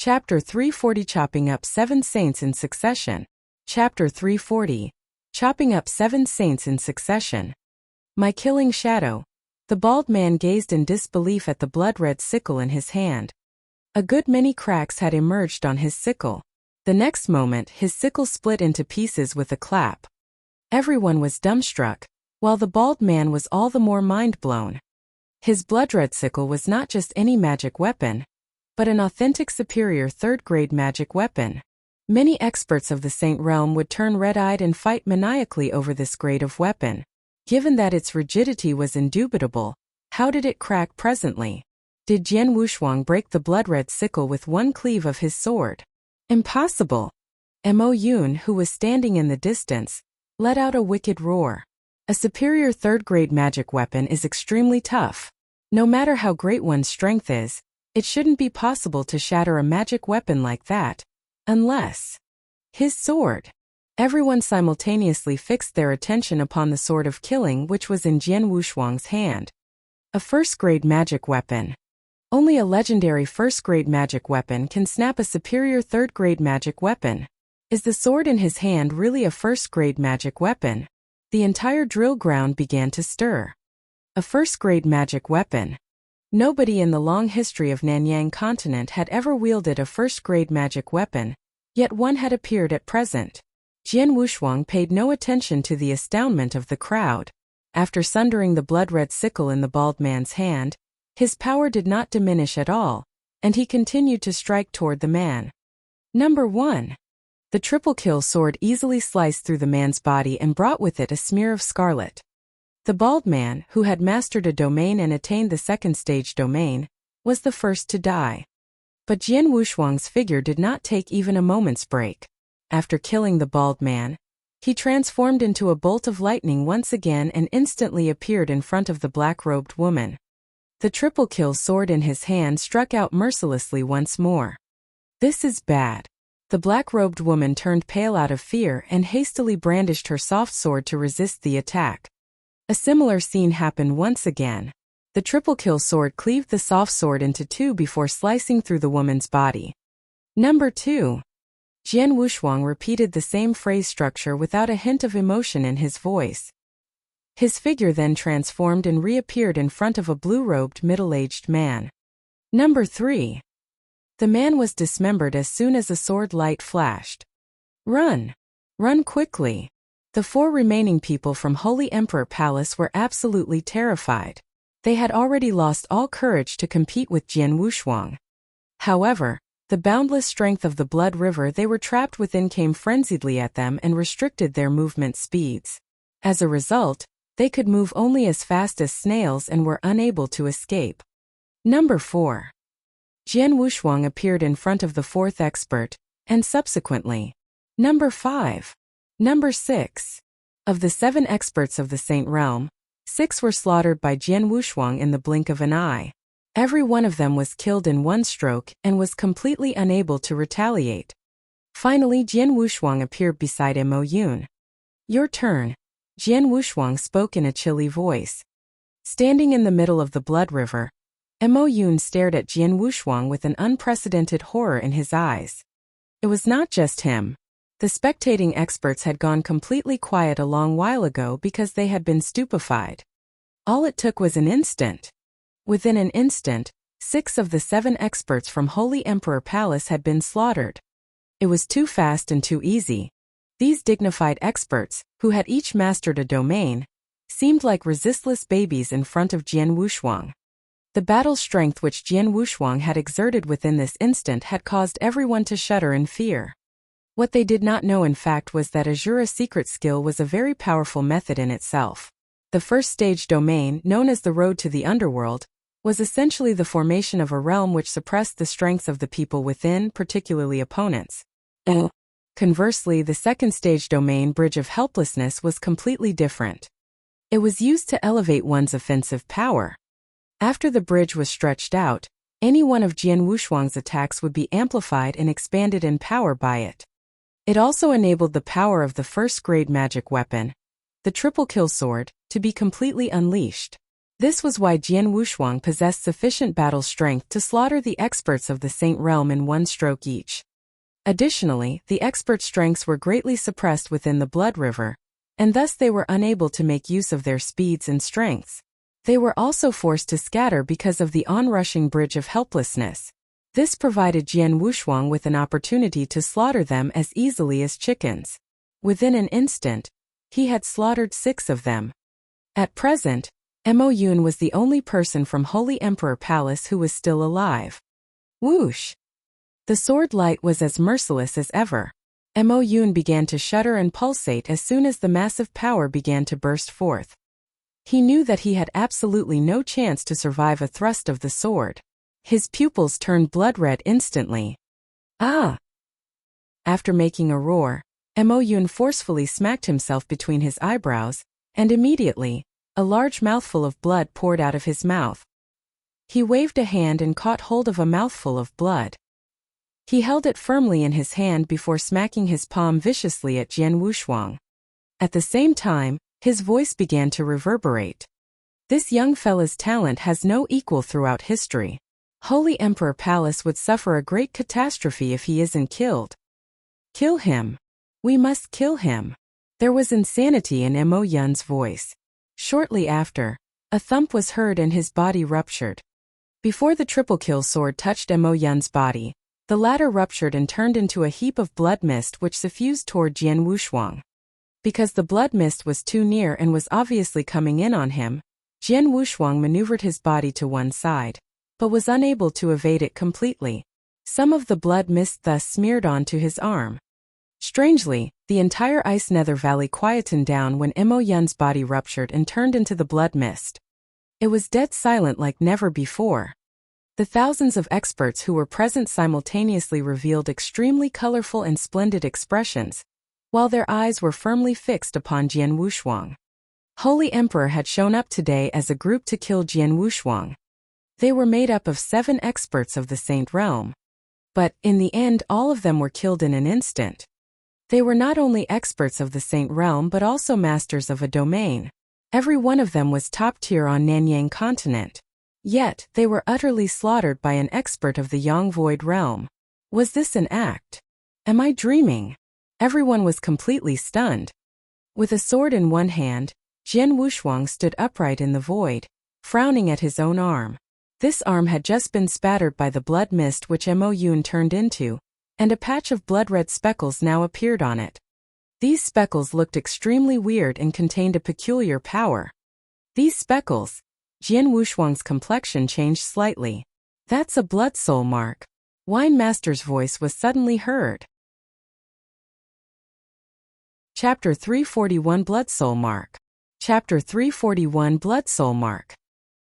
Chapter 340 Chopping Up 7 Saints in Succession. Chapter 340 Chopping Up 7 Saints in Succession. My killing shadow. The bald man gazed in disbelief at the blood-red sickle in his hand. A good many cracks had emerged on his sickle. The next moment his sickle split into pieces with a clap. Everyone was dumbstruck, while the bald man was all the more mind-blown. His blood-red sickle was not just any magic weapon, but an authentic superior third-grade magic weapon. Many experts of the Saint Realm would turn red-eyed and fight maniacally over this grade of weapon. Given that its rigidity was indubitable, how did it crack presently? Did Jian Wushuang break the blood-red sickle with one cleave of his sword? Impossible! Mo Yun, who was standing in the distance, let out a wicked roar. A superior third-grade magic weapon is extremely tough. No matter how great one's strength is, it shouldn't be possible to shatter a magic weapon like that. Unless... his sword. Everyone simultaneously fixed their attention upon the sword of killing which was in Jian Wushuang's hand. A first-grade magic weapon. Only a legendary first-grade magic weapon can snap a superior third-grade magic weapon. Is the sword in his hand really a first-grade magic weapon? The entire drill ground began to stir. A first-grade magic weapon. Nobody in the long history of Nanyang continent had ever wielded a first-grade magic weapon, yet one had appeared at present. Jian Wushuang paid no attention to the astoundment of the crowd. After sundering the blood-red sickle in the bald man's hand, his power did not diminish at all, and he continued to strike toward the man. Number 1. The triple-kill sword easily sliced through the man's body and brought with it a smear of scarlet. The bald man, who had mastered a domain and attained the second stage domain, was the first to die. But Jian Wushuang's figure did not take even a moment's break. After killing the bald man, he transformed into a bolt of lightning once again and instantly appeared in front of the black-robed woman. The triple-kill sword in his hand struck out mercilessly once more. This is bad. The black-robed woman turned pale out of fear and hastily brandished her soft sword to resist the attack. A similar scene happened once again. The triple-kill sword cleaved the soft sword into two before slicing through the woman's body. Number 2. Jian Wushuang repeated the same phrase structure without a hint of emotion in his voice. His figure then transformed and reappeared in front of a blue-robed middle-aged man. Number 3. The man was dismembered as soon as a sword light flashed. Run! Run quickly! The 4 remaining people from Holy Emperor Palace were absolutely terrified. They had already lost all courage to compete with Jian Wushuang. However, the boundless strength of the blood river they were trapped within came frenziedly at them and restricted their movement speeds. As a result, they could move only as fast as snails and were unable to escape. Number 4. Jian Wushuang appeared in front of the 4th expert, and subsequently, Number 5. Number 6. Of the 7 experts of the Saint Realm, 6 were slaughtered by Jian Wushuang in the blink of an eye. Every one of them was killed in one stroke and was completely unable to retaliate. Finally, Jian Wushuang appeared beside Mo Yun. Your turn. Jian Wushuang spoke in a chilly voice. Standing in the middle of the blood river, Mo Yun stared at Jian Wushuang with an unprecedented horror in his eyes. It was not just him. The spectating experts had gone completely quiet a long while ago because they had been stupefied. All it took was an instant. Within an instant, 6 of the 7 experts from Holy Emperor Palace had been slaughtered. It was too fast and too easy. These dignified experts, who had each mastered a domain, seemed like resistless babies in front of Jian Wushuang. The battle strength which Jian Wushuang had exerted within this instant had caused everyone to shudder in fear. What they did not know in fact was that Azura's secret skill was a very powerful method in itself. The first stage domain, known as the Road to the Underworld, was essentially the formation of a realm which suppressed the strengths of the people within, particularly opponents. Conversely, the second stage domain, Bridge of Helplessness, was completely different. It was used to elevate one's offensive power. After the bridge was stretched out, any one of Jian Wushuang's attacks would be amplified and expanded in power by it. It also enabled the power of the first-grade magic weapon, the triple-kill sword, to be completely unleashed. This was why Jian Wushuang possessed sufficient battle strength to slaughter the experts of the Saint Realm in one stroke each. Additionally, the expert strengths were greatly suppressed within the Blood River, and thus they were unable to make use of their speeds and strengths. They were also forced to scatter because of the onrushing Bridge of Helplessness. This provided Jian Wushuang with an opportunity to slaughter them as easily as chickens. Within an instant, he had slaughtered 6 of them. At present, Mo Yun was the only person from Holy Emperor Palace who was still alive. Whoosh! The sword light was as merciless as ever. Mo Yun began to shudder and pulsate as soon as the massive power began to burst forth. He knew that he had absolutely no chance to survive a thrust of the sword. His pupils turned blood red instantly. Ah! After making a roar, Mo Yun forcefully smacked himself between his eyebrows, and immediately, a large mouthful of blood poured out of his mouth. He waved a hand and caught hold of a mouthful of blood. He held it firmly in his hand before smacking his palm viciously at Jian Wushuang. At the same time, his voice began to reverberate. This young fella's talent has no equal throughout history. Holy Emperor Palace would suffer a great catastrophe if he isn't killed. Kill him. We must kill him. There was insanity in Mo Yun's voice. Shortly after, a thump was heard and his body ruptured. Before the triple kill sword touched Mo Yun's body, the latter ruptured and turned into a heap of blood mist which suffused toward Jian Wushuang. Because the blood mist was too near and was obviously coming in on him, Jian Wushuang maneuvered his body to one side, but was unable to evade it completely. Some of the blood mist thus smeared onto his arm. Strangely, the entire Ice Nether Valley quietened down when Mo Yun's body ruptured and turned into the blood mist. It was dead silent like never before. The thousands of experts who were present simultaneously revealed extremely colorful and splendid expressions, while their eyes were firmly fixed upon Jian Wushuang. Holy Emperor had shown up today as a group to kill Jian Wushuang. They were made up of 7 experts of the Saint Realm. But, in the end, all of them were killed in an instant. They were not only experts of the Saint Realm but also masters of a domain. Every one of them was top tier on Nanyang continent. Yet, they were utterly slaughtered by an expert of the Yang Void Realm. Was this an act? Am I dreaming? Everyone was completely stunned. With a sword in one hand, Jian Wushuang stood upright in the void, frowning at his own arm. This arm had just been spattered by the blood mist which Mo Yun turned into, and a patch of blood-red speckles now appeared on it. These speckles looked extremely weird and contained a peculiar power. These speckles, Jian Wushuang's complexion changed slightly. That's a blood soul mark. Wine Master's voice was suddenly heard. Chapter 341 Blood Soul Mark. Chapter 341 Blood Soul Mark.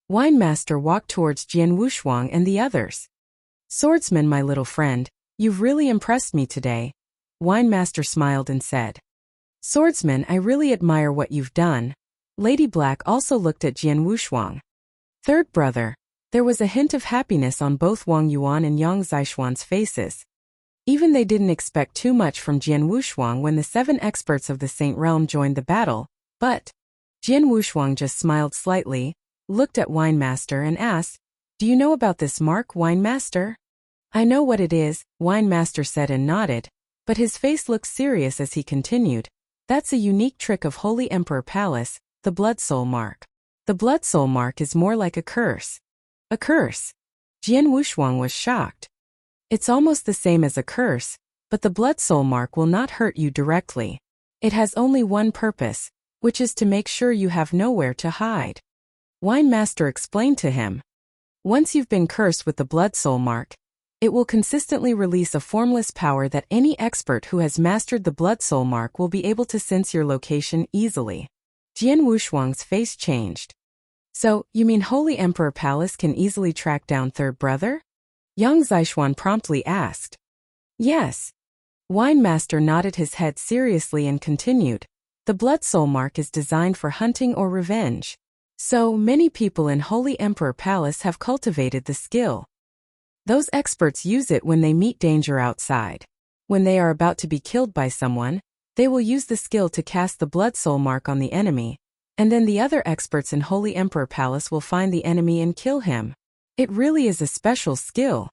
Wine Master walked towards Jian Wushuang and the others. Swordsman, my little friend, you've really impressed me today. Wine Master smiled and said. Swordsman, I really admire what you've done. Lady Black also looked at Jian Wushuang. Third brother, there was a hint of happiness on both Wang Yuan and Yang Zishuan's faces. Even they didn't expect too much from Jian Wushuang when the 7 experts of the Saint Realm joined the battle, but Jian Wushuang just smiled slightly, looked at Wine Master and asked, Do you know about this mark, Wine Master? I know what it is, Wine Master said and nodded, but his face looked serious as he continued. That's a unique trick of Holy Emperor Palace, the Blood Soul Mark. The Blood Soul Mark is more like a curse. A curse? Jian Wushuang was shocked. It's almost the same as a curse, but the Blood Soul Mark will not hurt you directly. It has only one purpose, which is to make sure you have nowhere to hide. Wine Master explained to him. Once you've been cursed with the Blood Soul Mark, it will consistently release a formless power that any expert who has mastered the Blood Soul Mark will be able to sense your location easily. Jian Wushuang's face changed. So, you mean Holy Emperor Palace can easily track down third brother? Yang Zishuan promptly asked. Yes. Wine Master nodded his head seriously and continued. The Blood Soul Mark is designed for hunting or revenge. So, many people in Holy Emperor Palace have cultivated the skill. Those experts use it when they meet danger outside. When they are about to be killed by someone, they will use the skill to cast the Blood Soul Mark on the enemy, and then the other experts in Holy Emperor Palace will find the enemy and kill him. It really is a special skill.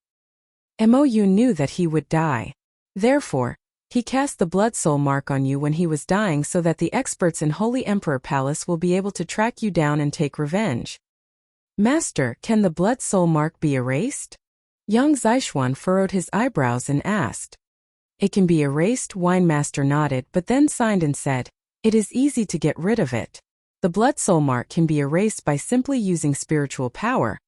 Mo Yun knew that he would die. Therefore, he cast the blood soul mark on you when he was dying so that the experts in Holy Emperor Palace will be able to track you down and take revenge. Master, can the blood soul mark be erased? Yang Zishuan furrowed his eyebrows and asked. It can be erased, Wine Master nodded but then signed and said, it is easy to get rid of it. The blood soul mark can be erased by simply using spiritual power,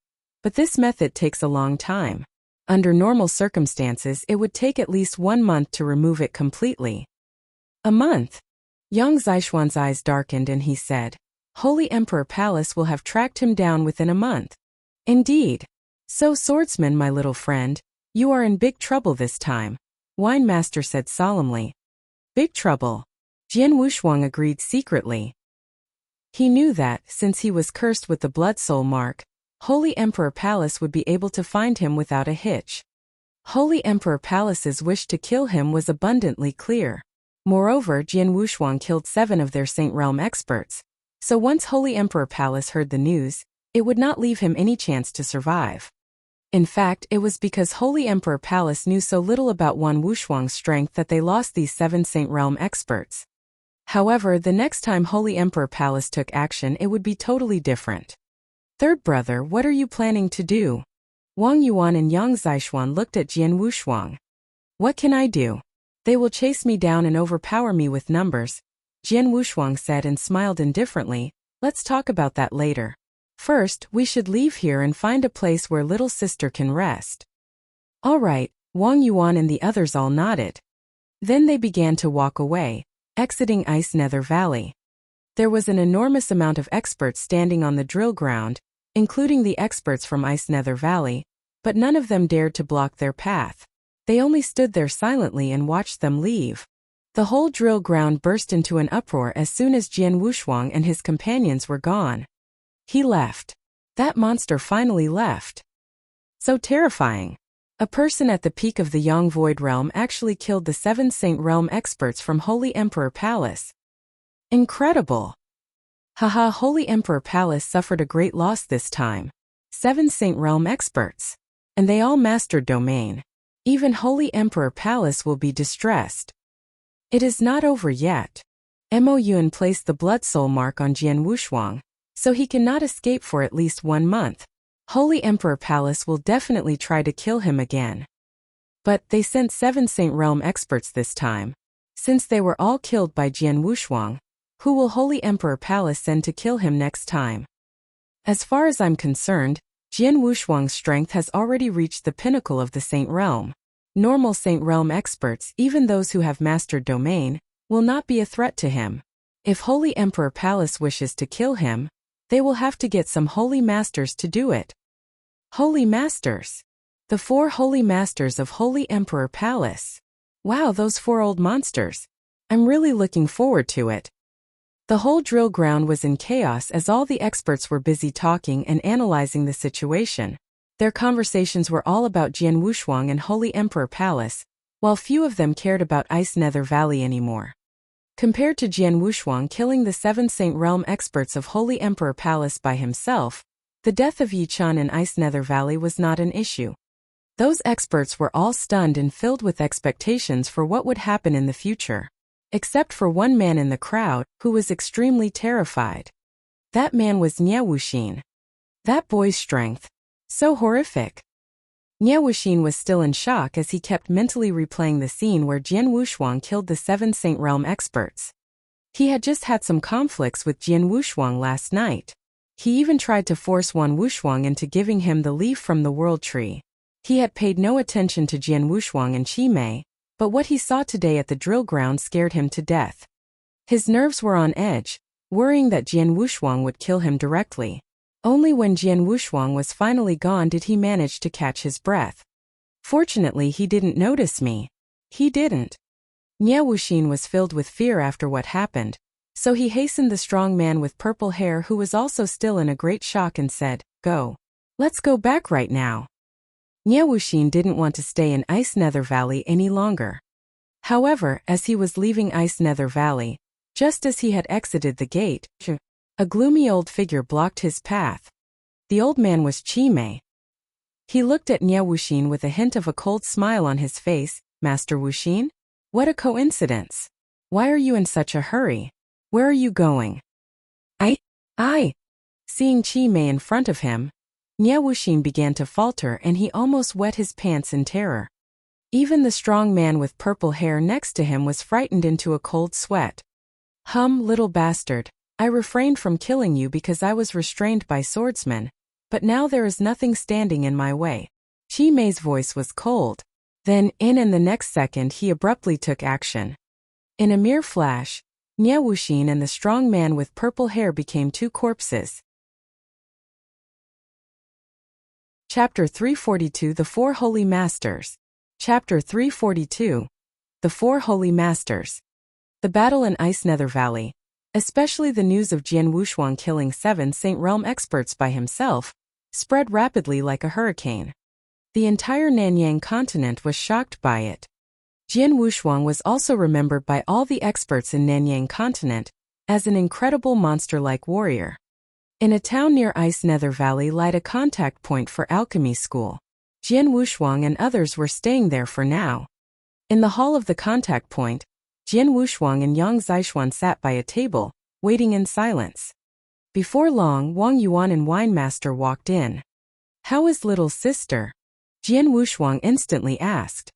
but this method takes a long time. Under normal circumstances, it would take at least 1 month to remove it completely. A month? Yang Zishuan's eyes darkened and he said, Holy Emperor Palace will have tracked him down within a month. Indeed. So Swordsman, my little friend, you are in big trouble this time, Wine Master said solemnly. Big trouble? Jian Wushuang agreed secretly. He knew that, since he was cursed with the blood soul mark, Holy Emperor Palace would be able to find him without a hitch. Holy Emperor Palace's wish to kill him was abundantly clear. Moreover, Jian Wushuang killed 7 of their Saint Realm experts, so once Holy Emperor Palace heard the news, it would not leave him any chance to survive. In fact, it was because Holy Emperor Palace knew so little about Wan Wushuang's strength that they lost these 7 Saint Realm experts. However, the next time Holy Emperor Palace took action, it would be totally different. Third brother, what are you planning to do? Wang Yuan and Yang Zishuan looked at Jian Wushuang. What can I do? They will chase me down and overpower me with numbers, Jian Wushuang said and smiled indifferently. Let's talk about that later. First, we should leave here and find a place where little sister can rest. All right, Wang Yuan and the others all nodded. Then they began to walk away, exiting Ice Nether Valley. There was an enormous amount of experts standing on the drill ground, including the experts from Ice Nether Valley, but none of them dared to block their path. They only stood there silently and watched them leave. The whole drill ground burst into an uproar as soon as Jian Wushuang and his companions were gone. He left. That monster finally left. So terrifying. A person at the peak of the Yang Void Realm actually killed the 7 Saint Realm experts from Holy Emperor Palace. Incredible. Haha, Holy Emperor Palace suffered a great loss this time. 7 Saint Realm experts. And they all mastered domain. Even Holy Emperor Palace will be distressed. It is not over yet. Mo Yun placed the blood soul mark on Jian Wushuang, so he cannot escape for at least 1 month. Holy Emperor Palace will definitely try to kill him again. But they sent 7 Saint Realm experts this time. Since they were all killed by Jian Wushuang, who will Holy Emperor Palace send to kill him next time? As far as I'm concerned, Jian Wushuang's strength has already reached the pinnacle of the Saint Realm. Normal Saint Realm experts, even those who have mastered domain, will not be a threat to him. If Holy Emperor Palace wishes to kill him, they will have to get some Holy Masters to do it. Holy Masters? The 4 Holy Masters of Holy Emperor Palace. Wow, those 4 old monsters. I'm really looking forward to it. The whole drill ground was in chaos as all the experts were busy talking and analyzing the situation. Their conversations were all about Jian Wushuang and Holy Emperor Palace, while few of them cared about Ice Nether Valley anymore. Compared to Jian Wushuang killing the 7 Saint Realm experts of Holy Emperor Palace by himself, the death of Yi Chun in Ice Nether Valley was not an issue. Those experts were all stunned and filled with expectations for what would happen in the future. Except for one man in the crowd, who was extremely terrified. That man was Nie Wuxin. That boy's strength. So horrific. Nie Wuxin was still in shock as he kept mentally replaying the scene where Jian Wushuang killed the 7 Saint Realm experts. He had just had some conflicts with Jian Wushuang last night. He even tried to force Wan Wushuang into giving him the leaf from the World Tree. He had paid no attention to Jian Wushuang and Qi Mei, but what he saw today at the drill ground scared him to death. His nerves were on edge, worrying that Jian Wushuang would kill him directly. Only when Jian Wushuang was finally gone did he manage to catch his breath. Fortunately, he didn't notice me. He didn't. Nie Wuxin was filled with fear after what happened, so he hastened the strong man with purple hair who was also still in a great shock and said, "Go. Let's go back right now." Nie Wuxin didn't want to stay in Ice Nether Valley any longer. However, as he was leaving Ice Nether Valley, just as he had exited the gate, A gloomy old figure blocked his path. The old man was Qimei. He looked at Nie Wuxin with a hint of a cold smile on his face. Master Wuxin? What a coincidence. Why are you in such a hurry? Where are you going? I. Seeing Qimei in front of him, Nie Wuxin began to falter and he almost wet his pants in terror. Even the strong man with purple hair next to him was frightened into a cold sweat. Little bastard, I refrained from killing you because I was restrained by Swordsman, but now there is nothing standing in my way. Qimei's voice was cold. Then, in the next second he abruptly took action. In a mere flash, Nie Wuxin and the strong man with purple hair became two corpses. Chapter 342 The Four Holy Masters. Chapter 342 The Four Holy Masters. The battle in Ice Nether Valley, especially the news of Jian Wushuang killing 7 Saint Realm experts by himself, spread rapidly like a hurricane. The entire Nanyang continent was shocked by it. Jian Wushuang was also remembered by all the experts in Nanyang continent as an incredible monster-like warrior. In a town near Ice Nether Valley lied a contact point for alchemy school. Jian Wushuang and others were staying there for now. In the hall of the contact point, Jian Wushuang and Yang Zixuan sat by a table, waiting in silence. Before long, Wang Yuan and Wine Master walked in. How is little sister? Jian Wushuang instantly asked.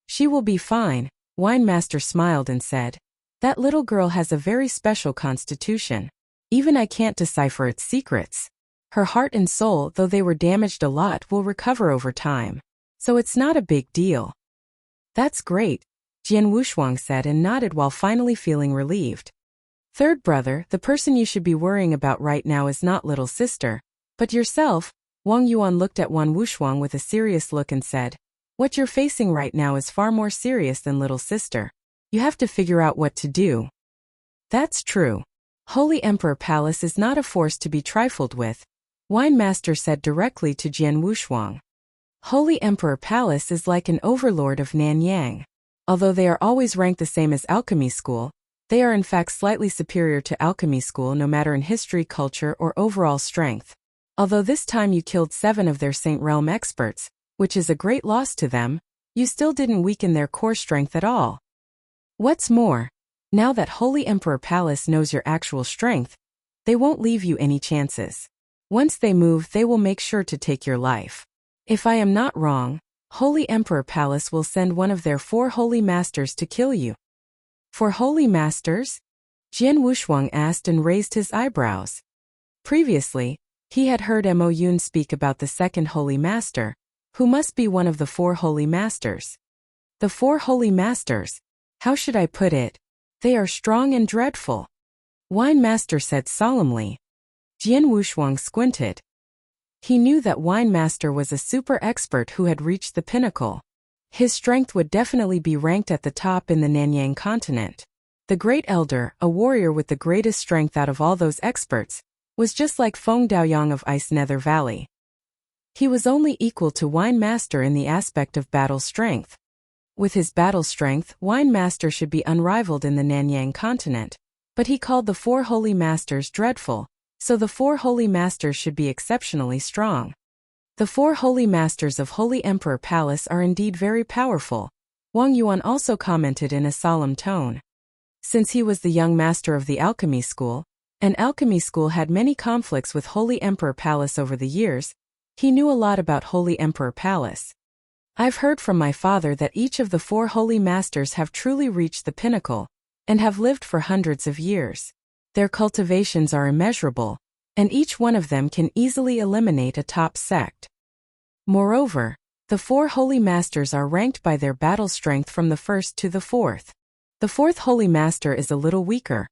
She will be fine, Wine Master smiled and said. That little girl has a very special constitution. Even I can't decipher its secrets. Her heart and soul, though they were damaged a lot, will recover over time. So it's not a big deal. That's great, Jian Wushuang said and nodded while finally feeling relieved. Third brother, the person you should be worrying about right now is not little sister, but yourself. Wang Yuan looked at Wan Wushuang with a serious look and said, what you're facing right now is far more serious than little sister. You have to figure out what to do. That's true. Holy Emperor Palace is not a force to be trifled with, Wine Master said directly to Jian Wushuang. Holy Emperor Palace is like an overlord of Nanyang. Although they are always ranked the same as Alchemy School, they are in fact slightly superior to Alchemy School no matter in history, culture, or overall strength. Although this time you killed 7 of their Saint Realm experts, which is a great loss to them, you still didn't weaken their core strength at all. What's more, now that Holy Emperor Palace knows your actual strength, they won't leave you any chances. Once they move, they will make sure to take your life. If I am not wrong, Holy Emperor Palace will send one of their 4 holy masters to kill you. 4 holy masters? Jian Wushuang asked and raised his eyebrows. Previously, he had heard Mo Yun speak about the second holy master, who must be one of the 4 holy masters. The 4 holy masters, how should I put it? They are strong and dreadful. Wine Master said solemnly. Jian Wushuang squinted. He knew that Wine Master was a super expert who had reached the pinnacle. His strength would definitely be ranked at the top in the Nanyang continent. The Great Elder, a warrior with the greatest strength out of all those experts, was just like Feng Daoyang of Ice Nether Valley. He was only equal to Wine Master in the aspect of battle strength. With his battle strength, Wine Master should be unrivaled in the Nanyang continent, but he called the 4 holy masters dreadful, so the 4 holy masters should be exceptionally strong. The 4 holy masters of Holy Emperor Palace are indeed very powerful, Wang Yuan also commented in a solemn tone. Since he was the young master of the alchemy school, and alchemy school had many conflicts with Holy Emperor Palace over the years, he knew a lot about Holy Emperor Palace. I've heard from my father that each of the 4 holy masters have truly reached the pinnacle, and have lived for hundreds of years. Their cultivations are immeasurable, and each one of them can easily eliminate a top sect. Moreover, the 4 holy masters are ranked by their battle strength from the 1st to the 4th. The 4th holy master is a little weaker,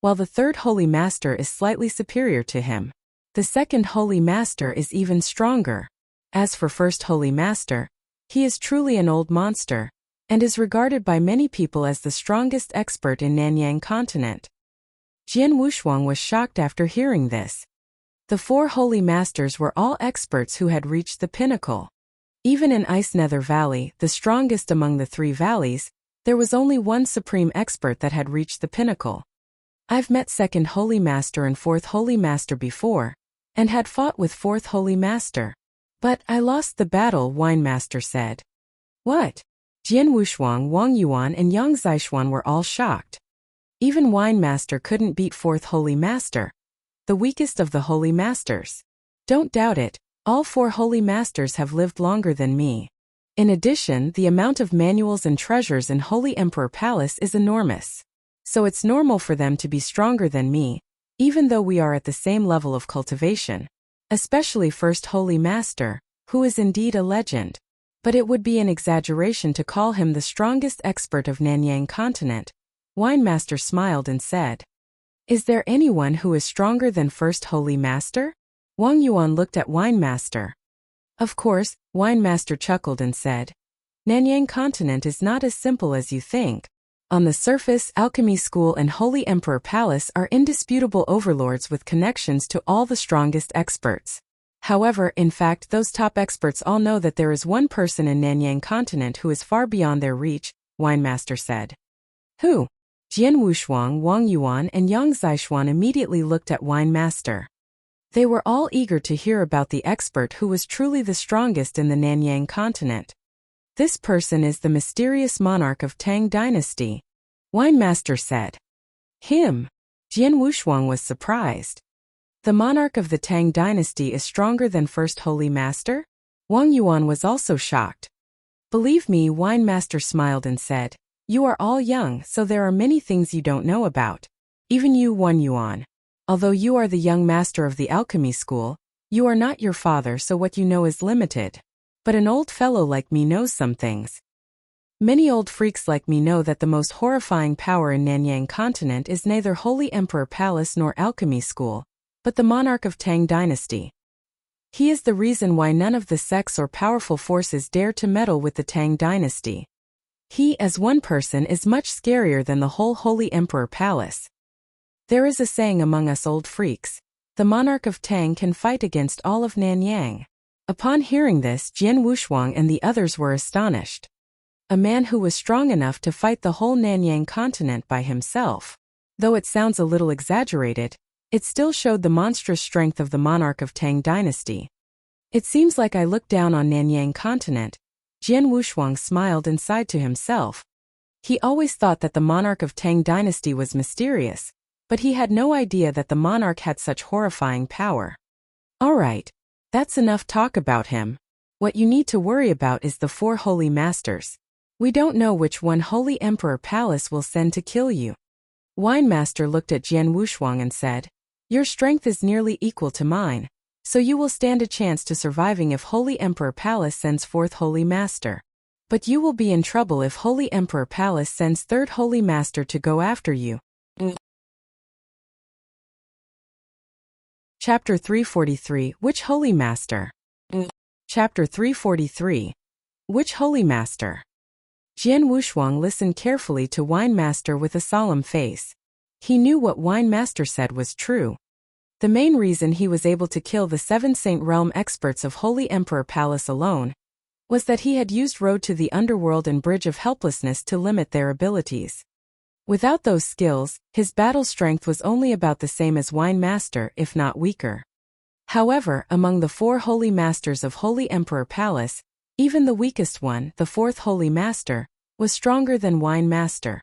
while the 3rd holy master is slightly superior to him. The 2nd holy master is even stronger. As for 1st holy master, he is truly an old monster, and is regarded by many people as the strongest expert in Nanyang continent. Jian Wushuang was shocked after hearing this. The 4 holy masters were all experts who had reached the pinnacle. Even in Ice Nether Valley, the strongest among the 3 valleys, there was only one supreme expert that had reached the pinnacle. I've met second holy master and fourth holy master before, and had fought with fourth holy master. But I lost the battle, wine master said. What? Jian Wushuang, Wang Yuan and Yang Zishuan were all shocked. Even wine master couldn't beat fourth holy master, the weakest of the holy masters. Don't doubt it, all four holy masters have lived longer than me. In addition, the amount of manuals and treasures in Holy Emperor Palace is enormous. So it's normal for them to be stronger than me, even though we are at the same level of cultivation. Especially First Holy Master, who is indeed a legend. But it would be an exaggeration to call him the strongest expert of Nanyang continent. Wine Master smiled and said, Is there anyone who is stronger than First Holy Master? Wang Yuan looked at Wine Master. Of course, Wine Master chuckled and said, Nanyang continent is not as simple as you think. On the surface, Alchemy School and Holy Emperor Palace are indisputable overlords with connections to all the strongest experts. However, in fact, those top experts all know that there is one person in Nanyang continent who is far beyond their reach, Wine Master said. Who? Jian Wushuang, Wang Yuan and Yang Zishuan immediately looked at Wine Master. They were all eager to hear about the expert who was truly the strongest in the Nanyang continent. This person is the mysterious monarch of Tang Dynasty, Wine Master said. Him? Jian Wushuang was surprised. The monarch of the Tang Dynasty is stronger than First Holy Master? Wang Yuan was also shocked. Believe me, Wine Master smiled and said, You are all young, so there are many things you don't know about. Even you, Wang Yuan. Although you are the young master of the alchemy school, you are not your father, so what you know is limited. But an old fellow like me knows some things. Many old freaks like me know that the most horrifying power in Nanyang continent is neither Holy Emperor Palace nor alchemy school, but the monarch of Tang Dynasty. He is the reason why none of the sects or powerful forces dare to meddle with the Tang Dynasty. He, as one person, is much scarier than the whole Holy Emperor Palace. There is a saying among us old freaks, the monarch of Tang can fight against all of Nanyang. Upon hearing this, Jian Wushuang and the others were astonished. A man who was strong enough to fight the whole Nanyang continent by himself. Though it sounds a little exaggerated, it still showed the monstrous strength of the monarch of Tang Dynasty. It seems like I look down on Nanyang continent. Jian Wushuang smiled and sighed to himself. He always thought that the monarch of Tang Dynasty was mysterious, but he had no idea that the monarch had such horrifying power. Alright, that's enough talk about him. What you need to worry about is the four holy masters. We don't know which one Holy Emperor Palace will send to kill you. Wine Master looked at Jian Wushuang and said, Your strength is nearly equal to mine, so you will stand a chance to surviving if Holy Emperor Palace sends fourth Holy Master. But you will be in trouble if Holy Emperor Palace sends third Holy Master to go after you. Chapter 343, Which Holy Master? Chapter 343. Which Holy Master? Jian Wushuang listened carefully to Wine Master with a solemn face. He knew what Wine Master said was true. The main reason he was able to kill the 7 Saint Realm experts of Holy Emperor Palace alone was that he had used Road to the Underworld and Bridge of Helplessness to limit their abilities. Without those skills, his battle strength was only about the same as Wine Master, if not weaker. However, among the 4 Holy Masters of Holy Emperor Palace, even the weakest one, the 4th Holy Master, was stronger than Wine Master.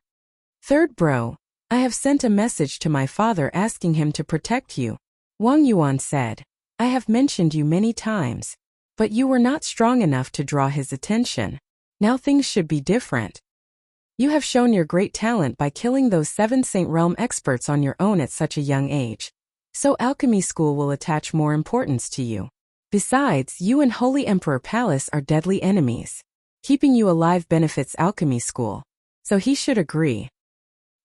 Third bro, I have sent a message to my father asking him to protect you. Wang Yuan said, I have mentioned you many times, but you were not strong enough to draw his attention. Now things should be different. You have shown your great talent by killing those 7 Saint Realm experts on your own at such a young age. So Alchemy School will attach more importance to you. Besides, you and Holy Emperor Palace are deadly enemies. Keeping you alive benefits Alchemy School. So he should agree.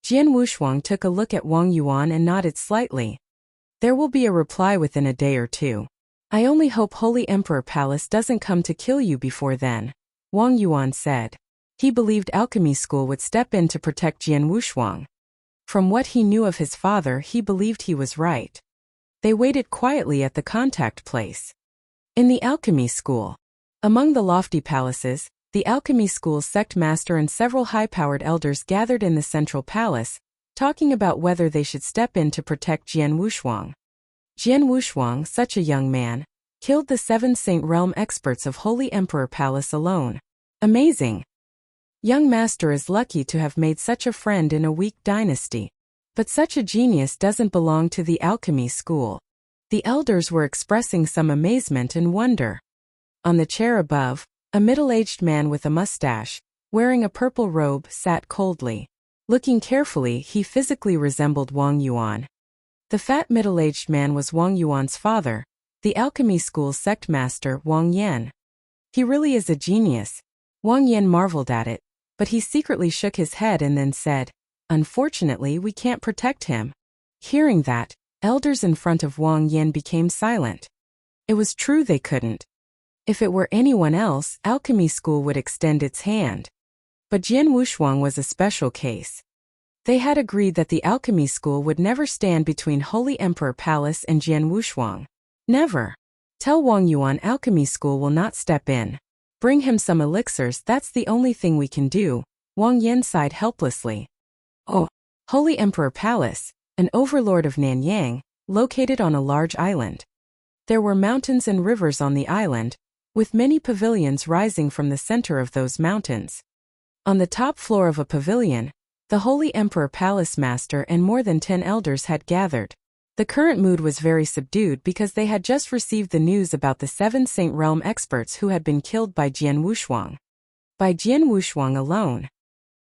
Jian Wushuang took a look at Wang Yuan and nodded slightly. There will be a reply within a day or two. I only hope Holy Emperor Palace doesn't come to kill you before then, Wang Yuan said. He believed Alchemy School would step in to protect Jian Wushuang. From what he knew of his father, he believed he was right. They waited quietly at the contact place. In the Alchemy School. Among the lofty palaces, the Alchemy School's sect master and several high-powered elders gathered in the central palace, talking about whether they should step in to protect Jian Wushuang. Jian Wushuang, such a young man, killed the 7 Saint Realm experts of Holy Emperor Palace alone. Amazing! Young master is lucky to have made such a friend in a weak dynasty. But such a genius doesn't belong to the alchemy school. The elders were expressing some amazement and wonder. On the chair above, a middle-aged man with a mustache, wearing a purple robe, sat coldly. Looking carefully, he physically resembled Wang Yuan. The fat middle-aged man was Wang Yuan's father, the alchemy school's sect master, Wang Yan. He really is a genius. Wang Yan marveled at it, but he secretly shook his head and then said, "Unfortunately, we can't protect him." Hearing that, elders in front of Wang Yan became silent. It was true they couldn't. If it were anyone else, alchemy school would extend its hand. But Jian Wushuang was a special case. They had agreed that the alchemy school would never stand between Holy Emperor Palace and Jian Wushuang. Never. Tell Wang Yuan alchemy school will not step in. Bring him some elixirs, that's the only thing we can do. Wang Yan sighed helplessly. Oh, Holy Emperor Palace, an overlord of Nanyang, located on a large island. There were mountains and rivers on the island, with many pavilions rising from the center of those mountains. On the top floor of a pavilion, the Holy Emperor Palace Master and more than 10 elders had gathered. The current mood was very subdued because they had just received the news about the 7 Saint Realm experts who had been killed by Jian Wushuang. By Jian Wushuang alone.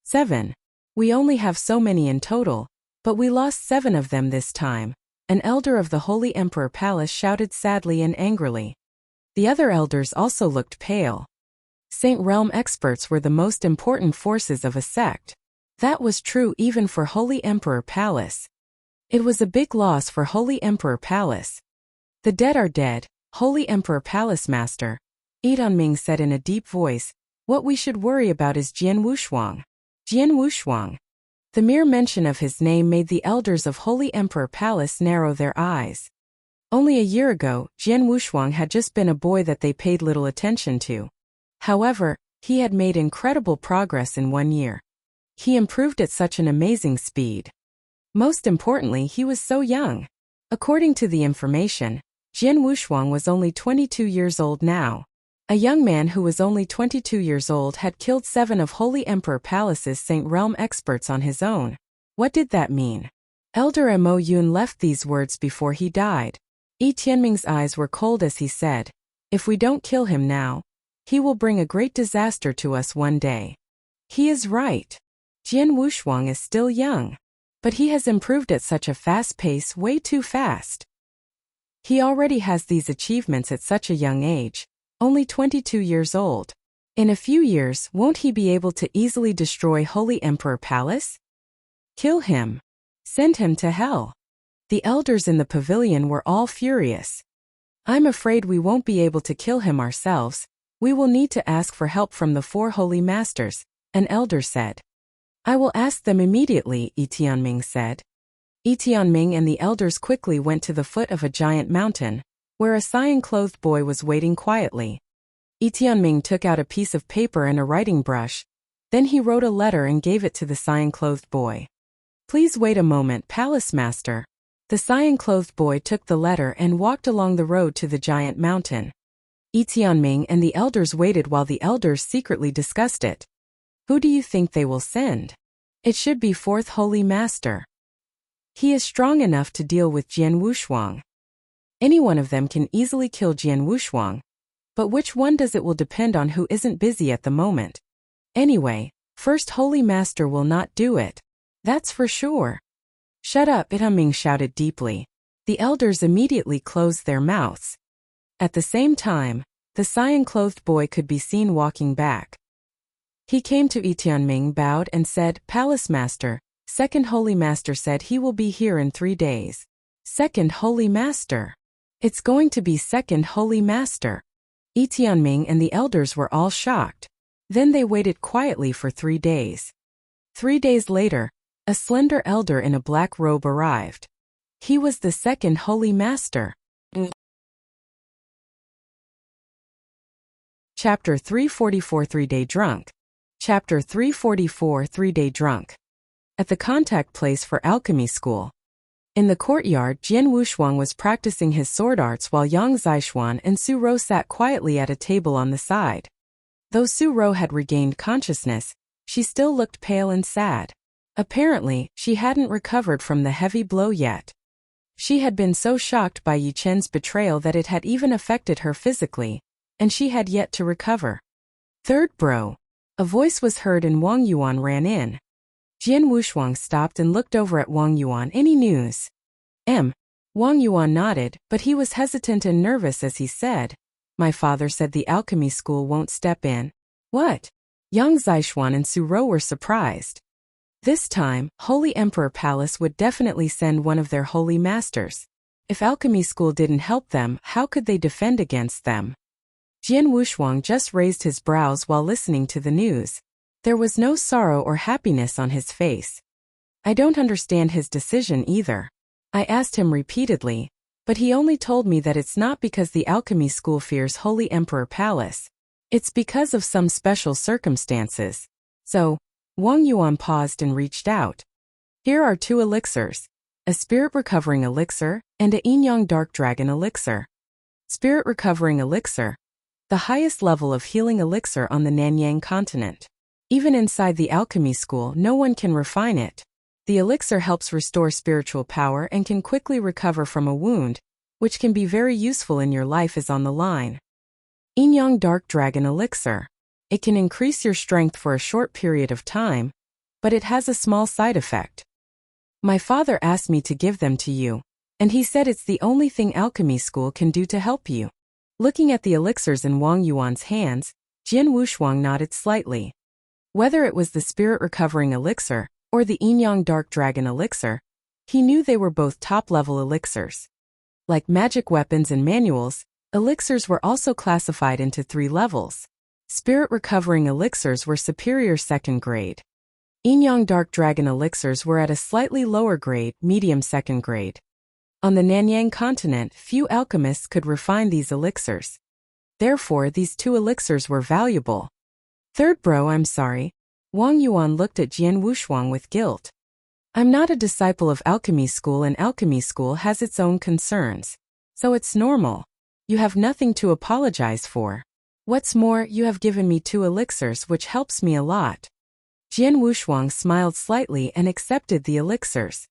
7. We only have so many in total, but we lost 7 of them this time, an elder of the Holy Emperor Palace shouted sadly and angrily. The other elders also looked pale. Saint Realm experts were the most important forces of a sect. That was true even for Holy Emperor Palace. It was a big loss for Holy Emperor Palace. The dead are dead, Holy Emperor Palace Master, Yidanming said in a deep voice. What we should worry about is Jian Wushuang. Jian Wushuang. The mere mention of his name made the elders of Holy Emperor Palace narrow their eyes. Only a year ago, Jian Wushuang had just been a boy that they paid little attention to. However, he had made incredible progress in 1 year. He improved at such an amazing speed. Most importantly, he was so young. According to the information, Jian Wushuang was only 22 years old now. A young man who was only 22 years old had killed 7 of Holy Emperor Palace's Saint Realm experts on his own. What did that mean? Elder Mo Yun left these words before he died. Yi Tianming's eyes were cold as he said, "If we don't kill him now, he will bring a great disaster to us one day." He is right. Jian Wushuang is still young. But he has improved at such a fast pace, way too fast. He already has these achievements at such a young age, only 22 years old. In a few years, won't he be able to easily destroy Holy Emperor Palace? Kill him. Send him to hell. The elders in the pavilion were all furious. I'm afraid we won't be able to kill him ourselves. We will need to ask for help from the 4 holy masters, an elder said. I will ask them immediately, Yi Tianming said. Yi Tianming and the elders quickly went to the foot of a giant mountain, where a cyan-clothed boy was waiting quietly. Yi Tianming took out a piece of paper and a writing brush. Then he wrote a letter and gave it to the cyan-clothed boy. Please wait a moment, Palace Master. The cyan-clothed boy took the letter and walked along the road to the giant mountain. Yi Tianming and the elders waited while the elders secretly discussed it. Who do you think they will send? It should be 4th Holy Master. He is strong enough to deal with Jian Wushuang. Any one of them can easily kill Jian Wushuang. But which one does it will depend on who isn't busy at the moment. Anyway, 1st Holy Master will not do it. That's for sure. Shut up, Yidanming shouted deeply. The elders immediately closed their mouths. At the same time, the cyan-clothed boy could be seen walking back. He came to Yi Tianming, bowed and said, Palace Master, 2nd Holy Master said he will be here in 3 days. 2nd Holy Master. It's going to be 2nd Holy Master. Yi Tianming and the elders were all shocked. Then they waited quietly for 3 days. 3 days later, a slender elder in a black robe arrived. He was the 2nd Holy Master. Chapter 344 3-Day Drunk. Chapter 344 3-Day Drunk. at the contact place for alchemy school. In the courtyard, Jian Wushuang was practicing his sword arts while Yang Zixuan and Su Rou sat quietly at a table on the side. Though Su Rou had regained consciousness, she still looked pale and sad. Apparently, she hadn't recovered from the heavy blow yet. She had been so shocked by Yi Chen's betrayal that it had even affected her physically, and she had yet to recover. "Third bro." A voice was heard and Wang Yuan ran in. Jian Wushuang stopped and looked over at Wang Yuan. "Any news?" Wang Yuan nodded, but he was hesitant and nervous as he said, "My father said the alchemy school won't step in." "What?" Yang Zixuan and Su Rou were surprised. This time, Holy Emperor Palace would definitely send one of their holy masters. If alchemy school didn't help them, how could they defend against them? Jian Wushuang just raised his brows while listening to the news. There was no sorrow or happiness on his face. "I don't understand his decision either. I asked him repeatedly, but he only told me that it's not because the alchemy school fears Holy Emperor Palace. It's because of some special circumstances." So, Wang Yuan paused and reached out. "Here are 2 elixirs, a spirit recovering elixir and a yin-yang dark dragon elixir. Spirit recovering elixir, the highest level of healing elixir on the Nanyang continent. Even inside the alchemy school, no one can refine it. The elixir helps restore spiritual power and can quickly recover from a wound, which can be very useful in your life is on the line. Yin-yang dark dragon elixir. It can increase your strength for a short period of time, but it has a small side effect. My father asked me to give them to you, and he said it's the only thing alchemy school can do to help you." Looking at the elixirs in Wang Yuan's hands, Jian Wushuang nodded slightly. Whether it was the spirit recovering elixir or the yin-yang dark dragon elixir, he knew they were both top-level elixirs. Like magic weapons and manuals, elixirs were also classified into 3 levels. Spirit recovering elixirs were superior 2nd grade. Yin-yang dark dragon elixirs were at a slightly lower grade, medium 2nd grade. On the Nanyang continent, few alchemists could refine these elixirs. Therefore, these 2 elixirs were valuable. "Third bro, I'm sorry." Wang Yuan looked at Jian Wushuang with guilt. "I'm not a disciple of alchemy school and alchemy school has its own concerns. So it's normal. You have nothing to apologize for. What's more, you have given me 2 elixirs which helps me a lot." Jian Wushuang smiled slightly and accepted the elixirs.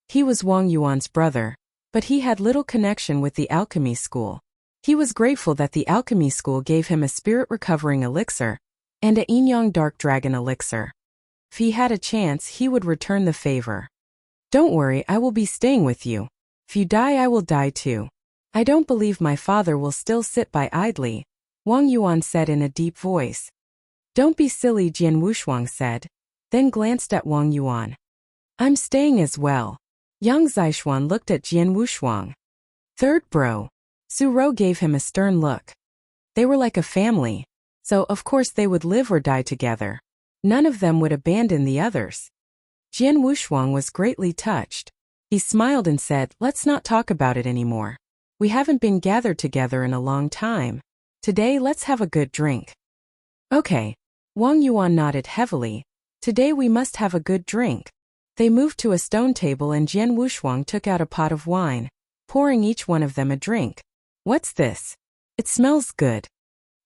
He was Wang Yuan's brother, but he had little connection with the alchemy school. He was grateful that the alchemy school gave him a spirit recovering elixir and a yin-yang dark dragon elixir. If he had a chance, he would return the favor. "Don't worry, I will be staying with you. If you die, I will die too. I don't believe my father will still sit by idly," Wang Yuan said in a deep voice. "Don't be silly," Jian Wushuang said, then glanced at Wang Yuan. "I'm staying as well." Yang Zixuan looked at Jian Wushuang. "Third bro." Su Rou gave him a stern look. They were like a family, so of course they would live or die together. None of them would abandon the others. Jian Wushuang was greatly touched. He smiled and said, "Let's not talk about it anymore. We haven't been gathered together in a long time. Today let's have a good drink." "Okay." Wang Yuan nodded heavily. "Today we must have a good drink." They moved to a stone table and Jian Wushuang took out a pot of wine, pouring each one of them a drink. "What's this? It smells good."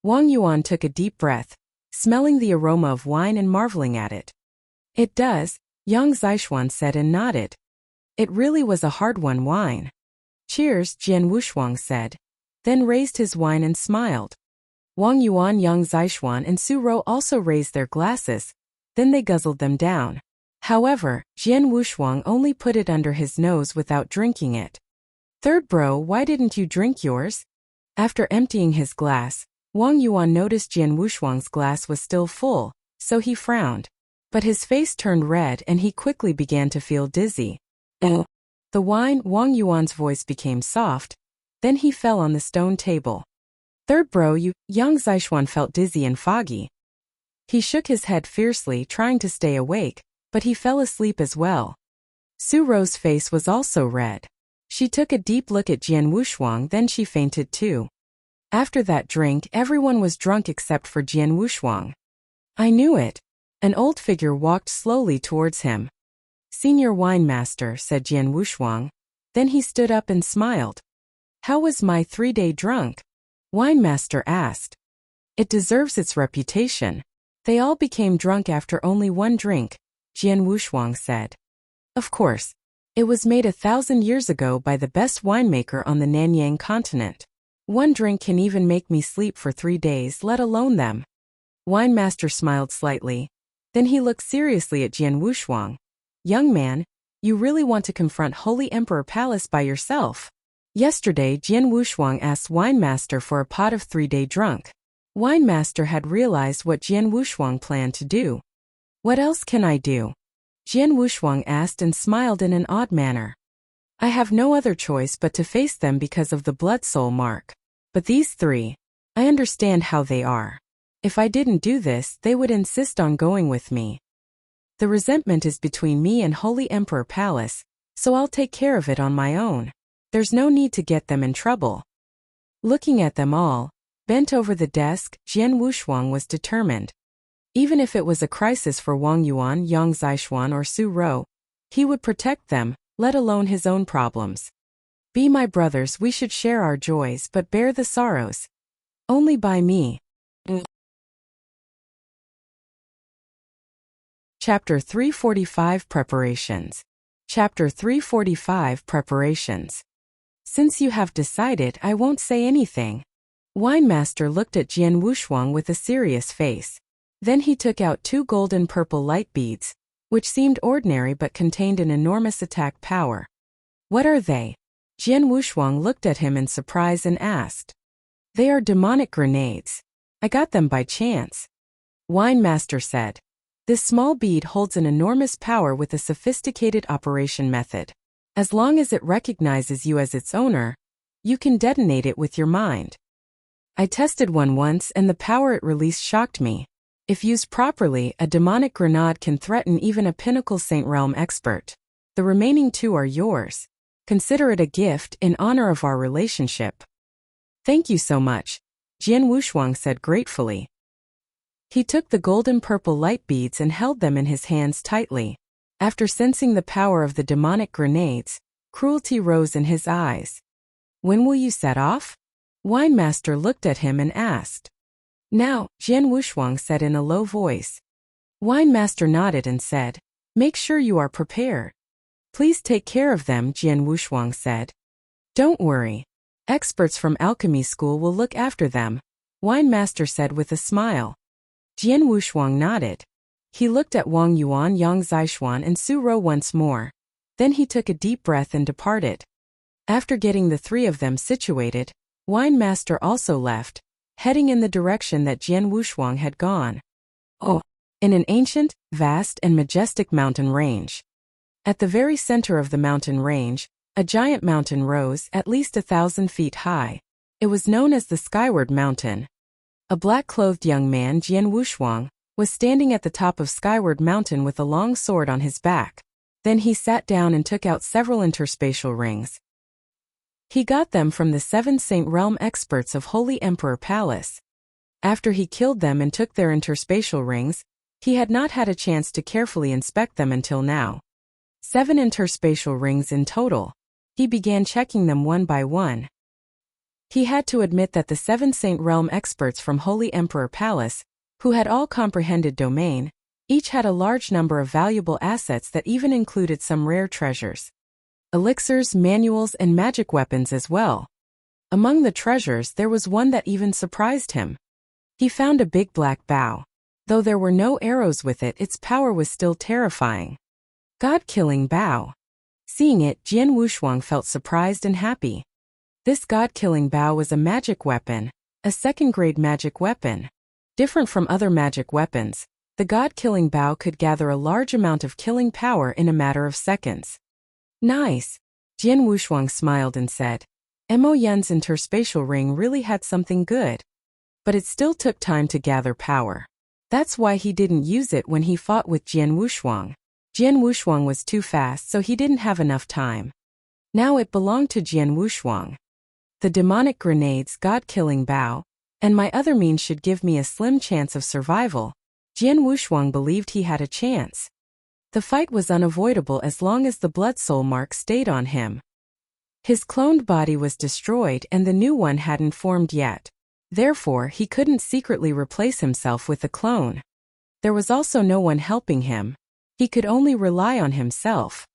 Wang Yuan took a deep breath, smelling the aroma of wine and marveling at it. "It does," Yang Zixuan said and nodded. It really was a hard-won wine. "Cheers," Jian Wushuang said, then raised his wine and smiled. Wang Yuan, Yang Zixuan and Su Rou also raised their glasses, then they guzzled them down. However, Jian Wushuang only put it under his nose without drinking it. "Third bro, why didn't you drink yours?" After emptying his glass, Wang Yuan noticed Jian Wushuang's glass was still full, so he frowned. But his face turned red and he quickly began to feel dizzy. "Oh." The wine, Wang Yuan's voice became soft, then he fell on the stone table. "Third bro, you..." Yang Zixuan felt dizzy and foggy. He shook his head fiercely, trying to stay awake, but he fell asleep as well. Su Rou's face was also red. She took a deep look at Jian Wushuang, then she fainted too. After that drink, everyone was drunk except for Jian Wushuang. "I knew it." An old figure walked slowly towards him. "Senior wine master," said Jian Wushuang. Then he stood up and smiled. "How was my 3-day drunk?" Wine master asked. "It deserves its reputation. They all became drunk after only one drink," Jian Wushuang said. "Of course. It was made 1,000 years ago by the best winemaker on the Nanyang continent. One drink can even make me sleep for 3 days, let alone them." Wine master smiled slightly. Then he looked seriously at Jian Wushuang. "Young man, you really want to confront Holy Emperor Palace by yourself?" Yesterday, Jian Wushuang asked Wine Master for a pot of 3-day drunk. Wine Master had realized what Jian Wushuang planned to do. "What else can I do?" Jian Wushuang asked and smiled in an odd manner. "I have no other choice but to face them because of the blood soul mark. But these 3, I understand how they are. If I didn't do this, they would insist on going with me. The resentment is between me and Holy Emperor Palace, so I'll take care of it on my own. There's no need to get them in trouble." Looking at them all, bent over the desk, Jian Wushuang was determined. Even if it was a crisis for Wang Yuan, Yang Zishuan or Su Rou, he would protect them, let alone his own problems. "Be my brothers, we should share our joys but bear the sorrows. Only by me." Chapter 345 Preparations. Chapter 345 Preparations. "Since you have decided, I won't say anything." Wine Master looked at Jian Wushuang with a serious face. Then he took out 2 golden purple light beads, which seemed ordinary but contained an enormous attack power. "What are they?" Jian Wushuang looked at him in surprise and asked. "They are demonic grenades. I got them by chance." Wine Master said. "This small bead holds an enormous power with a sophisticated operation method. As long as it recognizes you as its owner, you can detonate it with your mind. I tested one once and the power it released shocked me. If used properly, a demonic grenade can threaten even a pinnacle Saint Realm expert. The remaining 2 are yours. Consider it a gift in honor of our relationship." "Thank you so much," Jian Wushuang said gratefully. He took the golden purple light beads and held them in his hands tightly. After sensing the power of the demonic grenades, cruelty rose in his eyes. "When will you set off?" Wine Master looked at him and asked. "Now," Jian Wushuang said in a low voice. Wine Master nodded and said, "Make sure you are prepared." "Please take care of them," Jian Wushuang said. "Don't worry. Experts from alchemy school will look after them," Wine Master said with a smile. Jian Wushuang nodded. He looked at Wang Yuan, Yang Zishuan and Su Rou once more. Then he took a deep breath and departed. After getting the 3 of them situated, Wine Master also left, heading in the direction that Jian Wushuang had gone. In an ancient, vast and majestic mountain range. At the very center of the mountain range, a giant mountain rose at least 1,000 feet high. It was known as the Skyward Mountain. A black-clothed young man, Jian Wushuang, was standing at the top of Skyward Mountain with a long sword on his back. Then he sat down and took out several interspatial rings. He got them from the 7 Saint Realm experts of Holy Emperor Palace. After he killed them and took their interspatial rings, he had not had a chance to carefully inspect them until now. 7 interspatial rings in total. He began checking them one by one. He had to admit that the 7 Saint Realm experts from Holy Emperor Palace, who had all comprehended domain, each had a large number of valuable assets that even included some rare treasures. Elixirs, manuals, and magic weapons as well. Among the treasures there was one that even surprised him. He found a big black bow. Though there were no arrows with it, its power was still terrifying. God-killing bow. Seeing it, Jian Wushuang felt surprised and happy. This god-killing bow was a magic weapon, a second-grade magic weapon. Different from other magic weapons, the god-killing bow could gather a large amount of killing power in a matter of seconds. "Nice." Jian Wushuang smiled and said. Mo Yun's interspatial ring really had something good. But it still took time to gather power. That's why he didn't use it when he fought with Jian Wushuang. Jian Wushuang was too fast, so he didn't have enough time. Now it belonged to Jian Wushuang. The demonic grenades, god-killing bow, and my other means should give me a slim chance of survival. Jian Wushuang believed he had a chance. The fight was unavoidable as long as the blood soul mark stayed on him. His cloned body was destroyed and the new one hadn't formed yet. Therefore, he couldn't secretly replace himself with a clone. There was also no one helping him. He could only rely on himself.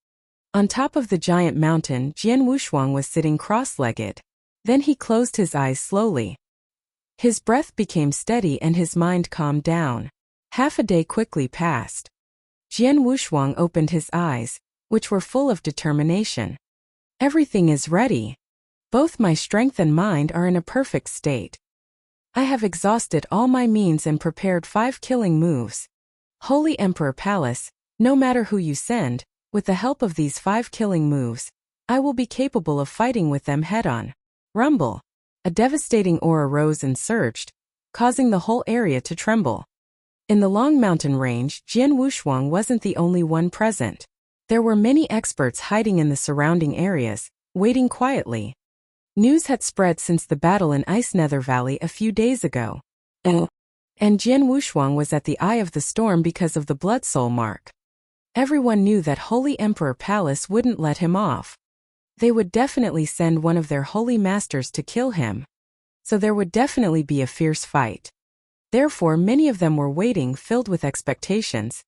On top of the giant mountain, Jian Wushuang was sitting cross-legged. Then he closed his eyes slowly. His breath became steady and his mind calmed down. Half a day quickly passed. Jian Wushuang opened his eyes, which were full of determination. Everything is ready. Both my strength and mind are in a perfect state. I have exhausted all my means and prepared 5 killing moves. Holy Emperor Palace, no matter who you send, with the help of these 5 killing moves, I will be capable of fighting with them head-on. Rumble. A devastating aura rose and surged, causing the whole area to tremble. In the long mountain range, Jian Wushuang wasn't the only one present. There were many experts hiding in the surrounding areas, waiting quietly. News had spread since the battle in Ice Nether Valley a few days ago. And Jian Wushuang was at the eye of the storm because of the blood soul mark. Everyone knew that Holy Emperor Palace wouldn't let him off. They would definitely send one of their holy masters to kill him. So there would definitely be a fierce fight. Therefore, many of them were waiting, filled with expectations.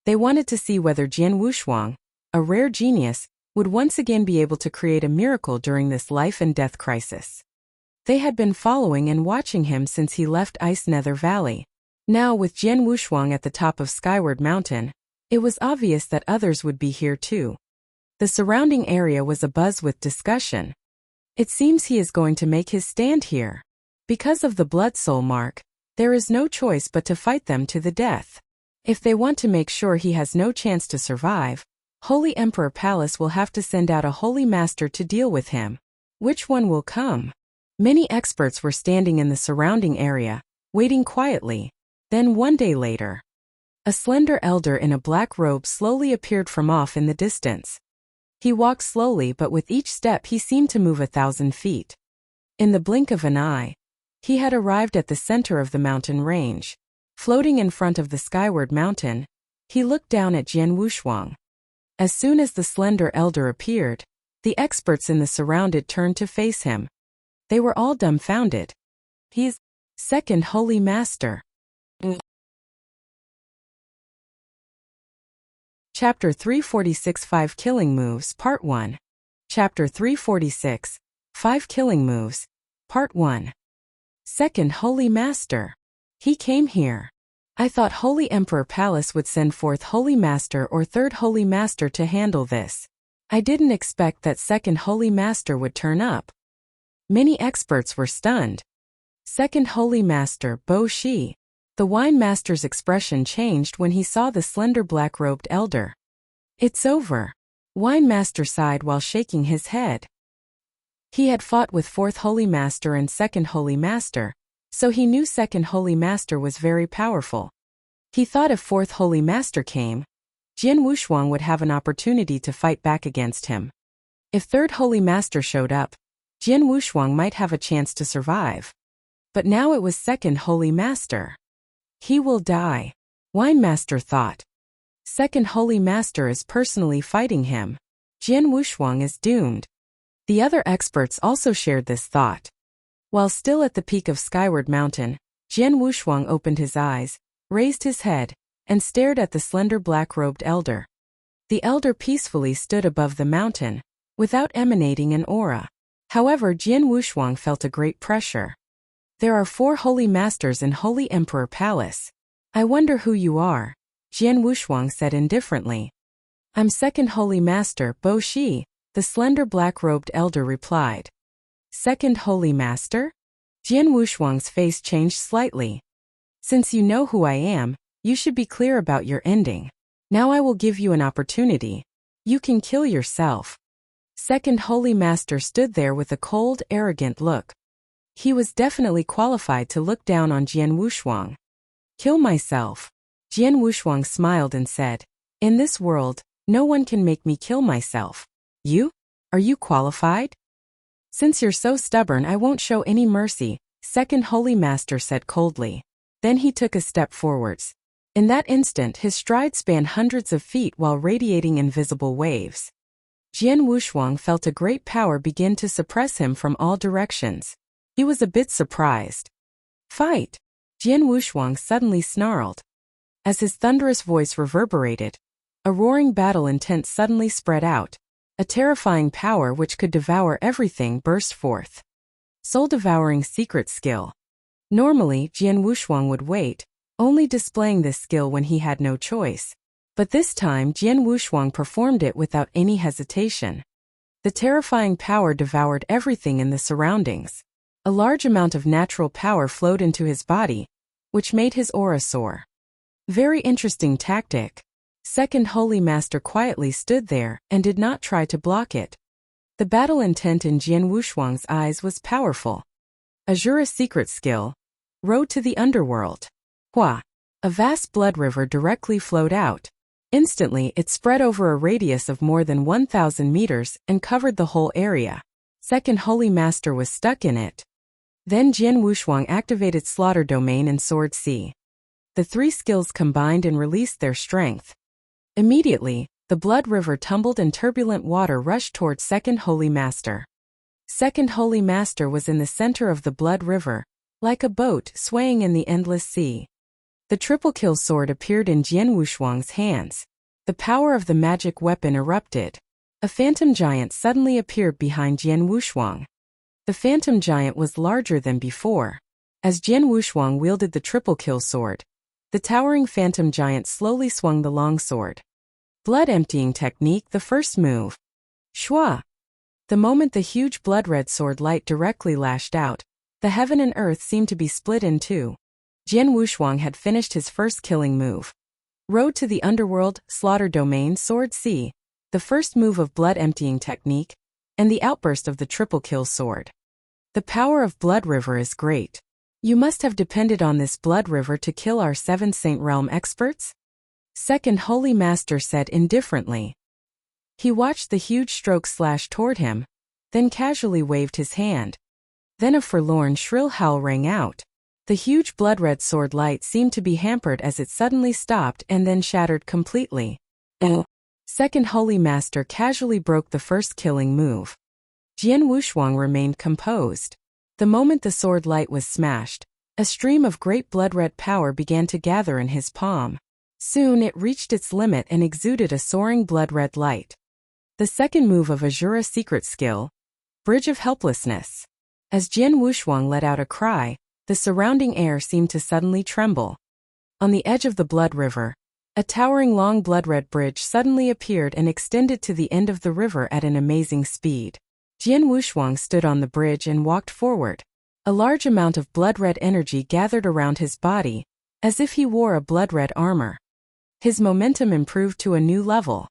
They wanted to see whether Jian Wushuang, a rare genius, would once again be able to create a miracle during this life and death crisis. They had been following and watching him since he left Ice Nether Valley. Now, with Jian Wushuang at the top of Skyward Mountain, it was obvious that others would be here too. The surrounding area was abuzz with discussion. It seems he is going to make his stand here. Because of the blood soul mark, there is no choice but to fight them to the death. If they want to make sure he has no chance to survive, Holy Emperor Palace will have to send out a holy master to deal with him. Which one will come? Many experts were standing in the surrounding area, waiting quietly. Then one day later, a slender elder in a black robe slowly appeared from off in the distance. He walked slowly, but with each step he seemed to move 1,000 feet. In the blink of an eye, he had arrived at the center of the mountain range. Floating in front of the Skyward Mountain, he looked down at Jian Wushuang. As soon as the slender elder appeared, the experts in the surrounded turned to face him. They were all dumbfounded. He's second holy master. Chapter 346 5 Killing Moves Part 1. Chapter 346 5 Killing Moves Part 1. Second Holy Master. He came here. I thought Holy Emperor Palace would send forth Holy Master or Third Holy Master to handle this. I didn't expect that Second Holy Master would turn up. Many experts were stunned. Second Holy Master, Bo Shi. The wine master's expression changed when he saw the slender black-robed elder. It's over. Wine master sighed while shaking his head. He had fought with Fourth Holy Master and Second Holy Master, so he knew Second Holy Master was very powerful. He thought if Fourth Holy Master came, Jian Wushuang would have an opportunity to fight back against him. If Third Holy Master showed up, Jian Wushuang might have a chance to survive. But now it was Second Holy Master. He will die, Wine Master thought. Second Holy Master is personally fighting him. Jian Wushuang is doomed. The other experts also shared this thought. While still at the peak of Skyward Mountain, Jian Wushuang opened his eyes, raised his head, and stared at the slender black-robed elder. The elder peacefully stood above the mountain, without emanating an aura. However, Jian Wushuang felt a great pressure. There are 4 holy masters in Holy Emperor Palace. I wonder who you are, Jian Wushuang said indifferently. I'm Second Holy Master, Bo Shi, the slender black-robed elder replied. Second Holy Master? Jian Wushuang's face changed slightly. Since you know who I am, you should be clear about your ending. Now I will give you an opportunity. You can kill yourself. Second Holy Master stood there with a cold, arrogant look. He was definitely qualified to look down on Jian Wushuang. Kill myself. Jian Wushuang smiled and said, in this world, no one can make me kill myself. You? Are you qualified? Since you're so stubborn, I won't show any mercy, Second Holy Master said coldly. Then he took a step forwards. In that instant, his stride spanned hundreds of feet while radiating invisible waves. Jian Wushuang felt a great power begin to suppress him from all directions. He was a bit surprised. "Fight!" Jian Wushuang suddenly snarled. As his thunderous voice reverberated, a roaring battle intent suddenly spread out. A terrifying power which could devour everything burst forth. Soul-devouring secret skill. Normally, Jian Wushuang would wait, only displaying this skill when he had no choice. But this time Jian Wushuang performed it without any hesitation. The terrifying power devoured everything in the surroundings. A large amount of natural power flowed into his body, which made his aura soar. Very interesting tactic. Second Holy Master quietly stood there and did not try to block it. The battle intent in Jian Wushuang's eyes was powerful. Azura secret skill. Road to the underworld. Hua. A vast blood river directly flowed out. Instantly, it spread over a radius of more than 1,000 meters and covered the whole area. Second Holy Master was stuck in it. Then Jian Wushuang activated Slaughter Domain and Sword Sea. The three skills combined and released their strength. Immediately, the blood river tumbled and turbulent water rushed towards Second Holy Master. Second Holy Master was in the center of the blood river, like a boat swaying in the endless sea. The triple kill sword appeared in Jian Wushuang's hands. The power of the magic weapon erupted. A phantom giant suddenly appeared behind Jian Wushuang. The phantom giant was larger than before. As Jian Wushuang wielded the triple kill sword, the towering phantom giant slowly swung the long sword. Blood emptying technique, the first move. Shua! The moment the huge blood-red sword light directly lashed out, the heaven and earth seemed to be split in two. Jian Wushuang had finished his first killing move. Road to the underworld, Slaughter Domain, Sword Sea, the first move of blood emptying technique, and the outburst of the triple kill sword. The power of Blood River is great. You must have depended on this blood river to kill our 7 Saint Realm experts? Second Holy Master said indifferently. He watched the huge stroke slash toward him, then casually waved his hand. Then a forlorn shrill howl rang out. The huge blood-red sword light seemed to be hampered as it suddenly stopped and then shattered completely. Second Holy Master casually broke the first killing move. Jian Wushuang remained composed. The moment the sword light was smashed, a stream of great blood-red power began to gather in his palm. Soon it reached its limit and exuded a soaring blood-red light. The second move of Azura secret skill, Bridge of Helplessness. As Jian Wushuang let out a cry, the surrounding air seemed to suddenly tremble. On the edge of the blood river, a towering long blood-red bridge suddenly appeared and extended to the end of the river at an amazing speed. Jian Wushuang stood on the bridge and walked forward. A large amount of blood-red energy gathered around his body, as if he wore a blood-red armor. His momentum improved to a new level.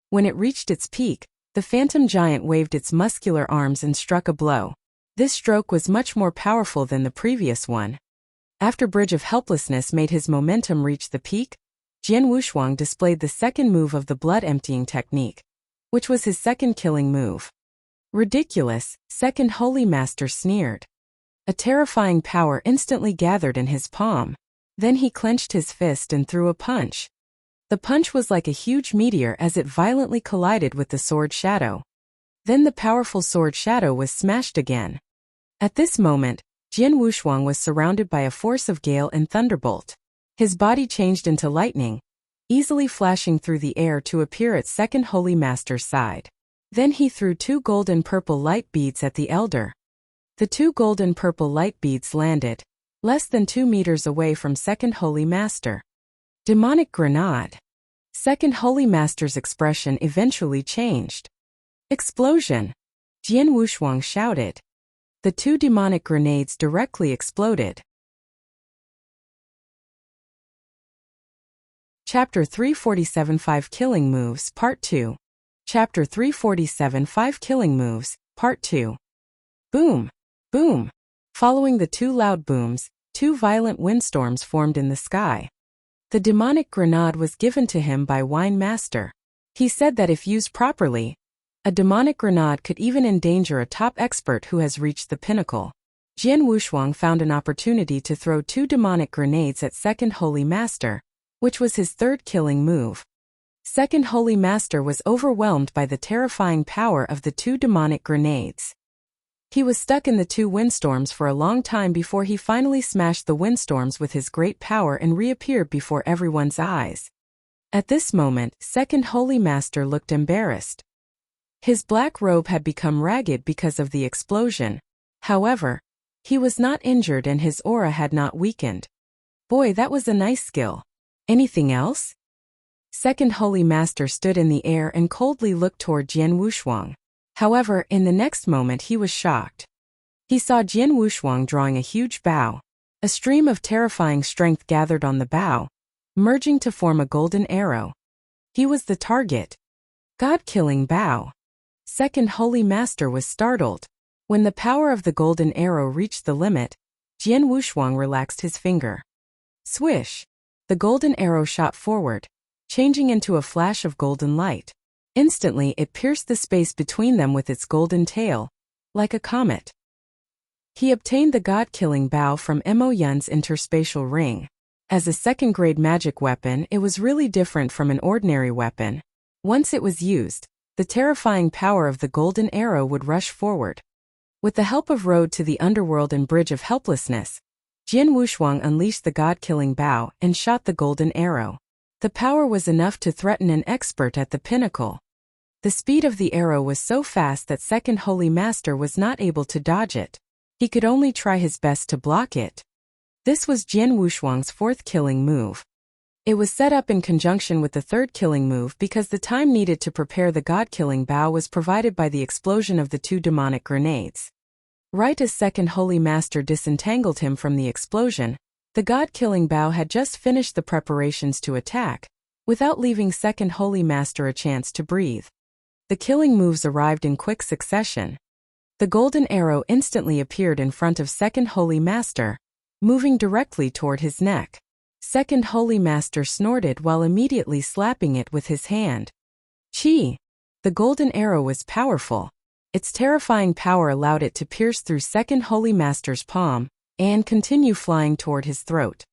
When it reached its peak, the phantom giant waved its muscular arms and struck a blow. This stroke was much more powerful than the previous one. After Bridge of Helplessness made his momentum reach the peak, Jian Wushuang displayed the second move of the blood emptying technique, which was his second killing move. Ridiculous, Second Holy Master sneered. A terrifying power instantly gathered in his palm. Then he clenched his fist and threw a punch. The punch was like a huge meteor as it violently collided with the sword shadow. Then the powerful sword shadow was smashed again. At this moment, Jian Wushuang was surrounded by a force of gale and thunderbolt. His body changed into lightning, easily flashing through the air to appear at Second Holy Master's side. Then he threw 2 golden purple light beads at the elder. The 2 golden purple light beads landed, less than 2 meters away from Second Holy Master. Demonic Grenade. Second Holy Master's expression eventually changed. Explosion! Jian Wushuang shouted. The 2 demonic grenades directly exploded. Chapter 347 5 Killing Moves, Part 2. Chapter 347 5 Killing Moves, Part 2. Boom! Boom! Following the 2 loud booms, 2 violent windstorms formed in the sky. The demonic grenade was given to him by Wine Master. He said that if used properly, a demonic grenade could even endanger a top expert who has reached the pinnacle. Jian Wushuang found an opportunity to throw 2 demonic grenades at Second Holy Master, which was his third killing move. Second Holy Master was overwhelmed by the terrifying power of the two demonic grenades. He was stuck in the two windstorms for a long time before he finally smashed the windstorms with his great power and reappeared before everyone's eyes. At this moment, Second Holy Master looked embarrassed. His black robe had become ragged because of the explosion. However, he was not injured and his aura had not weakened. Boy, that was a nice skill. Anything else? Second Holy Master stood in the air and coldly looked toward Jian Wushuang. However, in the next moment he was shocked. He saw Jian Wushuang drawing a huge bow. A stream of terrifying strength gathered on the bow, merging to form a golden arrow. He was the target. God-killing bow. Second Holy Master was startled. When the power of the golden arrow reached the limit, Jian Wushuang relaxed his finger. Swish! The golden arrow shot forward, changing into a flash of golden light. Instantly it pierced the space between them with its golden tail, like a comet. He obtained the God-killing bow from Mo Yun's interspatial ring. As a second-grade magic weapon, it was really different from an ordinary weapon. Once it was used, the terrifying power of the golden arrow would rush forward. With the help of Road to the Underworld and Bridge of Helplessness, Jian Wushuang unleashed the God-killing bow and shot the golden arrow. The power was enough to threaten an expert at the pinnacle. The speed of the arrow was so fast that Second Holy Master was not able to dodge it. He could only try his best to block it. This was Jian Wushuang's fourth killing move. It was set up in conjunction with the third killing move because the time needed to prepare the God-killing bow was provided by the explosion of the two demonic grenades. Right as Second Holy Master disentangled him from the explosion, the God-killing bow had just finished the preparations to attack, without leaving Second Holy Master a chance to breathe. The killing moves arrived in quick succession. The golden arrow instantly appeared in front of Second Holy Master, moving directly toward his neck. Second Holy Master snorted while immediately slapping it with his hand. Chi! The golden arrow was powerful. Its terrifying power allowed it to pierce through Second Holy Master's palm and continue flying toward his throat.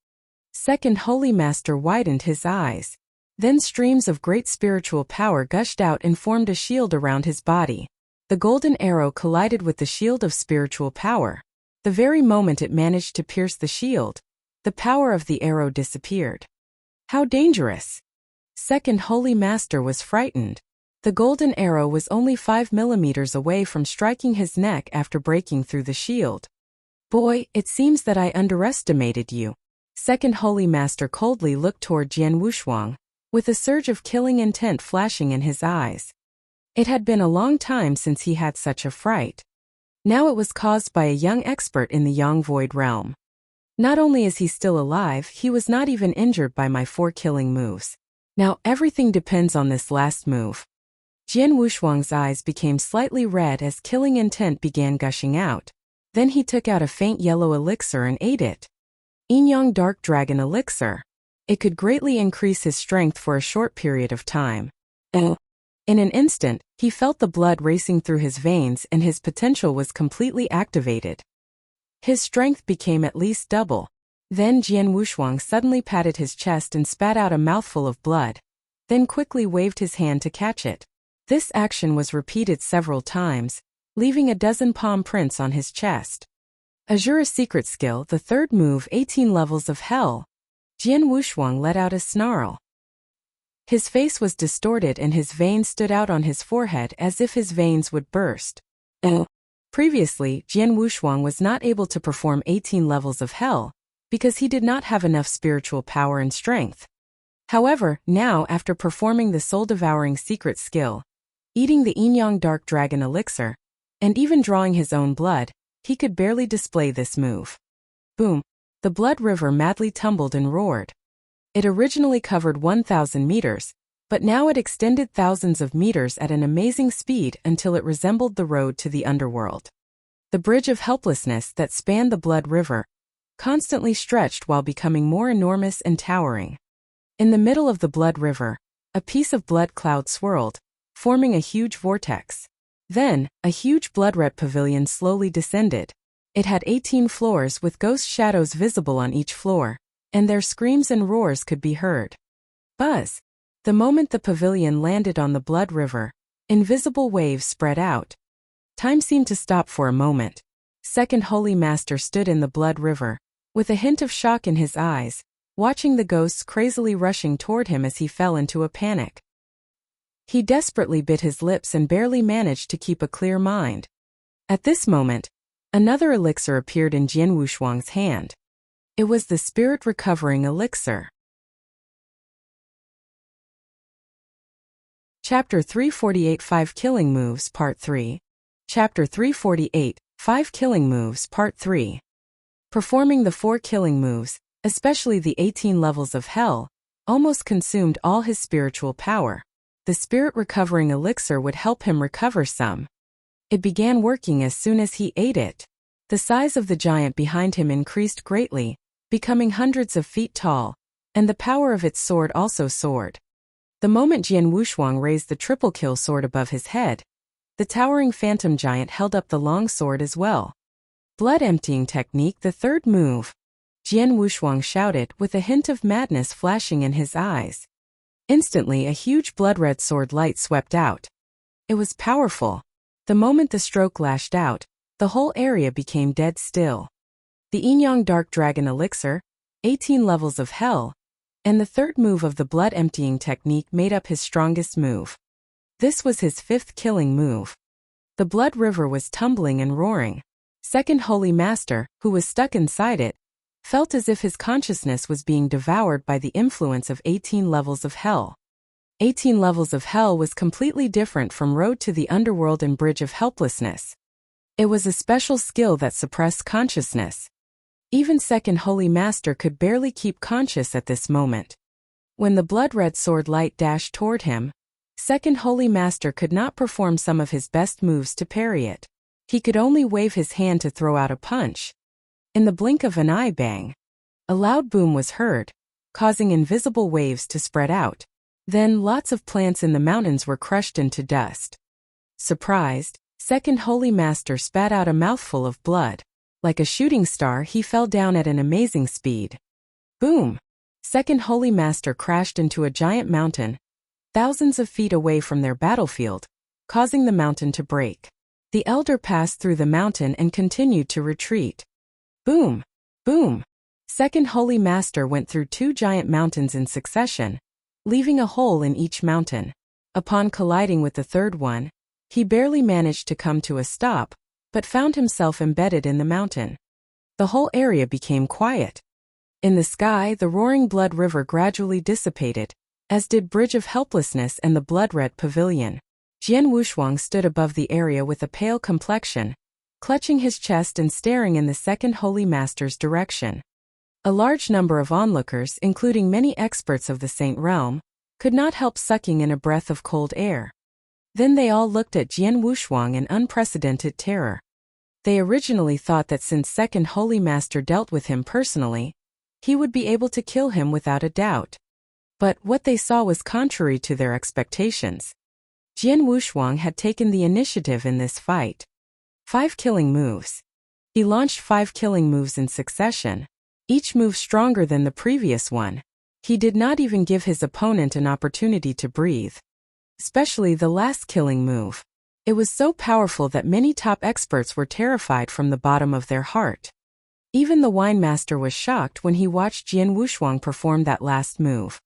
Second Holy Master widened his eyes. Then streams of great spiritual power gushed out and formed a shield around his body. The golden arrow collided with the shield of spiritual power. The very moment it managed to pierce the shield, the power of the arrow disappeared. How dangerous! Second Holy Master was frightened. The golden arrow was only 5 millimeters away from striking his neck after breaking through the shield. Boy, it seems that I underestimated you. Second Holy Master coldly looked toward Jian Wushuang, with a surge of killing intent flashing in his eyes. It had been a long time since he had such a fright. Now it was caused by a young expert in the Yang Void realm. Not only is he still alive, he was not even injured by my 4 killing moves. Now everything depends on this last move. Jian Wushuang's eyes became slightly red as killing intent began gushing out. Then he took out a faint yellow elixir and ate it. Yin-Yang Dark Dragon Elixir. It could greatly increase his strength for a short period of time. In an instant, he felt the blood racing through his veins and his potential was completely activated. His strength became at least double. Then Jian Wushuang suddenly patted his chest and spat out a mouthful of blood, then quickly waved his hand to catch it. This action was repeated several times, leaving a dozen palm prints on his chest. Azura's secret skill, the third move, 18 levels of hell. Jian Wushuang let out a snarl. His face was distorted and his veins stood out on his forehead as if his veins would burst. Previously, Jian Wushuang was not able to perform 18 levels of hell, because he did not have enough spiritual power and strength. However, now after performing the soul-devouring secret skill, eating the Yin-Yang Dark Dragon Elixir, and even drawing his own blood, he could barely display this move. Boom! The blood river madly tumbled and roared. It originally covered 1,000 meters, but now it extended thousands of meters at an amazing speed until it resembled the road to the underworld. The bridge of helplessness that spanned the blood river constantly stretched while becoming more enormous and towering. In the middle of the blood river, a piece of blood cloud swirled, forming a huge vortex. Then, a huge blood-red pavilion slowly descended. It had 18 floors with ghost shadows visible on each floor. and their screams and roars could be heard. Buzz! The moment the pavilion landed on the blood river, invisible waves spread out. Time seemed to stop for a moment. Second Holy Master stood in the blood river, with a hint of shock in his eyes, watching the ghosts crazily rushing toward him as he fell into a panic. He desperately bit his lips and barely managed to keep a clear mind. At this moment, another elixir appeared in Jian Wushuang's hand. It was the spirit recovering elixir. Chapter 348 5 Killing Moves Part 3. Chapter 348 5 Killing Moves Part 3. Performing the 4 killing moves, especially the 18 levels of hell, almost consumed all his spiritual power. The spirit recovering elixir would help him recover some. It began working as soon as he ate it. The size of the giant behind him increased greatly, becoming hundreds of feet tall, and the power of its sword also soared. The moment Jian Wushuang raised the triple kill sword above his head, the towering phantom giant held up the long sword as well. Blood emptying technique, the third move. Jian Wushuang shouted with a hint of madness flashing in his eyes. Instantly a huge blood-red sword light swept out. It was powerful. The moment the stroke lashed out, the whole area became dead still. The Yin-Yang Dark Dragon Elixir, 18 levels of hell, and the third move of the blood-emptying technique made up his strongest move. This was his 5th killing move. The blood river was tumbling and roaring. Second Holy Master, who was stuck inside it, felt as if his consciousness was being devoured by the influence of 18 levels of hell. 18 levels of hell was completely different from Road to the Underworld and Bridge of Helplessness. It was a special skill that suppressed consciousness. Even Second Holy Master could barely keep conscious at this moment. When the blood-red sword light dashed toward him, Second Holy Master could not perform some of his best moves to parry it. He could only wave his hand to throw out a punch. In the blink of an eye, bang! A loud boom was heard, causing invisible waves to spread out. Then lots of plants in the mountains were crushed into dust. Surprised, Second Holy Master spat out a mouthful of blood. Like a shooting star, he fell down at an amazing speed. Boom! Second Holy Master crashed into a giant mountain, thousands of feet away from their battlefield, causing the mountain to break. The elder passed through the mountain and continued to retreat. Boom! Boom! Second Holy Master went through 2 giant mountains in succession, leaving a hole in each mountain. Upon colliding with the third one, he barely managed to come to a stop, but found himself embedded in the mountain. The whole area became quiet. In the sky, the roaring blood river gradually dissipated, as did Bridge of Helplessness and the blood-red pavilion. Jian Wushuang stood above the area with a pale complexion, clutching his chest and staring in the Second Holy Master's direction. A large number of onlookers, including many experts of the Saint Realm, could not help sucking in a breath of cold air. Then they all looked at Jian Wushuang in unprecedented terror. They originally thought that since Second Holy Master dealt with him personally, he would be able to kill him without a doubt. But what they saw was contrary to their expectations. Jian Wushuang had taken the initiative in this fight. 5 killing moves. He launched 5 killing moves in succession, each move stronger than the previous one. He did not even give his opponent an opportunity to breathe. Especially the last killing move. It was so powerful that many top experts were terrified from the bottom of their heart. Even the wine master was shocked when he watched Jian Wushuang perform that last move.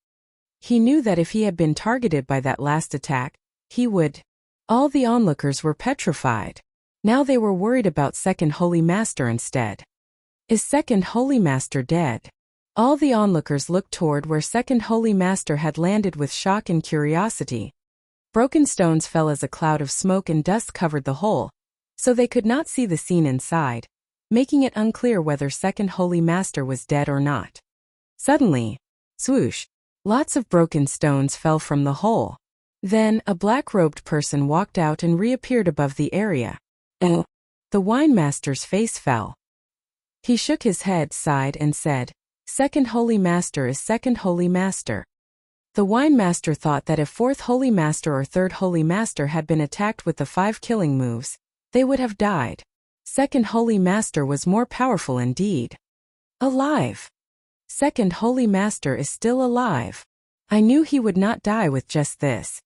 He knew that if he had been targeted by that last attack, he would. All the onlookers were petrified. Now they were worried about Second Holy Master instead. Is Second Holy Master dead? All the onlookers looked toward where Second Holy Master had landed with shock and curiosity. Broken stones fell as a cloud of smoke and dust covered the hole, so they could not see the scene inside, making it unclear whether Second Holy Master was dead or not. Suddenly, swoosh, lots of broken stones fell from the hole. Then, a black-robed person walked out and reappeared above the area. The wine master's face fell. He shook his head, sighed, and said, "Second Holy Master is Second Holy Master." The wine master thought that if 4th Holy Master or 3rd Holy Master had been attacked with the 5 killing moves, they would have died. Second Holy Master was more powerful indeed. Alive! Second Holy Master is still alive. I knew he would not die with just this.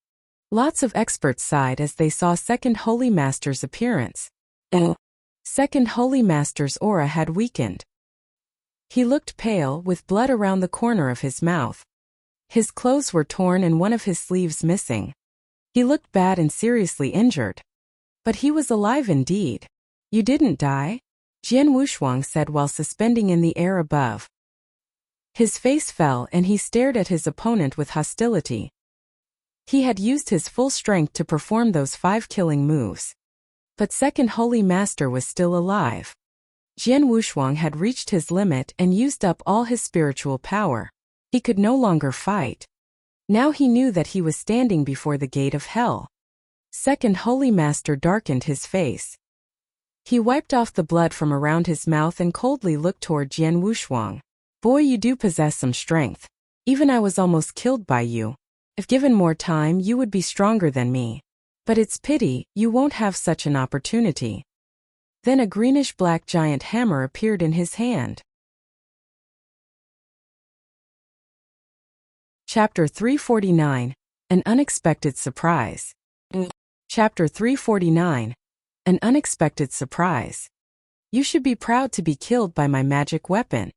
Lots of experts sighed as they saw Second Holy Master's appearance. Second Holy Master's aura had weakened. He looked pale, with blood around the corner of his mouth. His clothes were torn and one of his sleeves missing. He looked bad and seriously injured. But he was alive indeed. You didn't die? Jian Wushuang said while suspending in the air above. His face fell and he stared at his opponent with hostility. He had used his full strength to perform those 5 killing moves. But Second Holy Master was still alive. Jian Wushuang had reached his limit and used up all his spiritual power. He could no longer fight. Now he knew that he was standing before the gate of hell. Second Holy Master darkened his face. He wiped off the blood from around his mouth and coldly looked toward Jian Wushuang. Boy, you do possess some strength. Even I was almost killed by you. If given more time, you would be stronger than me. But it's pity, you won't have such an opportunity. Then a greenish-black giant hammer appeared in his hand. Chapter 349. An Unexpected Surprise. Chapter 349. An Unexpected Surprise. You should be proud to be killed by my magic weapon.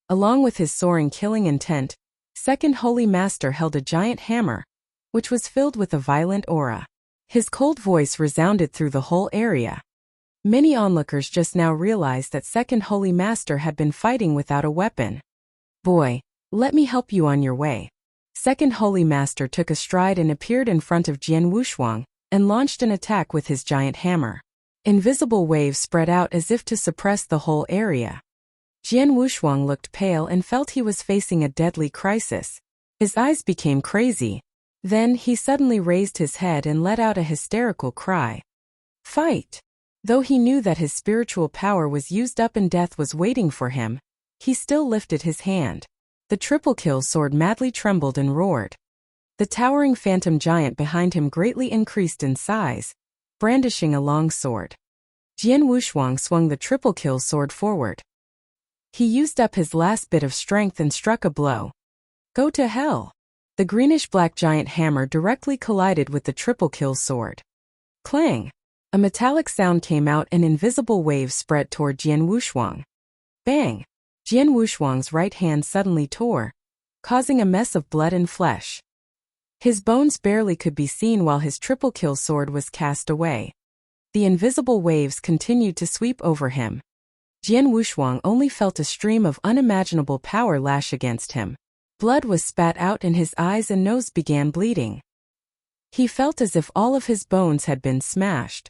Along with his soaring killing intent, Second Holy Master held a giant hammer, which was filled with a violent aura. His cold voice resounded through the whole area. Many onlookers just now realized that Second Holy Master had been fighting without a weapon. Boy, let me help you on your way. Second Holy Master took a stride and appeared in front of Jian Wushuang, and launched an attack with his giant hammer. Invisible waves spread out as if to suppress the whole area. Jian Wushuang looked pale and felt he was facing a deadly crisis. His eyes became crazy. Then he suddenly raised his head and let out a hysterical cry. Fight! Though he knew that his spiritual power was used up and death was waiting for him, he still lifted his hand. The triple kill sword madly trembled and roared. The towering phantom giant behind him greatly increased in size, brandishing a long sword. Jian Wushuang swung the triple kill sword forward. He used up his last bit of strength and struck a blow. Go to hell! The greenish-black giant hammer directly collided with the triple kill sword. Clang! A metallic sound came out and invisible waves spread toward Jian Wushuang. Bang! Jian Wushuang's right hand suddenly tore, causing a mess of blood and flesh. His bones barely could be seen while his triple kill sword was cast away. The invisible waves continued to sweep over him. Jian Wushuang only felt a stream of unimaginable power lash against him. Blood was spat out and his eyes and nose began bleeding. He felt as if all of his bones had been smashed.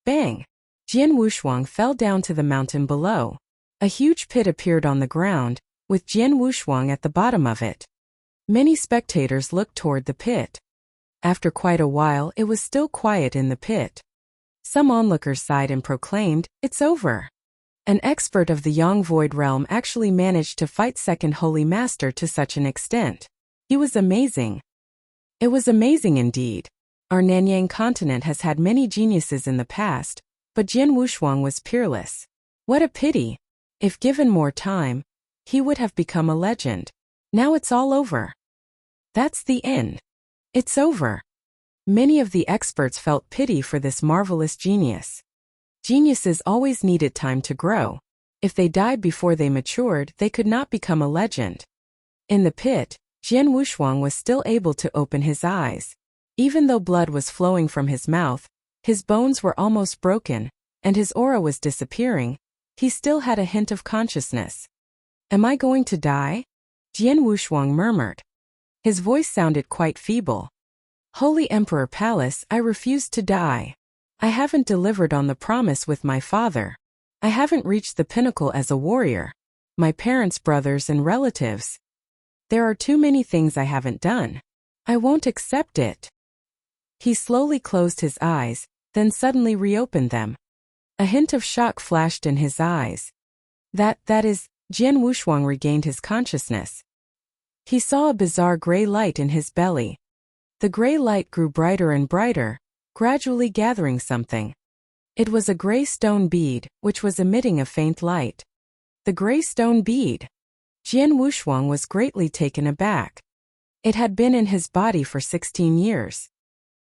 Bang! Jian Wushuang fell down to the mountain below. A huge pit appeared on the ground, with Jian Wushuang at the bottom of it. Many spectators looked toward the pit. After quite a while, it was still quiet in the pit. Some onlookers sighed and proclaimed, "It's over." An expert of the Yang Void realm actually managed to fight Second Holy Master to such an extent. He was amazing. It was amazing indeed. Our Nanyang continent has had many geniuses in the past, but Jian Wushuang was peerless. What a pity! If given more time, he would have become a legend. Now it's all over. That's the end. It's over. Many of the experts felt pity for this marvelous genius. Geniuses always needed time to grow. If they died before they matured, they could not become a legend. In the pit, Jian Wushuang was still able to open his eyes. Even though blood was flowing from his mouth, his bones were almost broken, and his aura was disappearing, he still had a hint of consciousness. Am I going to die? Jian Wushuang murmured. His voice sounded quite feeble. Holy Emperor Palace, I refuse to die. I haven't delivered on the promise with my father. I haven't reached the pinnacle as a warrior. My parents, brothers, and relatives. There are too many things I haven't done. I won't accept it. He slowly closed his eyes, then suddenly reopened them. A hint of shock flashed in his eyes. That is, Jian Wushuang regained his consciousness. He saw a bizarre gray light in his belly. The gray light grew brighter and brighter, gradually gathering something. It was a gray stone bead, which was emitting a faint light. The gray stone bead. Jian Wushuang was greatly taken aback. It had been in his body for 16 years.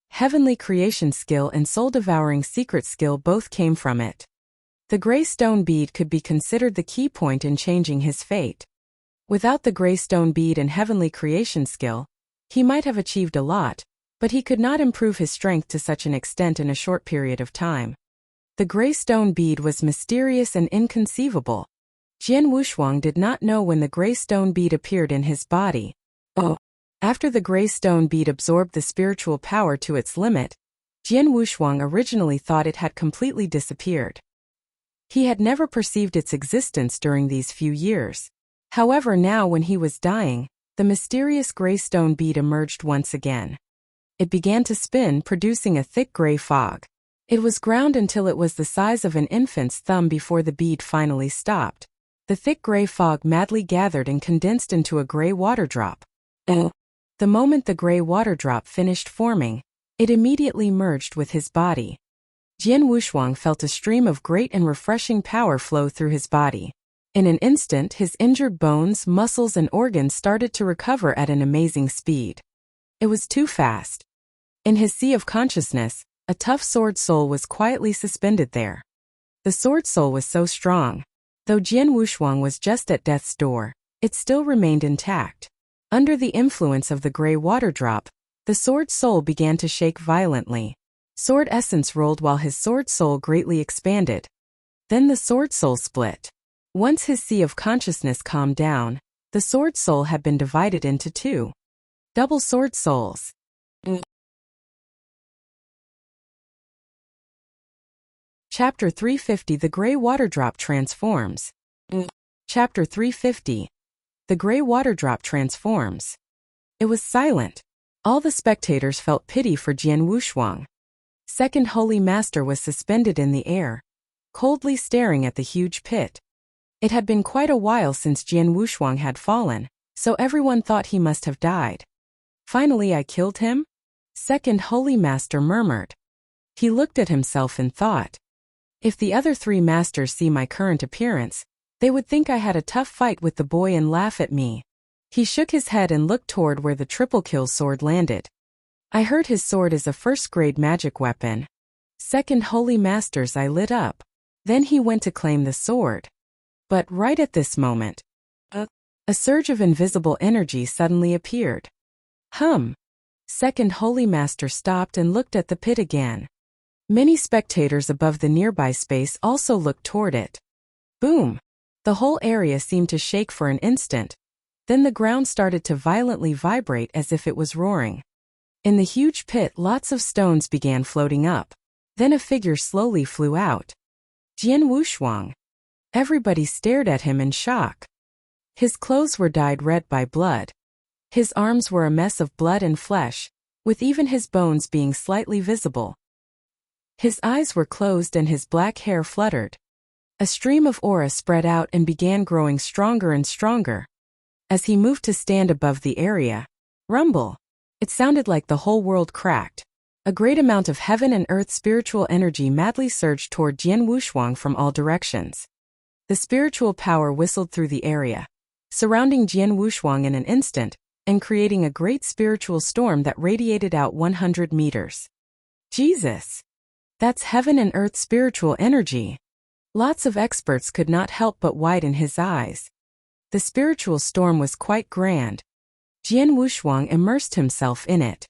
Heavenly creation skill and soul-devouring secret skill both came from it. The gray stone bead could be considered the key point in changing his fate. Without the gray stone bead and heavenly creation skill, he might have achieved a lot, but he could not improve his strength to such an extent in a short period of time. The gray stone bead was mysterious and inconceivable. Jian Wushuang did not know when the gray stone bead appeared in his body. After the gray stone bead absorbed the spiritual power to its limit, Jian Wushuang originally thought it had completely disappeared. He had never perceived its existence during these few years. However, now when he was dying, the mysterious gray stone bead emerged once again. It began to spin, producing a thick gray fog. It was ground until it was the size of an infant's thumb before the bead finally stopped. The thick gray fog madly gathered and condensed into a gray water drop. The moment the gray water drop finished forming, it immediately merged with his body. Jian Wushuang felt a stream of great and refreshing power flow through his body. In an instant, his injured bones, muscles, and organs started to recover at an amazing speed. It was too fast. In his sea of consciousness, a tough sword soul was quietly suspended there. The sword soul was so strong. Though Jian Wushuang was just at death's door, it still remained intact. Under the influence of the gray water drop, the sword soul began to shake violently. Sword essence rolled while his sword soul greatly expanded. Then the sword soul split. Once his sea of consciousness calmed down, the sword soul had been divided into two. Double sword souls. Chapter 350 The Gray Water Drop Transforms. Chapter 350 The Gray Water Drop Transforms. It was silent. All the spectators felt pity for Jian Wushuang. Second Holy Master was suspended in the air, coldly staring at the huge pit. It had been quite a while since Jian Wushuang had fallen, so everyone thought he must have died. Finally, I killed him? Second Holy Master murmured. He looked at himself and thought, if the other three masters see my current appearance, they would think I had a tough fight with the boy and laugh at me. He shook his head and looked toward where the triple kill sword landed. I heard his sword is a first-grade magic weapon. Second Holy Master's eye lit up. Then he went to claim the sword. But right at this moment, a surge of invisible energy suddenly appeared. Second Holy Master stopped and looked at the pit again. Many spectators above the nearby space also looked toward it. Boom! The whole area seemed to shake for an instant. Then the ground started to violently vibrate as if it was roaring. In the huge pit, lots of stones began floating up. Then a figure slowly flew out. Jian Wushuang. Everybody stared at him in shock. His clothes were dyed red by blood. His arms were a mess of blood and flesh, with even his bones being slightly visible. His eyes were closed and his black hair fluttered. A stream of aura spread out and began growing stronger and stronger. As he moved to stand above the area, rumble! It sounded like the whole world cracked. A great amount of heaven and earth spiritual energy madly surged toward Jian Wushuang from all directions. The spiritual power whistled through the area, surrounding Jian Wushuang in an instant, and creating a great spiritual storm that radiated out 100 meters. Jesus! That's heaven and earth spiritual energy. Lots of experts could not help but widen his eyes. The spiritual storm was quite grand. Jian Wushuang immersed himself in it.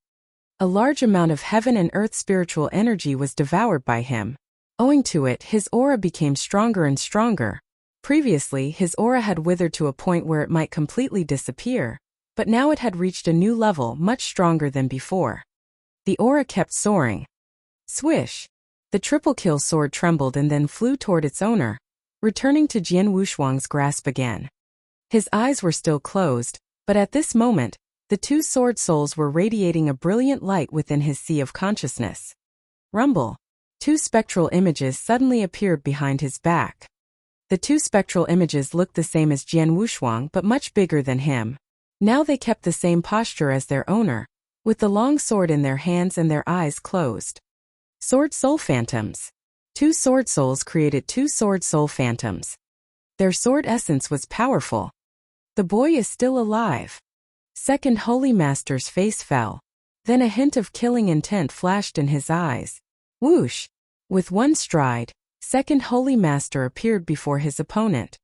A large amount of heaven and earth spiritual energy was devoured by him. Owing to it, his aura became stronger and stronger. Previously, his aura had withered to a point where it might completely disappear, but now it had reached a new level much stronger than before. The aura kept soaring. Swish! The triple kill sword trembled and then flew toward its owner, returning to Jian Wushuang's grasp again. His eyes were still closed, but at this moment, the two sword souls were radiating a brilliant light within his sea of consciousness. Rumble! Two spectral images suddenly appeared behind his back. The two spectral images looked the same as Jian Wushuang but much bigger than him. Now they kept the same posture as their owner, with the long sword in their hands and their eyes closed. Sword Soul Phantoms. Two sword souls created two sword soul phantoms. Their sword essence was powerful. The boy is still alive. Second Holy Master's face fell. Then a hint of killing intent flashed in his eyes. Whoosh! With one stride, Second Holy Master appeared before his opponent.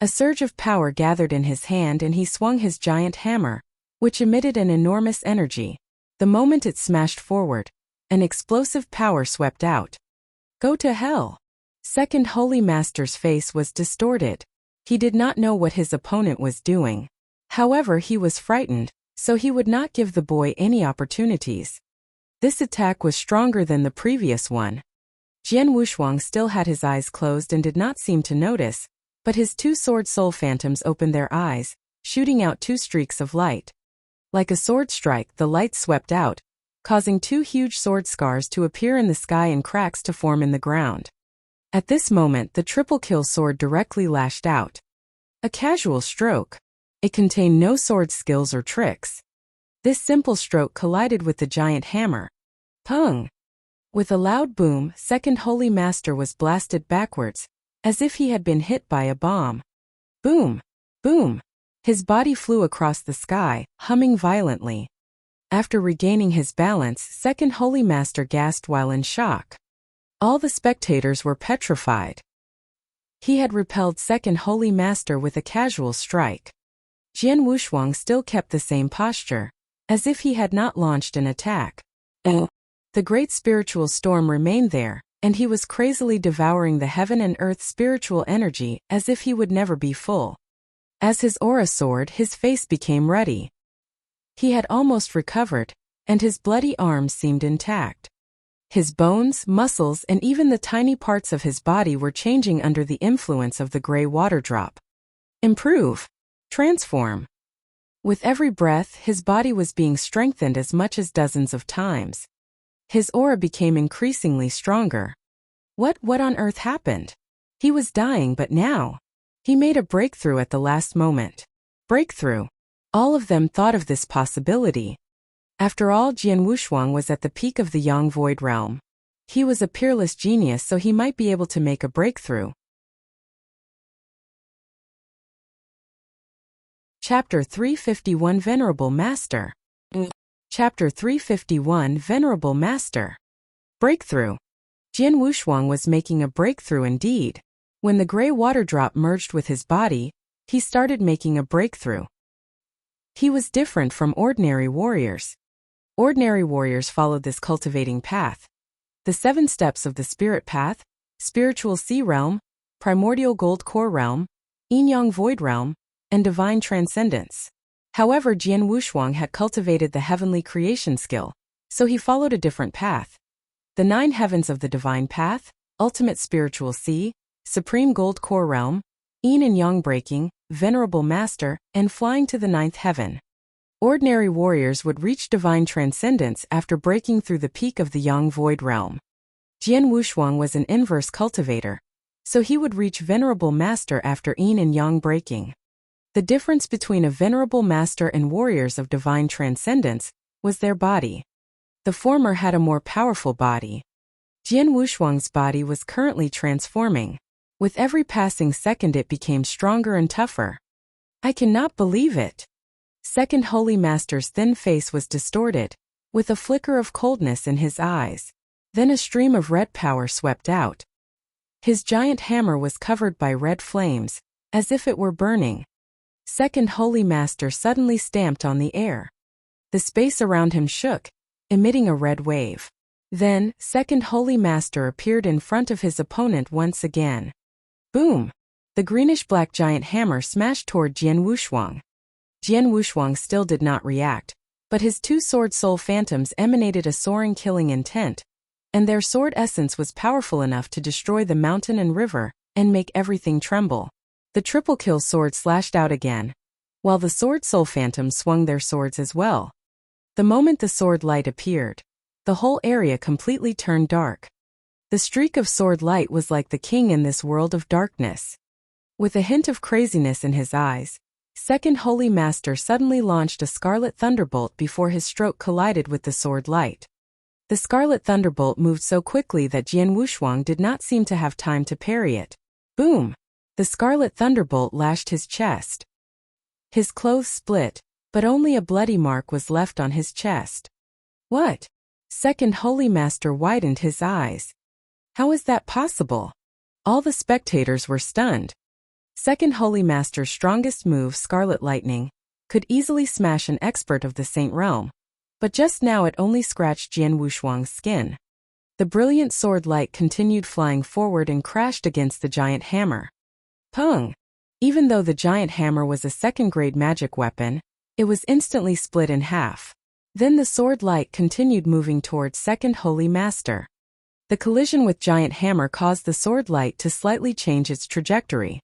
A surge of power gathered in his hand and he swung his giant hammer, which emitted an enormous energy. The moment it smashed forward, an explosive power swept out. Go to hell! Second Holy Master's face was distorted. He did not know what his opponent was doing. However, he was frightened, so he would not give the boy any opportunities. This attack was stronger than the previous one. Jian Wushuang still had his eyes closed and did not seem to notice, but his two sword soul phantoms opened their eyes, shooting out two streaks of light. Like a sword strike, the light swept out, causing two huge sword scars to appear in the sky and cracks to form in the ground. At this moment, the triple kill sword directly lashed out. A casual stroke. It contained no sword skills or tricks. This simple stroke collided with the giant hammer. Pung! With a loud boom, Second Holy Master was blasted backwards, as if he had been hit by a bomb. Boom! Boom! His body flew across the sky, humming violently. After regaining his balance, Second Holy Master gasped while in shock. All the spectators were petrified. He had repelled Second Holy Master with a casual strike. Jian Wushuang still kept the same posture, as if he had not launched an attack. The great spiritual storm remained there, and he was crazily devouring the heaven and earth spiritual energy as if he would never be full. As his aura soared, his face became ruddy. He had almost recovered, and his bloody arms seemed intact. His bones, muscles, and even the tiny parts of his body were changing under the influence of the gray water drop. Improve. Transform. With every breath, his body was being strengthened as much as dozens of times. His aura became increasingly stronger. What on earth happened? He was dying, but now he made a breakthrough at the last moment. Breakthrough. All of them thought of this possibility. After all, Jian Wushuang was at the peak of the Yang Void Realm. He was a peerless genius, so he might be able to make a breakthrough. Chapter 351 Venerable Master. Chapter 351 Venerable Master. Breakthrough. Jian Wushuang was making a breakthrough indeed. When the gray water drop merged with his body, he started making a breakthrough. He was different from ordinary warriors. Ordinary warriors followed this cultivating path. The 7 steps of the spirit path: spiritual sea realm, primordial gold core realm, yin-yang void realm, and divine transcendence. However, Jian Wushuang had cultivated the heavenly creation skill, so he followed a different path. The 9 heavens of the divine path, ultimate spiritual sea, supreme gold core realm, yin and yang breaking, venerable master, and flying to the 9th heaven. Ordinary warriors would reach divine transcendence after breaking through the peak of the Yang Void Realm. Jian Wushuang was an inverse cultivator, so he would reach venerable master after yin and yang breaking. The difference between a venerable master and warriors of divine transcendence was their body. The former had a more powerful body. Jian Wushuang's body was currently transforming. With every passing second it became stronger and tougher. I cannot believe it. Second Holy Master's thin face was distorted, with a flicker of coldness in his eyes. Then a stream of red power swept out. His giant hammer was covered by red flames, as if it were burning. Second Holy Master suddenly stamped on the air. The space around him shook, emitting a red wave. Then, Second Holy Master appeared in front of his opponent once again. Boom! The greenish-black giant hammer smashed toward Jian Wushuang. Jian Wushuang still did not react, but his 2 sword soul phantoms emanated a soaring killing intent, and their sword essence was powerful enough to destroy the mountain and river and make everything tremble. The triple kill sword slashed out again, while the sword soul phantoms swung their swords as well. The moment the sword light appeared, the whole area completely turned dark. The streak of sword light was like the king in this world of darkness. With a hint of craziness in his eyes, Second Holy Master suddenly launched a scarlet thunderbolt before his stroke collided with the sword light. The scarlet thunderbolt moved so quickly that Jian Wushuang did not seem to have time to parry it. Boom! The scarlet thunderbolt lashed his chest. His clothes split, but only a bloody mark was left on his chest. What? Second Holy Master widened his eyes. How is that possible? All the spectators were stunned. Second Holy Master's strongest move, Scarlet Lightning, could easily smash an expert of the Saint Realm, but just now it only scratched Jian Wushuang's skin. The brilliant sword light continued flying forward and crashed against the giant hammer. Pung! Even though the giant hammer was a second-grade magic weapon, it was instantly split in half. Then the sword light continued moving towards Second Holy Master. The collision with giant hammer caused the sword light to slightly change its trajectory.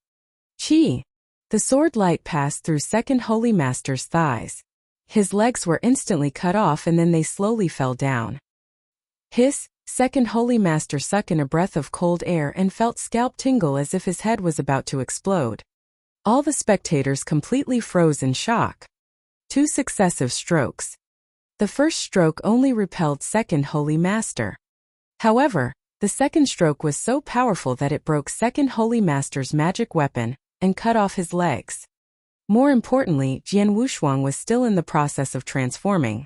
Chi! The sword light passed through Second Holy Master's thighs. His legs were instantly cut off and then they slowly fell down. Hiss! Second Holy Master sucked in a breath of cold air and felt scalp tingle as if his head was about to explode. All the spectators completely froze in shock. 2 successive strokes. The first stroke only repelled Second Holy Master. However, the second stroke was so powerful that it broke Second Holy Master's magic weapon and cut off his legs. More importantly, Jian Wushuang was still in the process of transforming.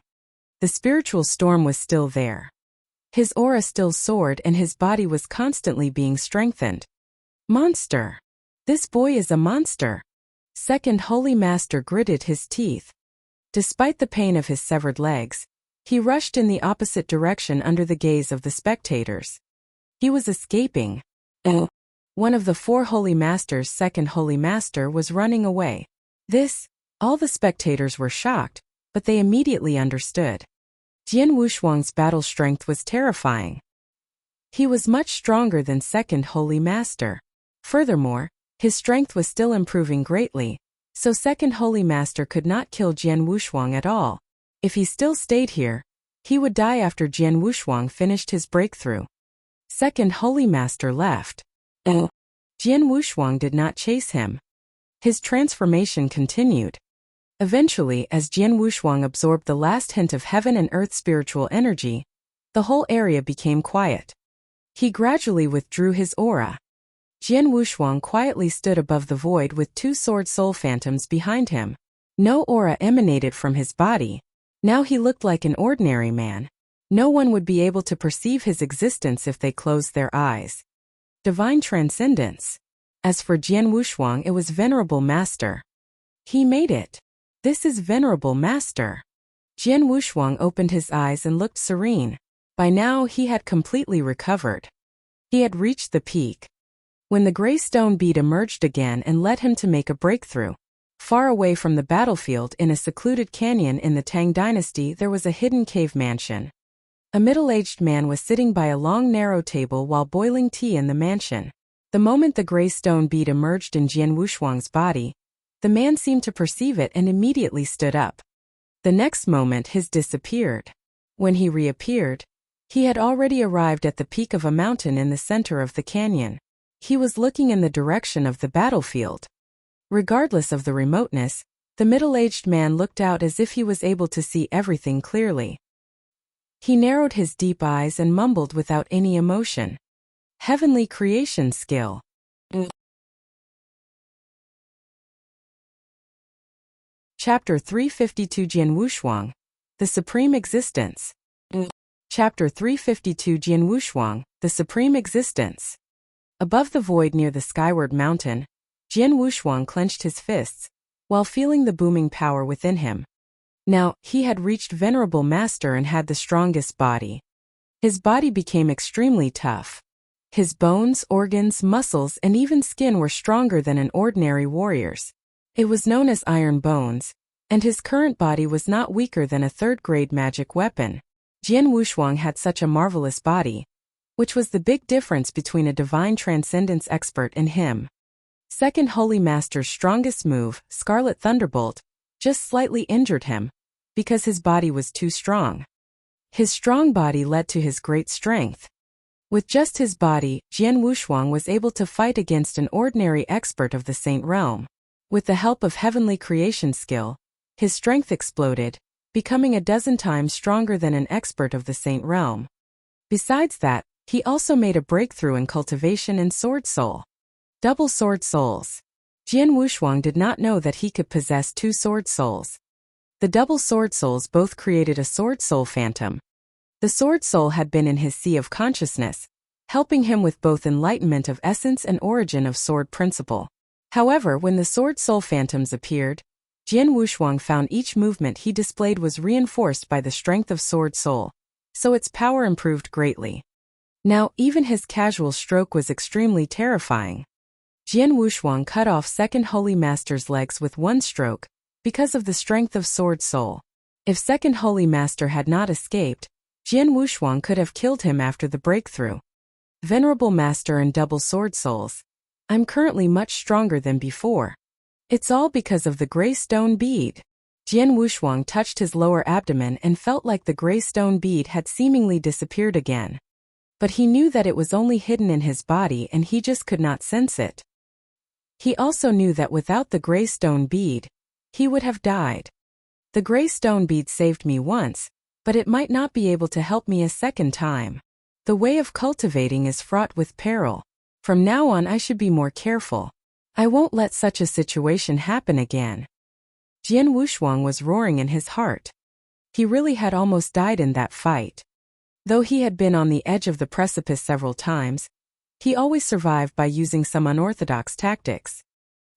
The spiritual storm was still there. His aura still soared and his body was constantly being strengthened. Monster! This boy is a monster! Second Holy Master gritted his teeth. Despite the pain of his severed legs, he rushed in the opposite direction under the gaze of the spectators. He was escaping. One of the 4 Holy Masters, Second Holy Master, was running away. All the spectators were shocked, but they immediately understood. Jian Wushuang's battle strength was terrifying. He was much stronger than Second Holy Master. Furthermore, his strength was still improving greatly, so Second Holy Master could not kill Jian Wushuang at all. If he still stayed here, he would die after Jian Wushuang finished his breakthrough. Second Holy Master left. Jian Wushuang did not chase him. His transformation continued. Eventually, as Jian Wushuang absorbed the last hint of heaven and earth spiritual energy, the whole area became quiet. He gradually withdrew his aura. Jian Wushuang quietly stood above the void with 2 sword soul phantoms behind him. No aura emanated from his body. Now he looked like an ordinary man. No one would be able to perceive his existence if they closed their eyes. Divine transcendence. As for Jian Wushuang, it was Venerable Master. He made it. This is Venerable Master. Jian Wushuang opened his eyes and looked serene. By now he had completely recovered. He had reached the peak. When the gray stone bead emerged again and led him to make a breakthrough. Far away from the battlefield in a secluded canyon in the Tang Dynasty there was a hidden cave mansion. A middle-aged man was sitting by a long narrow table while boiling tea in the mansion. The moment the gray stone bead emerged in Jian Wushuang's body, the man seemed to perceive it and immediately stood up. The next moment his disappeared. When he reappeared, he had already arrived at the peak of a mountain in the center of the canyon. He was looking in the direction of the battlefield. Regardless of the remoteness, the middle-aged man looked out as if he was able to see everything clearly. He narrowed his deep eyes and mumbled without any emotion. Heavenly creation skill. Chapter 352 Jian Wushuang, the Supreme Existence. Chapter 352 Jian Wushuang, the Supreme Existence. Above the void near the skyward mountain, Jian Wushuang clenched his fists, while feeling the booming power within him. Now, he had reached Venerable Master and had the strongest body. His body became extremely tough. His bones, organs, muscles, and even skin were stronger than an ordinary warrior's. It was known as iron bones, and his current body was not weaker than a third-grade magic weapon. Jian Wushuang had such a marvelous body, which was the big difference between a divine transcendence expert and him. Second Holy Master's strongest move, Scarlet Thunderbolt, just slightly injured him, because his body was too strong. His strong body led to his great strength. With just his body, Jian Wushuang was able to fight against an ordinary expert of the Saint Realm. With the help of heavenly creation skill, his strength exploded, becoming a dozen times stronger than an expert of the Saint Realm. Besides that, he also made a breakthrough in cultivation and sword soul. Double sword souls. Jian Wushuang did not know that he could possess two sword souls. The double sword souls both created a sword soul phantom. The sword soul had been in his sea of consciousness, helping him with both enlightenment of essence and origin of sword principle. However, when the sword soul phantoms appeared, Jian Wushuang found each movement he displayed was reinforced by the strength of sword soul, so its power improved greatly. Now, even his casual stroke was extremely terrifying. Jian Wushuang cut off Second Holy Master's legs with one stroke, because of the strength of sword soul. If Second Holy Master had not escaped, Jian Wushuang could have killed him after the breakthrough. Venerable Master and double sword souls, I'm currently much stronger than before. It's all because of the gray stone bead. Jian Wushuang touched his lower abdomen and felt like the gray stone bead had seemingly disappeared again. But he knew that it was only hidden in his body and he just could not sense it. He also knew that without the gray stone bead, he would have died. The gray stone bead saved me once, but it might not be able to help me a second time. The way of cultivating is fraught with peril. From now on I should be more careful. I won't let such a situation happen again. Jian Wushuang was roaring in his heart. He really had almost died in that fight. Though he had been on the edge of the precipice several times, he always survived by using some unorthodox tactics.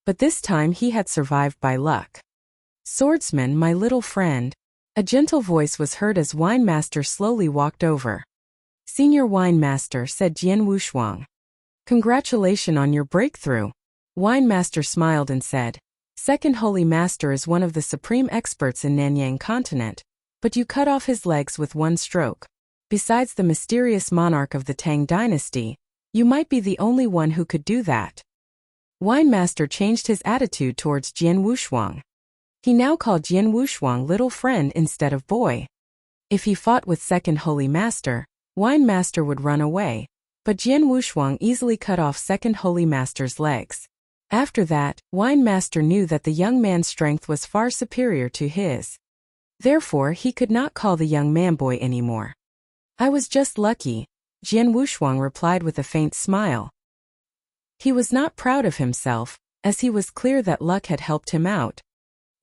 But this time he had survived by luck. Swordsman, my little friend. A gentle voice was heard as Wine Master slowly walked over. Senior Wine Master, said Jian Wushuang. Congratulations on your breakthrough. Wine Master smiled and said, Second Holy Master is one of the supreme experts in Nanyang continent, but you cut off his legs with one stroke. Besides the mysterious monarch of the Tang dynasty, you might be the only one who could do that. Wine Master changed his attitude towards Jian Wushuang. He now called Jian Wushuang little friend instead of boy. If he fought with Second Holy Master, Wine Master would run away, but Jian Wushuang easily cut off Second Holy Master's legs. After that, Wine Master knew that the young man's strength was far superior to his. Therefore, he could not call the young man boy anymore. I was just lucky, Jian Wushuang replied with a faint smile. He was not proud of himself, as he was clear that luck had helped him out.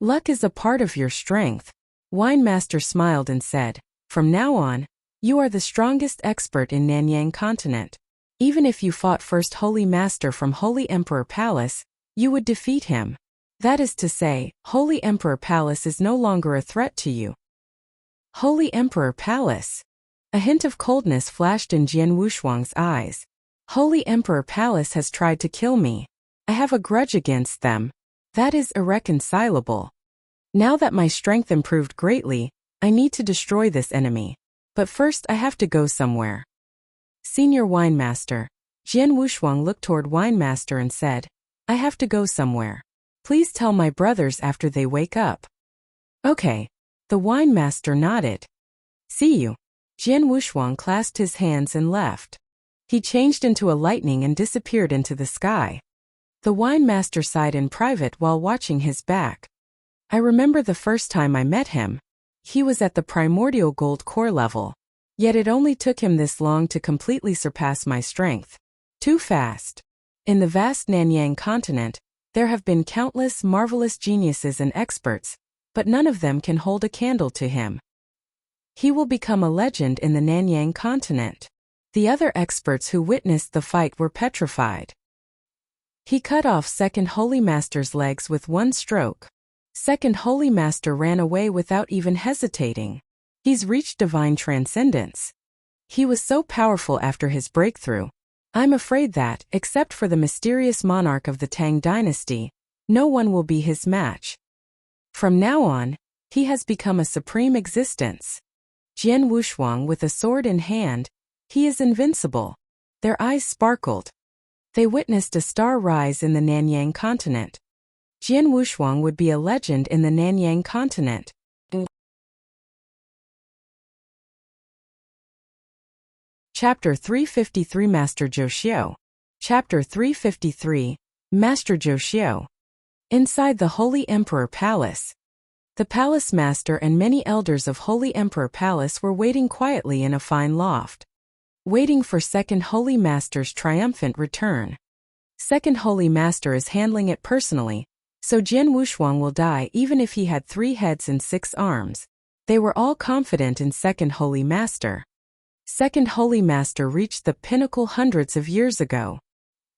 Luck is a part of your strength. Wine Master smiled and said, From now on, you are the strongest expert in Nanyang continent. Even if you fought First Holy Master from Holy Emperor Palace, you would defeat him. That is to say, Holy Emperor Palace is no longer a threat to you. Holy Emperor Palace. A hint of coldness flashed in Jian Wushuang's eyes. Holy Emperor Palace has tried to kill me. I have a grudge against them. That is irreconcilable. Now that my strength improved greatly, I need to destroy this enemy. But first I have to go somewhere. Senior Wine Master. Jian Wushuang looked toward Wine Master and said, I have to go somewhere. Please tell my brothers after they wake up. Okay. The Wine Master nodded. See you. Jian Wushuang clasped his hands and left. He changed into a lightning and disappeared into the sky. The Wine Master sighed in private while watching his back. I remember the first time I met him. He was at the primordial gold core level. Yet it only took him this long to completely surpass my strength. Too fast. In the vast Nanyang continent, there have been countless marvelous geniuses and experts, but none of them can hold a candle to him. He will become a legend in the Nanyang continent. The other experts who witnessed the fight were petrified. He cut off Second Holy Master's legs with one stroke. Second Holy Master ran away without even hesitating. He's reached divine transcendence. He was so powerful after his breakthrough. I'm afraid that, except for the mysterious monarch of the Tang dynasty, no one will be his match. From now on, he has become a supreme existence. Jian Wushuang with a sword in hand, he is invincible. Their eyes sparkled. They witnessed a star rise in the Nanyang continent. Jian Wushuang would be a legend in the Nanyang continent. Chapter 353 Master Zhou. Chapter 353 Master Zhou. Inside the Holy Emperor Palace. The Palace Master and many elders of Holy Emperor Palace were waiting quietly in a fine loft. Waiting for Second Holy Master's triumphant return. Second Holy Master is handling it personally, so Jian Wushuang will die even if he had 3 heads and 6 arms. They were all confident in Second Holy Master. Second Holy Master reached the pinnacle hundreds of years ago.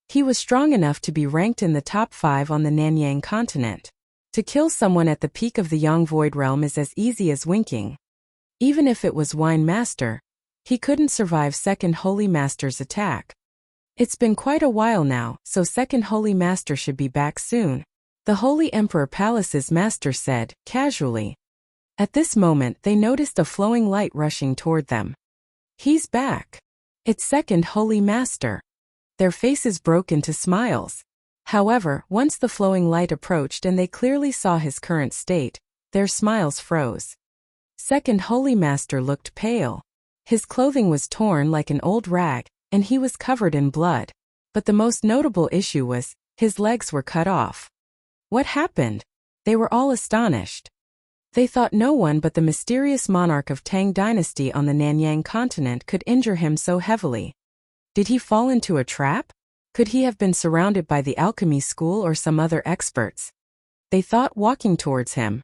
He was strong enough to be ranked in the top 5 on the Nanyang continent. To kill someone at the peak of the Yang Void Realm is as easy as winking. Even if it was Wine Master, he couldn't survive Second Holy Master's attack. It's been quite a while now, so Second Holy Master should be back soon, the Holy Emperor Palace's master said, casually. At this moment they noticed a flowing light rushing toward them. He's back. It's Second Holy Master. Their faces broke into smiles. However, once the flowing light approached and they clearly saw his current state, their smiles froze. Second Holy Master looked pale. His clothing was torn like an old rag, and he was covered in blood. But the most notable issue was, his legs were cut off. What happened? They were all astonished. They thought no one but the mysterious monarch of Tang Dynasty on the Nanyang continent could injure him so heavily. Did he fall into a trap? Could he have been surrounded by the alchemy school or some other experts? They thought, walking towards him.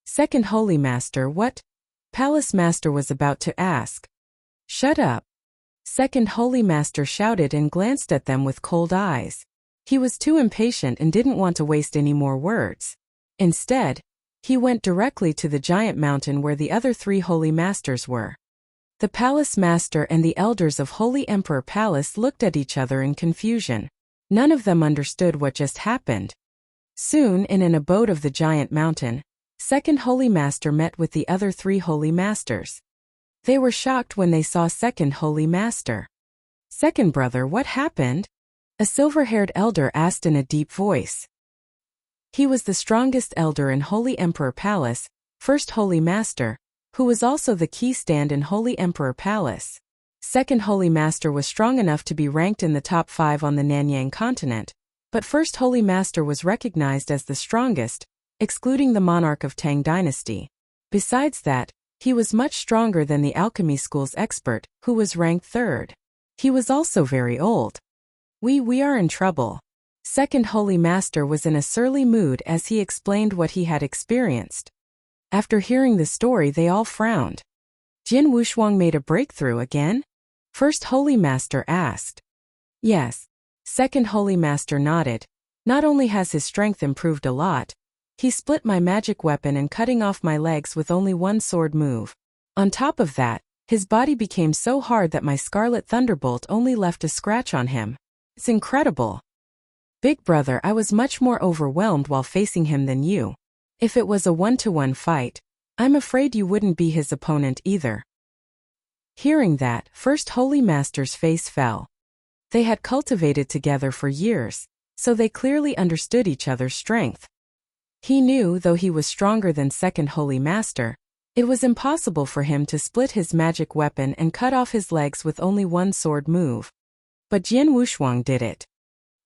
Second Holy Master, what? Palace Master was about to ask. Shut up. Second Holy Master shouted and glanced at them with cold eyes. He was too impatient and didn't want to waste any more words. Instead, he went directly to the giant mountain where the other 3 Holy Masters were. The Palace Master and the elders of Holy Emperor Palace looked at each other in confusion. None of them understood what just happened. Soon, in an abode of the giant mountain, Second Holy Master met with the other 3 Holy Masters. They were shocked when they saw Second Holy Master. Second brother, what happened? A silver-haired elder asked in a deep voice. He was the strongest elder in Holy Emperor Palace, First Holy Master, who was also the key stand in Holy Emperor Palace. Second Holy Master was strong enough to be ranked in the top 5 on the Nanyang continent, but First Holy Master was recognized as the strongest, excluding the monarch of Tang Dynasty. Besides that, he was much stronger than the alchemy school's expert, who was ranked 3rd. He was also very old. We are in trouble. Second Holy Master was in a surly mood as he explained what he had experienced. After hearing the story they all frowned. Jian Wushuang made a breakthrough again? First Holy Master asked. Yes. Second Holy Master nodded. Not only has his strength improved a lot, he split my magic weapon and cutting off my legs with only 1 sword move. On top of that, his body became so hard that my Scarlet Thunderbolt only left a scratch on him. It's incredible. Big brother, I was much more overwhelmed while facing him than you. If it was a 1-to-1 fight, I'm afraid you wouldn't be his opponent either. Hearing that, First Holy Master's face fell. They had cultivated together for years, so they clearly understood each other's strength. He knew, though he was stronger than Second Holy Master, it was impossible for him to split his magic weapon and cut off his legs with only 1 sword move. But Jian Wushuang did it.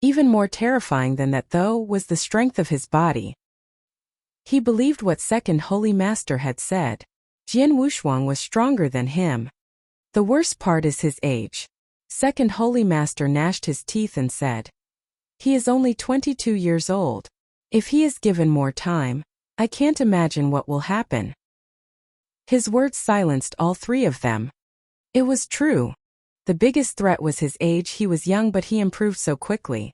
Even more terrifying than that, though, was the strength of his body. He believed what Second Holy Master had said. Jian Wushuang was stronger than him. The worst part is his age. Second Holy Master gnashed his teeth and said. He is only 22 years old. If he is given more time, I can't imagine what will happen. His words silenced all 3 of them. It was true. The biggest threat was his age. He was young but he improved so quickly.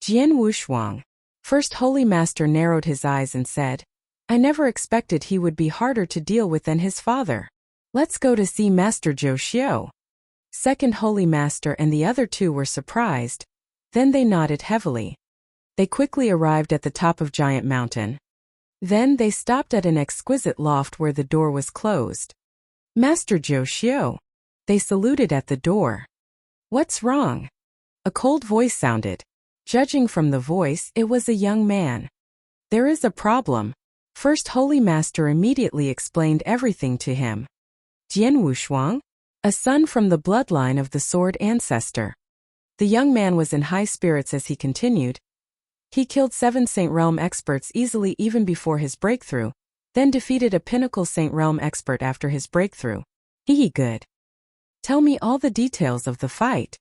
Jian Wushuang. First Holy Master narrowed his eyes and said, I never expected he would be harder to deal with than his father. Let's go to see Master Zhou Xiu. Second Holy Master and the other 2 were surprised. Then they nodded heavily. They quickly arrived at the top of Giant Mountain. Then they stopped at an exquisite loft where the door was closed. Master Zhou Xiu. They saluted at the door. What's wrong? A cold voice sounded. Judging from the voice, it was a young man. There is a problem. First Holy Master immediately explained everything to him. Jian Wushuang? A son from the bloodline of the Sword Ancestor. The young man was in high spirits as he continued. He killed 7 Saint Realm experts easily even before his breakthrough, then defeated a Pinnacle Saint Realm expert after his breakthrough. Good. Tell me all the details of the fight.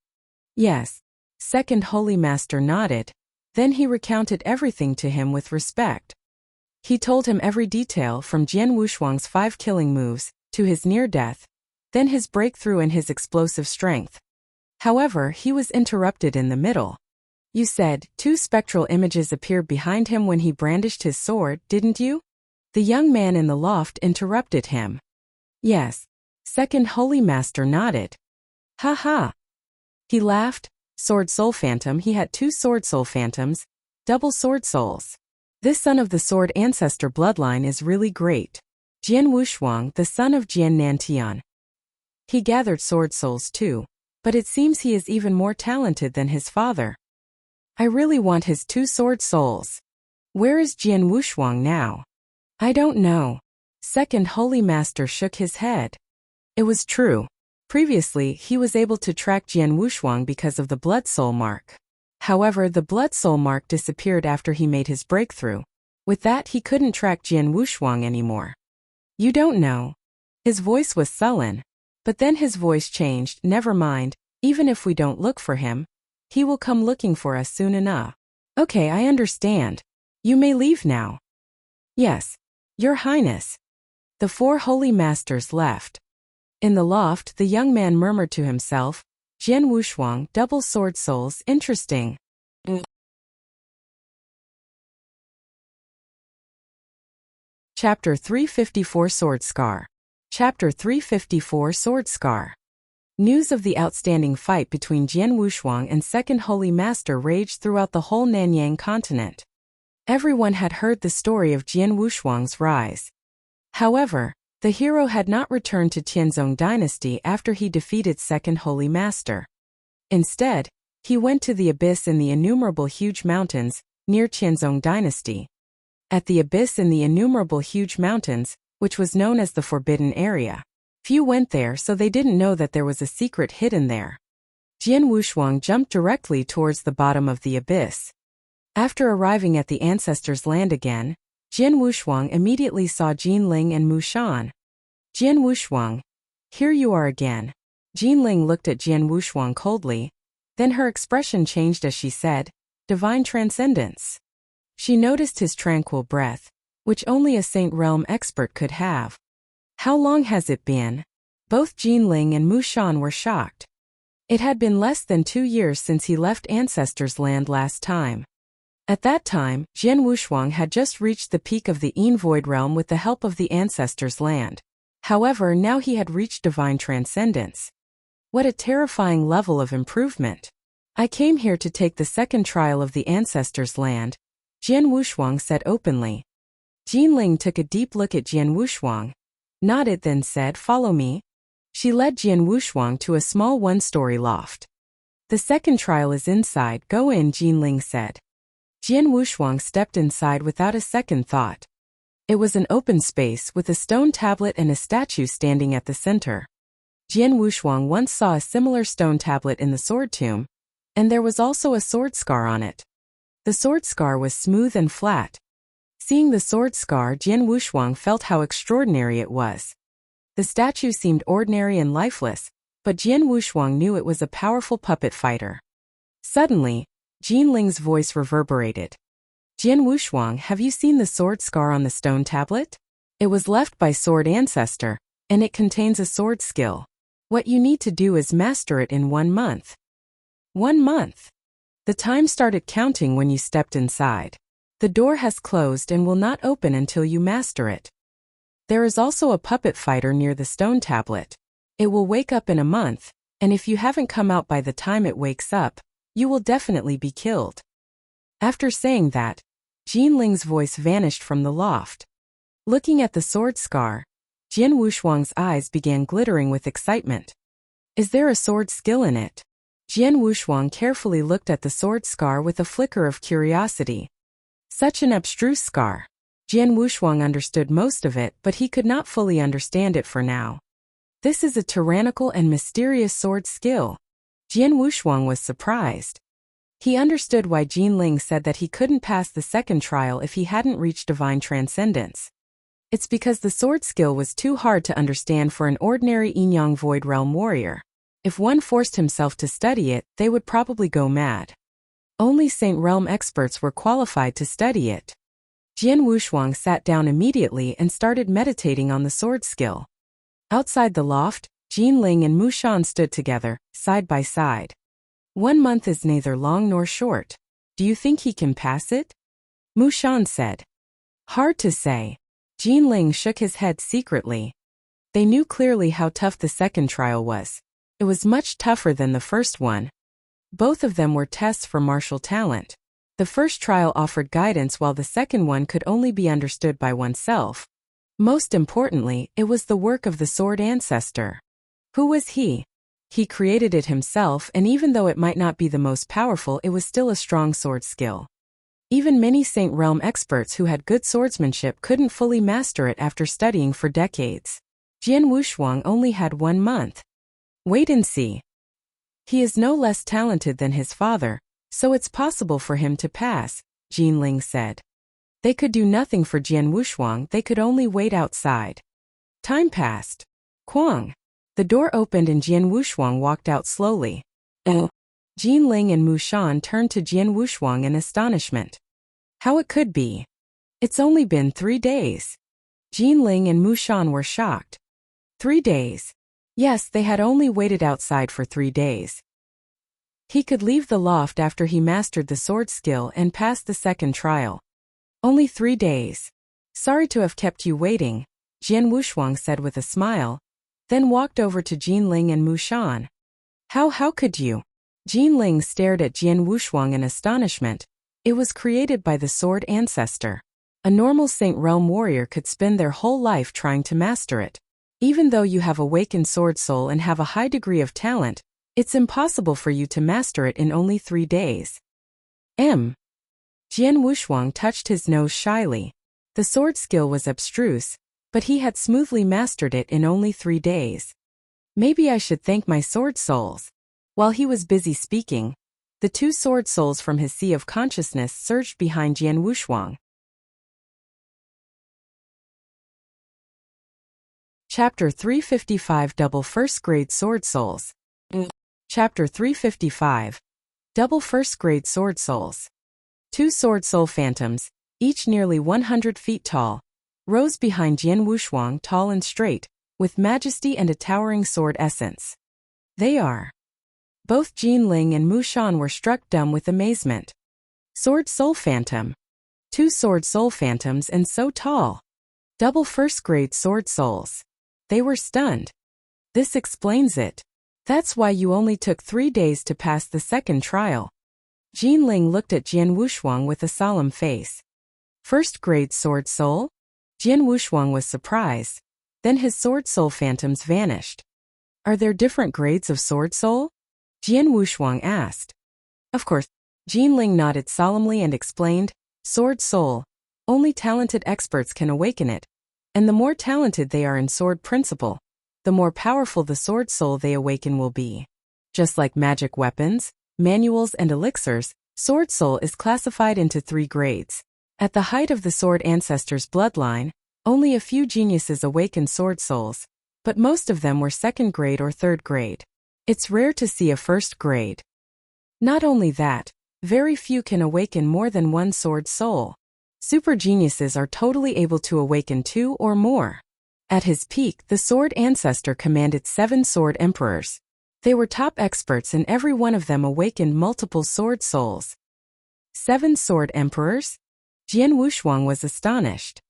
Yes. Second Holy Master nodded. Then he recounted everything to him with respect. He told him every detail from Jian Wushuang's 5 killing moves, to his near-death, then his breakthrough and his explosive strength. However, he was interrupted in the middle. You said 2 spectral images appeared behind him when he brandished his sword, didn't you? The young man in the loft interrupted him. Yes. Second Holy Master nodded. Ha ha. He laughed. Sword Soul Phantom. He had 2 Sword Soul Phantoms, double Sword Souls. This son of the Sword Ancestor bloodline is really great. Jian Wushuang, the son of Jian Nantian. He gathered Sword Souls too, but it seems he is even more talented than his father. I really want his 2 Sword Souls. Where is Jian Wushuang now? I don't know. Second Holy Master shook his head. It was true. Previously, he was able to track Jian Wushuang because of the Blood Soul mark. However, the Blood Soul mark disappeared after he made his breakthrough. With that, he couldn't track Jian Wushuang anymore. You don't know. His voice was sullen. But then his voice changed. Never mind, even if we don't look for him, he will come looking for us soon enough. Okay, I understand. You may leave now. Yes, Your Highness. The 4 holy masters left. In the loft, the young man murmured to himself, Jian Wushuang, double sword souls, interesting. Chapter 354 Sword Scar. Chapter 354 Sword Scar. News of the outstanding fight between Jian Wushuang and Second Holy Master raged throughout the whole Nanyang continent. Everyone had heard the story of Jian Wushuang's rise. However, the hero had not returned to Tianzong Dynasty after he defeated Second Holy Master. Instead, he went to the abyss in the innumerable huge mountains, near Tianzong Dynasty. At the abyss in the innumerable huge mountains, which was known as the Forbidden Area. Few went there, so they didn't know that there was a secret hidden there. Jian Wushuang jumped directly towards the bottom of the abyss. After arriving at the ancestors' land again, Jian Wushuang immediately saw Jinling and Mu Shan. Jian Wushuang, here you are again. Jinling looked at Jian Wushuang coldly, then her expression changed as she said, Divine Transcendence. She noticed his tranquil breath, which only a Saint Realm expert could have. How long has it been? Both Jinling and Mu Shan were shocked. It had been less than 2 years since he left Ancestors' Land last time. At that time, Jian Wushuang had just reached the peak of the Yin Void Realm with the help of the Ancestors' Land. However, now he had reached Divine Transcendence. What a terrifying level of improvement. I came here to take the second trial of the Ancestors' Land, Jian Wushuang said openly. Jinling took a deep look at Jian Wushuang, nodded then said, Follow me. She led Jian Wushuang to a small 1-story loft. The second trial is inside, go in, Jinling said. Jian Wushuang stepped inside without a second thought. It was an open space with a stone tablet and a statue standing at the center. Jian Wushuang once saw a similar stone tablet in the sword tomb, and there was also a sword scar on it. The sword scar was smooth and flat. Seeing the sword scar, Jian Wushuang felt how extraordinary it was. The statue seemed ordinary and lifeless, but Jian Wushuang knew it was a powerful puppet fighter. Suddenly, Jinling's voice reverberated. Jian Wushuang, have you seen the sword scar on the stone tablet? It was left by Sword Ancestor, and it contains a sword skill. What you need to do is master it in 1 month. 1 month. The time started counting when you stepped inside. The door has closed and will not open until you master it. There is also a puppet fighter near the stone tablet. It will wake up in a month, and if you haven't come out by the time it wakes up, you will definitely be killed. After saying that, Jinling's voice vanished from the loft. Looking at the sword scar, Jian Wushuang's eyes began glittering with excitement. Is there a sword skill in it? Jian Wushuang carefully looked at the sword scar with a flicker of curiosity. Such an abstruse scar. Jian Wushuang understood most of it, but he could not fully understand it for now. This is a tyrannical and mysterious sword skill. Jian Wushuang was surprised. He understood why Jinling said that he couldn't pass the second trial if he hadn't reached Divine Transcendence. It's because the sword skill was too hard to understand for an ordinary Yin Yang Void Realm warrior. If one forced himself to study it, they would probably go mad. Only Saint Realm experts were qualified to study it. Jian Wushuang sat down immediately and started meditating on the sword skill. Outside the loft, Jin Ling and Mu Shan stood together, side by side. 1 month is neither long nor short. Do you think he can pass it? Mu Shan said. Hard to say. Jin Ling shook his head secretly. They knew clearly how tough the second trial was. It was much tougher than the first one. Both of them were tests for martial talent. The first trial offered guidance while the second one could only be understood by oneself. Most importantly, it was the work of the sword ancestor. Who was he? He created it himself, and even though it might not be the most powerful, it was still a strong sword skill. Even many Saint Realm experts who had good swordsmanship couldn't fully master it after studying for decades. Jian Wushuang only had 1 month. Wait and see. He is no less talented than his father, so it's possible for him to pass, Jin Ling said. They could do nothing for Jian Wushuang, they could only wait outside. Time passed. Quang. The door opened and Jian Wushuang walked out slowly. Jin Ling and Mu Shan turned to Jian Wushuang in astonishment. How it could be? It's only been 3 days. Jin Ling and Mu Shan were shocked. 3 days. Yes, they had only waited outside for 3 days. He could leave the loft after he mastered the sword skill and passed the second trial. Only 3 days. Sorry to have kept you waiting, Jian Wushuang said with a smile, then walked over to Jin Ling and Mu Shan. How could you? Jin Ling stared at Jian Wushuang in astonishment. It was created by the sword ancestor. A normal Saint Realm warrior could spend their whole life trying to master it. Even though you have awakened sword soul and have a high degree of talent, it's impossible for you to master it in only 3 days. Jian Wushuang touched his nose shyly. The sword skill was abstruse, but he had smoothly mastered it in only 3 days. Maybe I should thank my sword souls. While he was busy speaking, the 2 sword souls from his sea of consciousness surged behind Jian Wushuang. Chapter 355 Double First Grade Sword Souls. Chapter 355 Double First Grade Sword Souls. 2 sword soul phantoms, each nearly 100 feet tall, rose behind Jian Wushuang, tall and straight, with majesty and a towering sword essence. They are. Both Jin Ling and Mu Shan were struck dumb with amazement. Sword soul phantom. 2 sword soul phantoms and so tall. Double first grade sword souls. They were stunned. This explains it. That's why you only took 3 days to pass the second trial. Jin Ling looked at Jian Wushuang with a solemn face. First grade sword soul? Jian Wushuang was surprised. Then his sword soul phantoms vanished. Are there different grades of sword soul? Jian Wushuang asked. Of course. Jin Ling nodded solemnly and explained, sword soul. Only talented experts can awaken it. And the more talented they are in sword principle, the more powerful the sword soul they awaken will be. Just like magic weapons, manuals and elixirs, sword soul is classified into 3 grades. At the height of the sword ancestor's bloodline, only a few geniuses awaken sword souls, but most of them were 2nd grade or 3rd grade. It's rare to see a 1st grade. Not only that, very few can awaken more than 1 sword soul. Super geniuses are totally able to awaken 2 or more. At his peak, the sword ancestor commanded 7 sword emperors. They were top experts and every one of them awakened multiple sword souls. 7 sword emperors? Jian Wushuang was astonished.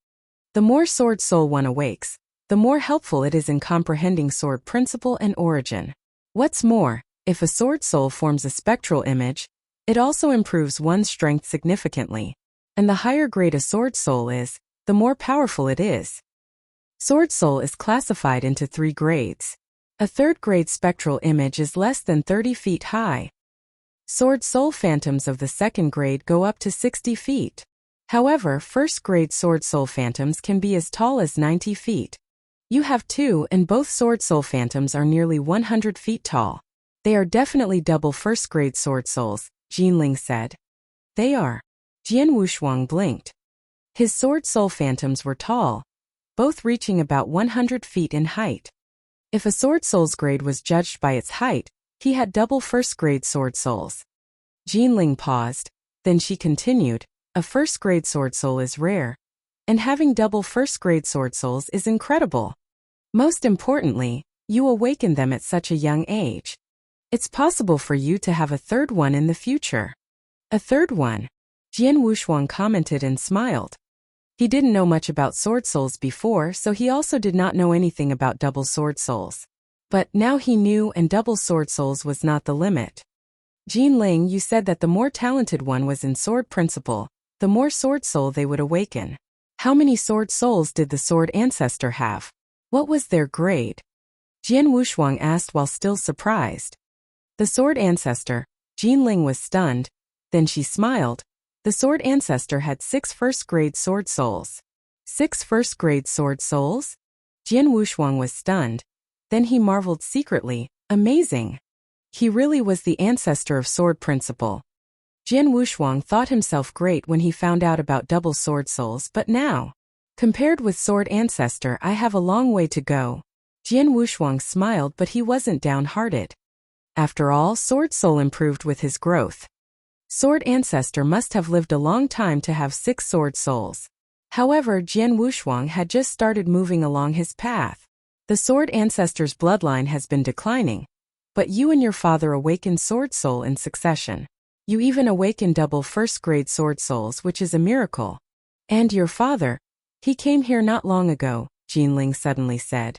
The more sword soul one awakes, the more helpful it is in comprehending sword principle and origin. What's more, if a sword soul forms a spectral image, it also improves one's strength significantly. And the higher grade a sword soul is, the more powerful it is. Sword soul is classified into 3 grades. A 3rd grade spectral image is less than 30 feet high. Sword soul phantoms of the 2nd grade go up to 60 feet. However, 1st grade sword soul phantoms can be as tall as 90 feet. You have 2 and both sword soul phantoms are nearly 100 feet tall. They are definitely double 1st grade sword souls, Jin Ling said. They are. Jian Wushuang blinked. His sword soul phantoms were tall, both reaching about 100 feet in height. If a sword soul's grade was judged by its height, he had double first-grade sword souls. Jinling paused, then she continued, a first-grade sword soul is rare, and having double first-grade sword souls is incredible. Most importantly, you awaken them at such a young age. It's possible for you to have a third one in the future. A third one? Jian Wushuang commented and smiled. He didn't know much about sword souls before, so he also did not know anything about double sword souls. But now he knew, and double sword souls was not the limit. Jinling, you said that the more talented one was in sword principle, the more sword soul they would awaken. How many sword souls did the sword ancestor have? What was their grade? Jian Wushuang asked while still surprised. The sword ancestor. Jinling was stunned. Then she smiled. The sword ancestor had 6 first-grade sword souls. 6 first-grade sword souls? Jian Wushuang was stunned. Then he marveled secretly, amazing. He really was the ancestor of sword principle. Jian Wushuang thought himself great when he found out about double sword souls, but now, compared with sword ancestor, I have a long way to go. Jian Wushuang smiled, but he wasn't downhearted. After all, sword soul improved with his growth. Sword ancestor must have lived a long time to have 6 sword souls. However, Jian Wushuang had just started moving along his path. The sword ancestor's bloodline has been declining. But you and your father awakened sword soul in succession. You even awakened double first-grade sword souls, which is a miracle. And your father? He came here not long ago, Jinling suddenly said.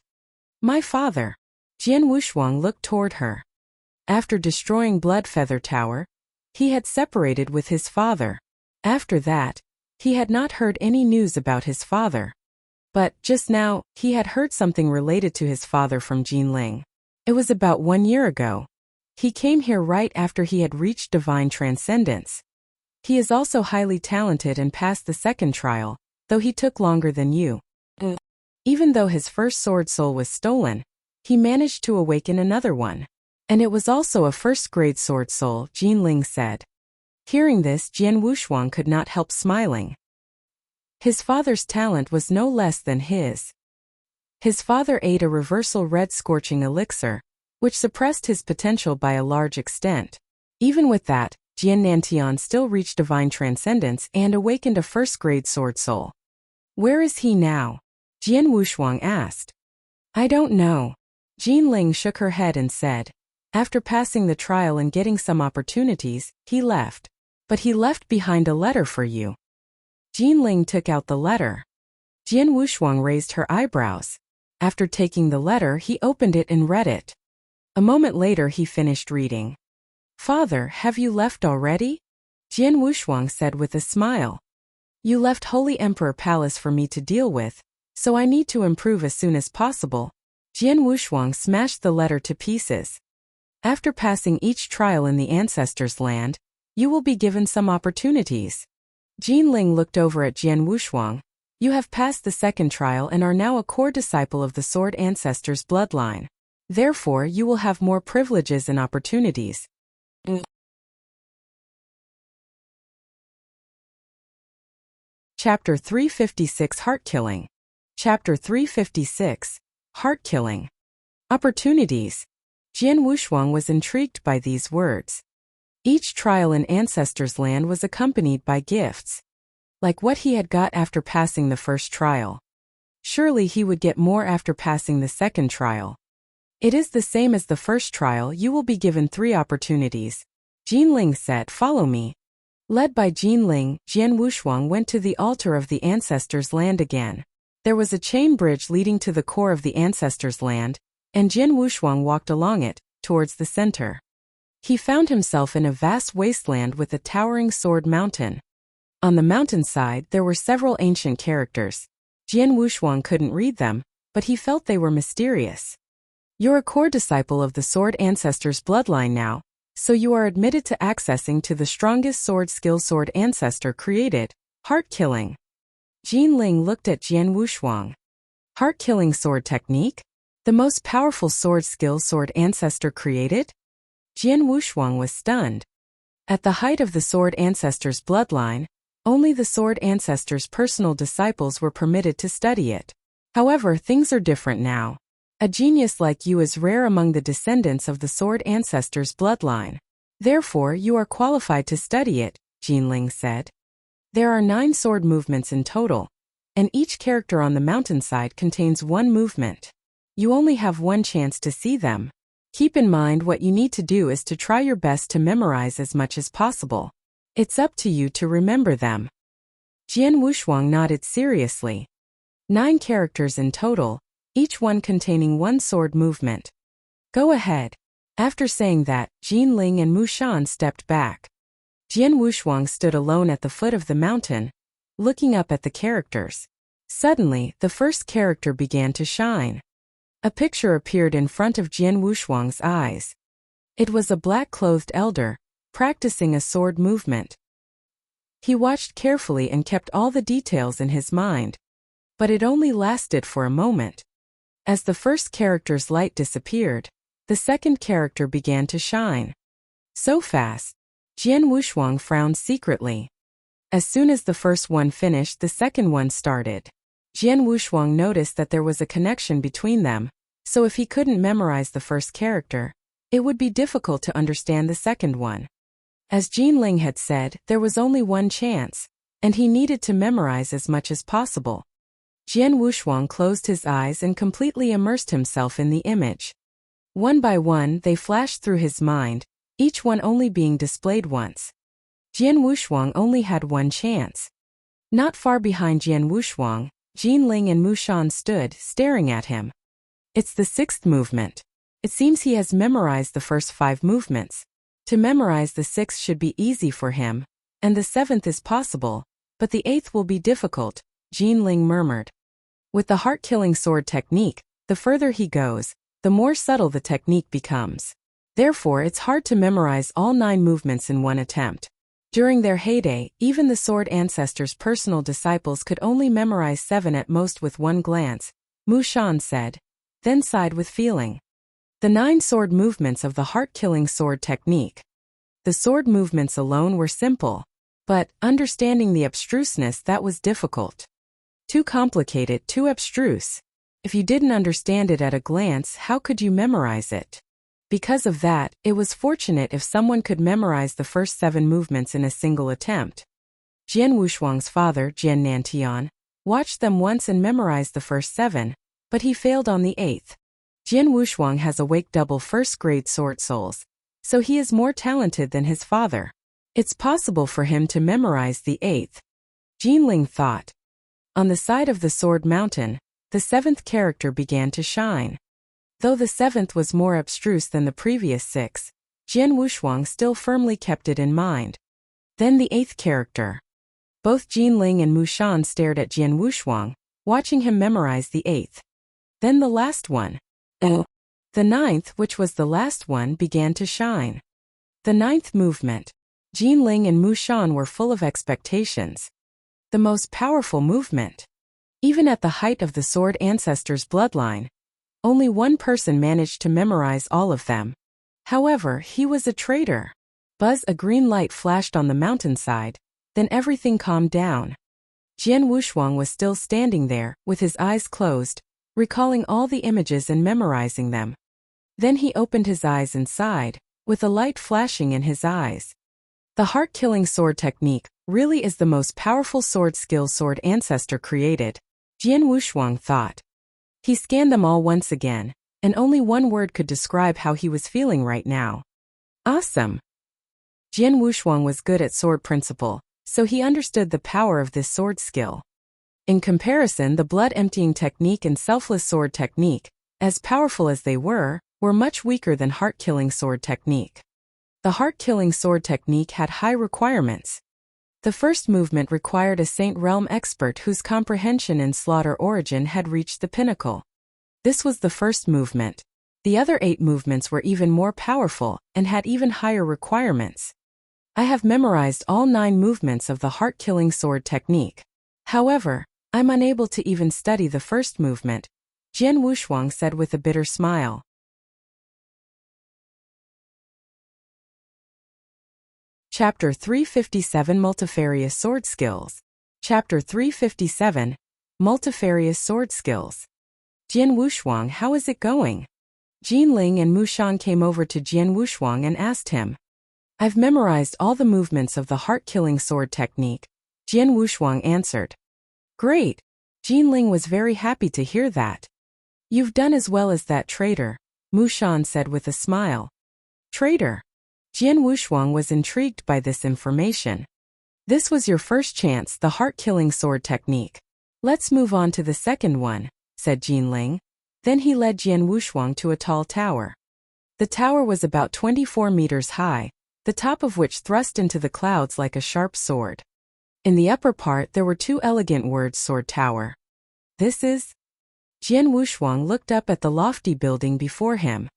My father? Jian Wushuang looked toward her. After destroying Blood Feather Tower, he had separated with his father. After that, he had not heard any news about his father. But, just now, he had heard something related to his father from Jinling. It was about 1 year ago. He came here right after he had reached divine transcendence. He is also highly talented and passed the second trial, though he took longer than you. Even though his first sword soul was stolen, he managed to awaken another one. And it was also a first-grade sword soul, Jinling said. Hearing this, Jian Wushuang could not help smiling. His father's talent was no less than his. His father ate a reversal red scorching elixir, which suppressed his potential by a large extent. Even with that, Jian Nantian still reached divine transcendence and awakened a first-grade sword soul. Where is he now? Jian Wushuang asked. I don't know. Jinling shook her head and said. After passing the trial and getting some opportunities, he left. But he left behind a letter for you. Jinling took out the letter. Jian Wushuang raised her eyebrows. After taking the letter, he opened it and read it. A moment later he finished reading. Father, have you left already? Jian Wushuang said with a smile. You left Holy Emperor Palace for me to deal with, so I need to improve as soon as possible. Jian Wushuang smashed the letter to pieces. After passing each trial in the ancestors' land, you will be given some opportunities. Jinling looked over at Jian Wushuang. You have passed the second trial and are now a core disciple of the sword ancestors' bloodline. Therefore, you will have more privileges and opportunities. Chapter 356 Heart-Killing. Chapter 356 Heart-Killing. Opportunities. Jian Wushuang was intrigued by these words. Each trial in Ancestors' Land was accompanied by gifts. Like what he had got after passing the first trial. Surely he would get more after passing the second trial. It is the same as the first trial, you will be given 3 opportunities. Jinling said, follow me. Led by Jinling, Jian Wushuang went to the altar of the Ancestors' Land again. There was a chain bridge leading to the core of the Ancestors' Land, and Jian Wushuang walked along it, towards the center. He found himself in a vast wasteland with a towering sword mountain. On the mountainside there were several ancient characters. Jian Wushuang couldn't read them, but he felt they were mysterious. You're a core disciple of the sword ancestor's bloodline now, so you are admitted to accessing to the strongest sword skill sword ancestor created, heart-killing. Jinling looked at Jian Wushuang. Heart-killing sword technique? The most powerful sword skill sword ancestor created? Jian Wushuang was stunned. At the height of the sword ancestor's bloodline, only the sword ancestor's personal disciples were permitted to study it. However, things are different now. A genius like you is rare among the descendants of the sword ancestors' bloodline. Therefore, you are qualified to study it, Jinling said. There are 9 sword movements in total, and each character on the mountainside contains 1 movement. You only have 1 chance to see them. Keep in mind what you need to do is to try your best to memorize as much as possible. It's up to you to remember them. Jian Wushuang nodded seriously. 9 characters in total, each one containing 1 sword movement. Go ahead. After saying that, Jinling and Mushan stepped back. Jian Wushuang stood alone at the foot of the mountain, looking up at the characters. Suddenly, the first character began to shine. A picture appeared in front of Jian Wushuang's eyes. It was a black-clothed elder, practicing a sword movement. He watched carefully and kept all the details in his mind. But it only lasted for a moment. As the first character's light disappeared, the second character began to shine. So fast, Jian Wushuang frowned secretly. As soon as the first one finished, the second one started. Jian Wushuang noticed that there was a connection between them, so if he couldn't memorize the first character, it would be difficult to understand the second one. As Jinling had said, there was only 1 chance, and he needed to memorize as much as possible. Jian Wushuang closed his eyes and completely immersed himself in the image. One by one they flashed through his mind, each one only being displayed once. Jian Wushuang only had 1 chance. Not far behind Jian Wushuang, Jinling and Mushan stood, staring at him. It's the 6th movement. It seems he has memorized the first 5 movements. To memorize the 6th should be easy for him, and the 7th is possible, but the 8th will be difficult, Jinling murmured. With the heart-killing sword technique, the further he goes, the more subtle the technique becomes. Therefore, it's hard to memorize all 9 movements in one attempt. During their heyday, even the sword ancestors' personal disciples could only memorize 7 at most with 1 glance, Mu Shan said, then sighed with feeling. The 9 sword movements of the heart-killing sword technique. The sword movements alone were simple, but, understanding the abstruseness, that was difficult. Too complicated, too abstruse. If you didn't understand it at a glance, how could you memorize it? Because of that, it was fortunate if someone could memorize the first 7 movements in a single attempt. Jian Wushuang's father, Jian Nantian, watched them once and memorized the first 7, but he failed on the 8th. Jian Wushuang has awake double first-grade sword souls, so he is more talented than his father. It's possible for him to memorize the 8th. Jinling thought. On the side of the sword mountain, the 7th character began to shine. Though the 7th was more abstruse than the previous 6, Jian Wushuang still firmly kept it in mind. Then the 8th character. Both Jinling and Mushan stared at Jian Wushuang, watching him memorize the 8th. Then the last one. The 9th, which was the last one, began to shine. The 9th movement. Jinling and Mushan were full of expectations. The most powerful movement. Even at the height of the sword ancestors' bloodline, only 1 person managed to memorize all of them. However, he was a traitor. Buzz, a green light flashed on the mountainside, then everything calmed down. Jian Wushuang was still standing there, with his eyes closed, recalling all the images and memorizing them. Then he opened his eyes and sighed, with a light flashing in his eyes. The heart-killing sword technique really is the most powerful sword skill sword ancestor created, Jian Wushuang thought. He scanned them all once again, and only 1 word could describe how he was feeling right now. Awesome! Jian Wushuang was good at sword principle, so he understood the power of this sword skill. In comparison, the blood-emptying technique and selfless sword technique, as powerful as they were much weaker than heart-killing sword technique. The heart-killing sword technique had high requirements. The first movement required a Saint Realm expert whose comprehension in slaughter origin had reached the pinnacle. This was the first movement. The other 8 movements were even more powerful and had even higher requirements. I have memorized all 9 movements of the heart-killing sword technique. However, I'm unable to even study the first movement, Jian Wushuang said with a bitter smile. Chapter 357 Multifarious Sword Skills. Chapter 357 Multifarious Sword Skills. Jian Wushuang, how is it going? Jinling and Mushan came over to Jian Wushuang and asked him. I've memorized all the movements of the heart-killing sword technique, Jian Wushuang answered. Great! Jinling was very happy to hear that. You've done as well as that traitor, Mushan said with a smile. Traitor? Jian Wushuang was intrigued by this information. This was your first chance, the heart-killing sword technique. Let's move on to the second one, said Jinling. Then he led Jian Wushuang to a tall tower. The tower was about 24 meters high, the top of which thrust into the clouds like a sharp sword. In the upper part there were two elegant words, Sword Tower. This is? Jian Wushuang looked up at the lofty building before him.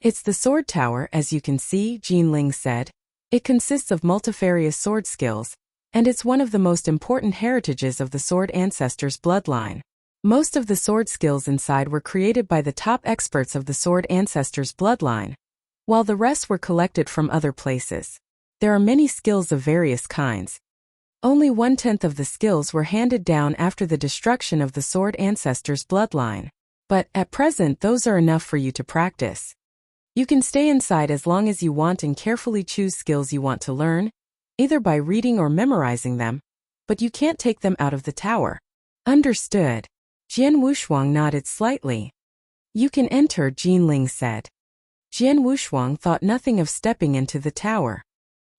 It's the Sword Tower, as you can see, Jinling said. It consists of multifarious sword skills, and it's one of the most important heritages of the sword ancestors' bloodline. Most of the sword skills inside were created by the top experts of the sword ancestors' bloodline, while the rest were collected from other places. There are many skills of various kinds. Only 1/10 of the skills were handed down after the destruction of the sword ancestors' bloodline. But, at present, those are enough for you to practice. You can stay inside as long as you want and carefully choose skills you want to learn, either by reading or memorizing them, but you can't take them out of the tower. Understood. Jian Wushuang nodded slightly. You can enter, Jinling said. Jian Wushuang thought nothing of stepping into the tower.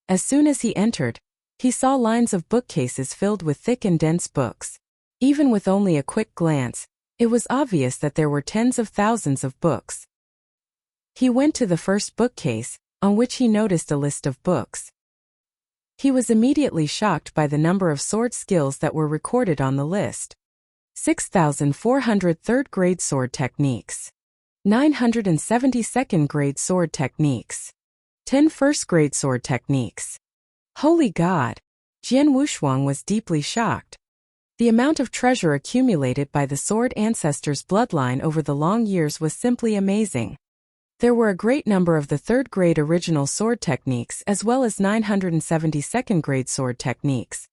As soon as he entered, he saw lines of bookcases filled with thick and dense books. Even with only a quick glance, it was obvious that there were tens of thousands of books. He went to the first bookcase, on which he noticed a list of books. He was immediately shocked by the number of sword skills that were recorded on the list. 6,400 third-grade sword techniques. 970 second-grade sword techniques. 10 first-grade sword techniques. Holy God! Jian Wushuang was deeply shocked. The amount of treasure accumulated by the sword ancestors' bloodline over the long years was simply amazing. There were a great number of the third-grade original sword techniques as well as 970 second-grade sword techniques.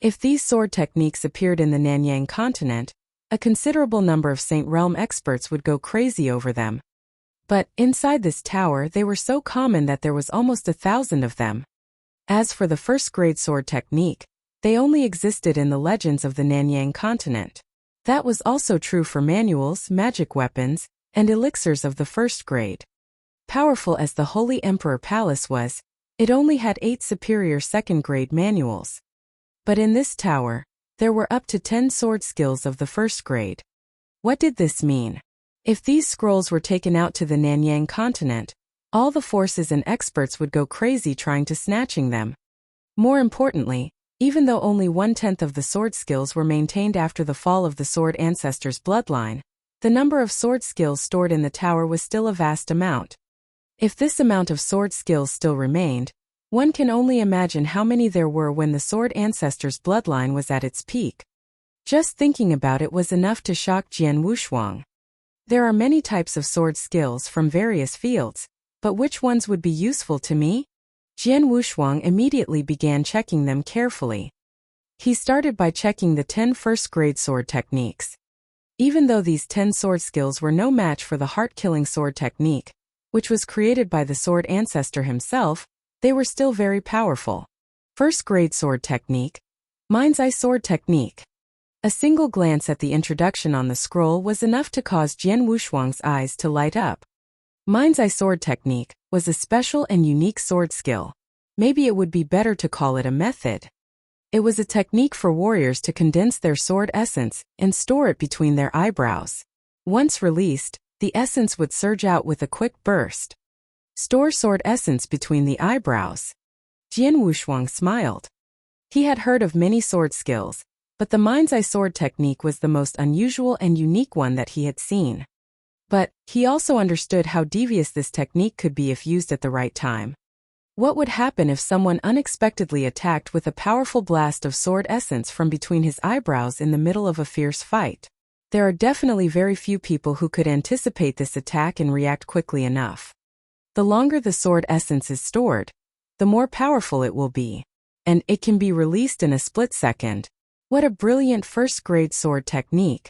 If these sword techniques appeared in the Nanyang continent, a considerable number of Saint Realm experts would go crazy over them. But, inside this tower they were so common that there was almost 1,000 of them. As for the first-grade sword technique, they only existed in the legends of the Nanyang continent. That was also true for manuals, magic weapons, and elixirs of the first grade. Powerful as the Holy Emperor Palace was, it only had 8 superior second-grade manuals. But in this tower, there were up to 10 sword skills of the first grade. What did this mean? If these scrolls were taken out to the Nanyang continent, all the forces and experts would go crazy trying to snatching them. More importantly, even though only 1/10 of the sword skills were maintained after the fall of the sword ancestors' bloodline, the number of sword skills stored in the tower was still a vast amount. If this amount of sword skills still remained, one can only imagine how many there were when the sword ancestors' bloodline was at its peak. Just thinking about it was enough to shock Jian Wushuang. There are many types of sword skills from various fields, but which ones would be useful to me? Jian Wushuang immediately began checking them carefully. He started by checking the 10 first-grade sword techniques. Even though these 10 sword skills were no match for the heart-killing sword technique, which was created by the sword ancestor himself, they were still very powerful. First-grade sword technique. Mind's Eye sword technique. A single glance at the introduction on the scroll was enough to cause Jian Wushuang's eyes to light up. Mind's Eye sword technique was a special and unique sword skill. Maybe it would be better to call it a method. It was a technique for warriors to condense their sword essence and store it between their eyebrows. Once released, the essence would surge out with a quick burst. Store sword essence between the eyebrows. Jian Wushuang smiled. He had heard of many sword skills, but the Mind's Eye sword technique was the most unusual and unique one that he had seen. But, he also understood how devious this technique could be if used at the right time. What would happen if someone unexpectedly attacked with a powerful blast of sword essence from between his eyebrows in the middle of a fierce fight? There are definitely very few people who could anticipate this attack and react quickly enough. The longer the sword essence is stored, the more powerful it will be. And it can be released in a split second. What a brilliant first-grade sword technique.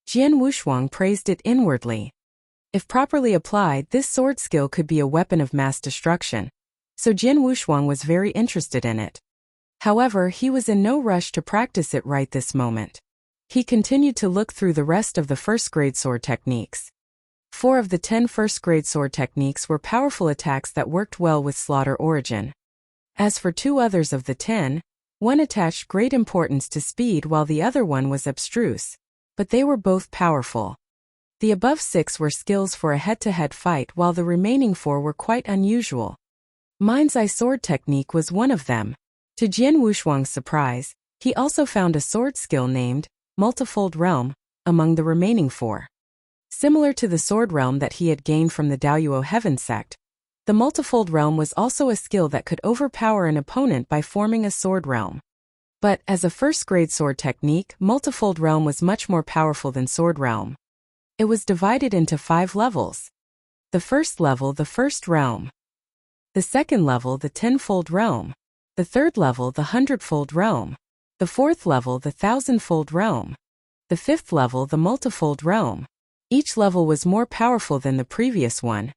Jian Wushuang praised it inwardly. If properly applied, this sword skill could be a weapon of mass destruction, so Jian Wushuang was very interested in it. However, he was in no rush to practice it right this moment. He continued to look through the rest of the first-grade sword techniques. 4 of the 10 first-grade sword techniques were powerful attacks that worked well with slaughter origin. As for 2 others of the 10, one attached great importance to speed while the other one was abstruse, but they were both powerful. The above 6 were skills for a head-to-head fight while the remaining 4 were quite unusual. Mind's Eye sword technique was one of them. To Jian Wushuang's surprise, he also found a sword skill named Multifold Realm among the remaining 4. Similar to the sword realm that he had gained from the Daoyuo Heaven sect, the Multifold Realm was also a skill that could overpower an opponent by forming a sword realm. But, as a first-grade sword technique, Multifold Realm was much more powerful than Sword Realm. It was divided into 5 levels. The first level, the First Realm. The second level, the Tenfold Realm. The third level, the Hundredfold Realm. The fourth level, the Thousandfold Realm. The fifth level, the Multifold Realm. Each level was more powerful than the previous one.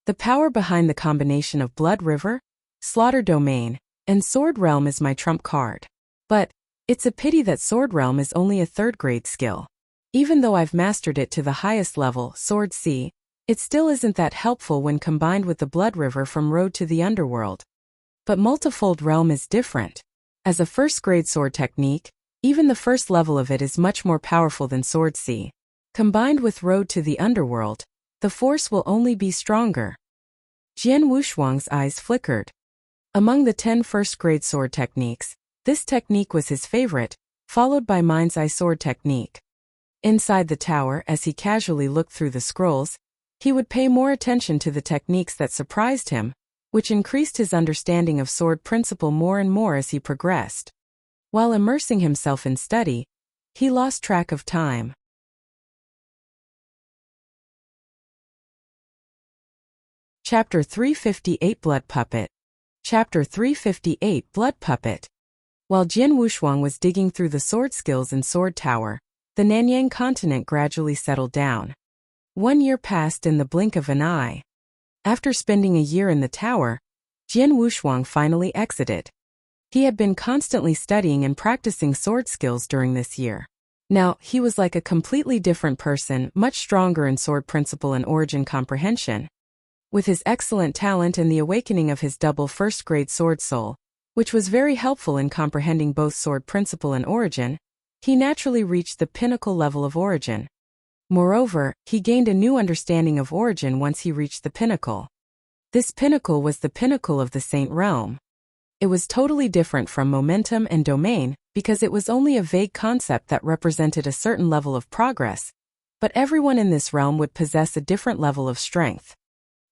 The power behind the combination of Blood River, Slaughter Domain, and Sword Realm is my trump card. But, it's a pity that Sword Realm is only a 3rd-grade skill. Even though I've mastered it to the highest level, Sword C, it still isn't that helpful when combined with the Blood River from Road to the Underworld. But Multifold Realm is different. As a first-grade sword technique, even the first level of it is much more powerful than Sword C. Combined with Road to the Underworld, the force will only be stronger. Jian Wushuang's eyes flickered. Among the 10 first-grade sword techniques, this technique was his favorite, followed by Mind's Eye sword technique. Inside the tower, as he casually looked through the scrolls, he would pay more attention to the techniques that surprised him, which increased his understanding of sword principle more and more as he progressed. While immersing himself in study, he lost track of time. Chapter 358 Blood Puppet. Chapter 358 Blood Puppet. While Jian Wushuang was digging through the sword skills in Sword Tower, the Nanyang continent gradually settled down. 1 year passed in the blink of an eye. After spending a year in the tower, Jian Wushuang finally exited. He had been constantly studying and practicing sword skills during this year. Now, he was like a completely different person, much stronger in sword principle and origin comprehension. With his excellent talent and the awakening of his double first-grade sword soul, which was very helpful in comprehending both sword principle and origin, he naturally reached the pinnacle level of origin. Moreover, he gained a new understanding of origin once he reached the pinnacle. This pinnacle was the pinnacle of the Saint Realm. It was totally different from momentum and domain because it was only a vague concept that represented a certain level of progress, but everyone in this realm would possess a different level of strength.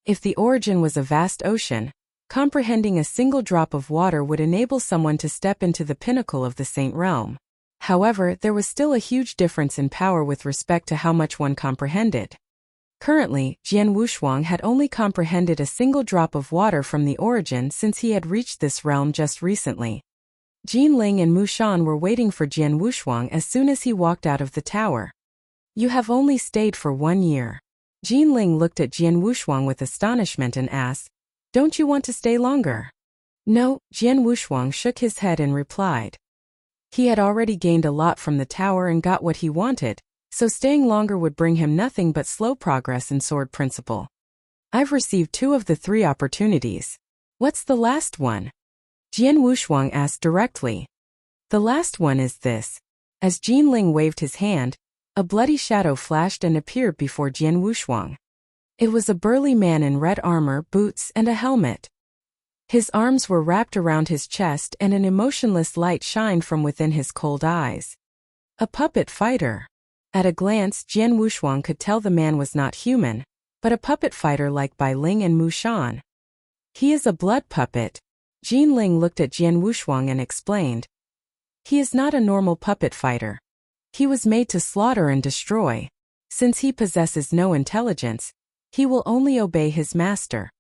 If the origin was a vast ocean, comprehending a single drop of water would enable someone to step into the pinnacle of the Saint Realm. However, there was still a huge difference in power with respect to how much one comprehended. Currently, Jian Wushuang had only comprehended a single drop of water from the origin since he had reached this realm just recently. Jinling and Mushan were waiting for Jian Wushuang as soon as he walked out of the tower. You have only stayed for 1 year. Jinling looked at Jian Wushuang with astonishment and asked, "Don't you want to stay longer?" No, Jian Wushuang shook his head and replied. He had already gained a lot from the tower and got what he wanted, so staying longer would bring him nothing but slow progress in sword principle. I've received 2 of the 3 opportunities. What's the last one? Jian Wushuang asked directly. The last one is this. As Jinling waved his hand, a bloody shadow flashed and appeared before Jian Wushuang. It was a burly man in red armor, boots, and a helmet. His arms were wrapped around his chest and an emotionless light shined from within his cold eyes. A puppet fighter. At a glance, Jian Wushuang could tell the man was not human, but a puppet fighter like Bai Ling and Mu Shan. He is a blood puppet. Jinling looked at Jian Wushuang and explained. He is not a normal puppet fighter. He was made to slaughter and destroy. Since he possesses no intelligence, he will only obey his master.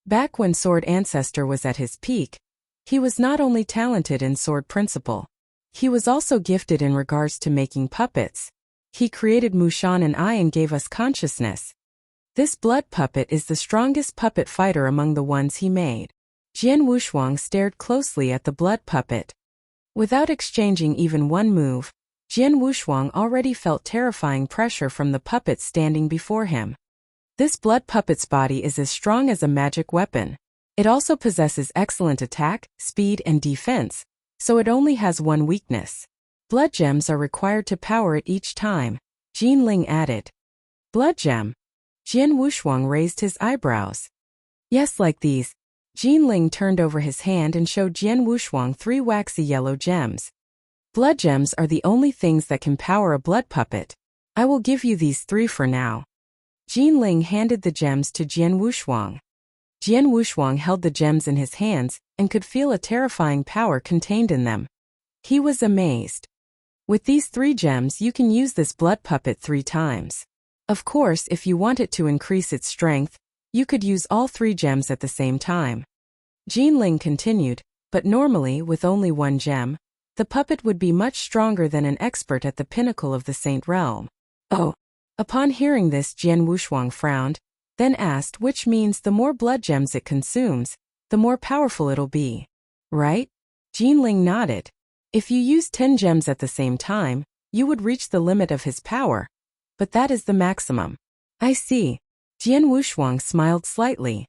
Back when Sword Ancestor was at his peak, he was not only talented in sword principle, he was also gifted in regards to making puppets. He created Mushan and I and gave us consciousness. This blood puppet is the strongest puppet fighter among the ones he made. Jian Wushuang stared closely at the blood puppet. Without exchanging even one move, Jian Wushuang already felt terrifying pressure from the puppet standing before him. This blood puppet's body is as strong as a magic weapon. It also possesses excellent attack, speed, and defense, so it only has one weakness. Blood gems are required to power it each time, Jin Ling added. Blood gem? Jian Wushuang raised his eyebrows. Yes, like these. Jin Ling turned over his hand and showed Jian Wushuang 3 waxy yellow gems. Blood gems are the only things that can power a blood puppet. I will give you these 3 for now. Jin Ling handed the gems to Jian Wushuang. Jian Wushuang held the gems in his hands and could feel a terrifying power contained in them. He was amazed. With these 3 gems you can use this blood puppet 3 times. Of course, if you want it to increase its strength, you could use all 3 gems at the same time. Jin Ling continued, but normally with only 1 gem, the puppet would be much stronger than an expert at the pinnacle of the Saint Realm. Oh. Upon hearing this, Jian Wushuang frowned, then asked, which means the more blood gems it consumes, the more powerful it'll be. Right? Jin Ling nodded. If you use 10 gems at the same time, you would reach the limit of his power. But that is the maximum. I see. Jian Wushuang smiled slightly.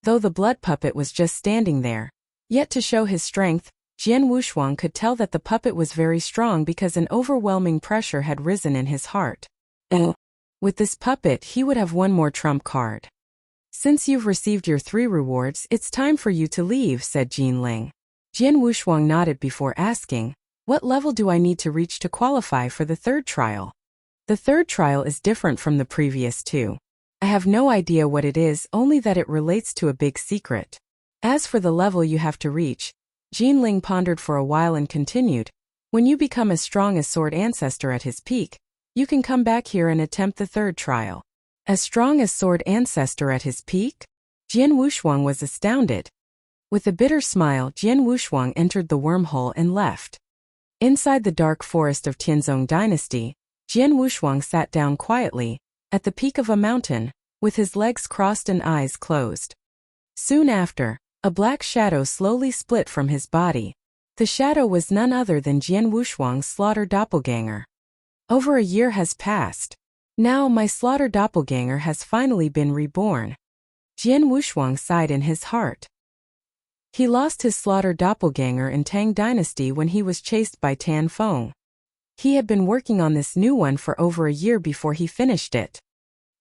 Though the blood puppet was just standing there, yet to show his strength, Jian Wushuang could tell that the puppet was very strong because an overwhelming pressure had risen in his heart. With this puppet he would have one more trump card. Since you've received your 3 rewards, it's time for you to leave, said Jin Ling. Jian Wushuang nodded before asking, what level do I need to reach to qualify for the 3rd trial? The 3rd trial is different from the previous 2. I have no idea what it is, only that it relates to a big secret. As for the level you have to reach, Jin Ling pondered for a while and continued, when you become as strong as Sword Ancestor at his peak, you can come back here and attempt the 3rd trial. As strong as Sword Ancestor at his peak? Jian Wushuang was astounded. With a bitter smile, Jian Wushuang entered the wormhole and left. Inside the dark forest of Tianzong Dynasty, Jian Wushuang sat down quietly, at the peak of a mountain, with his legs crossed and eyes closed. Soon after, a black shadow slowly split from his body. The shadow was none other than Jian Wushuang's slaughtered doppelganger. Over a year has passed. Now my slaughtered doppelganger has finally been reborn. Jian Wushuang sighed in his heart. He lost his slaughtered doppelganger in Tang Dynasty when he was chased by Tan Feng. He had been working on this new one for over a year before he finished it.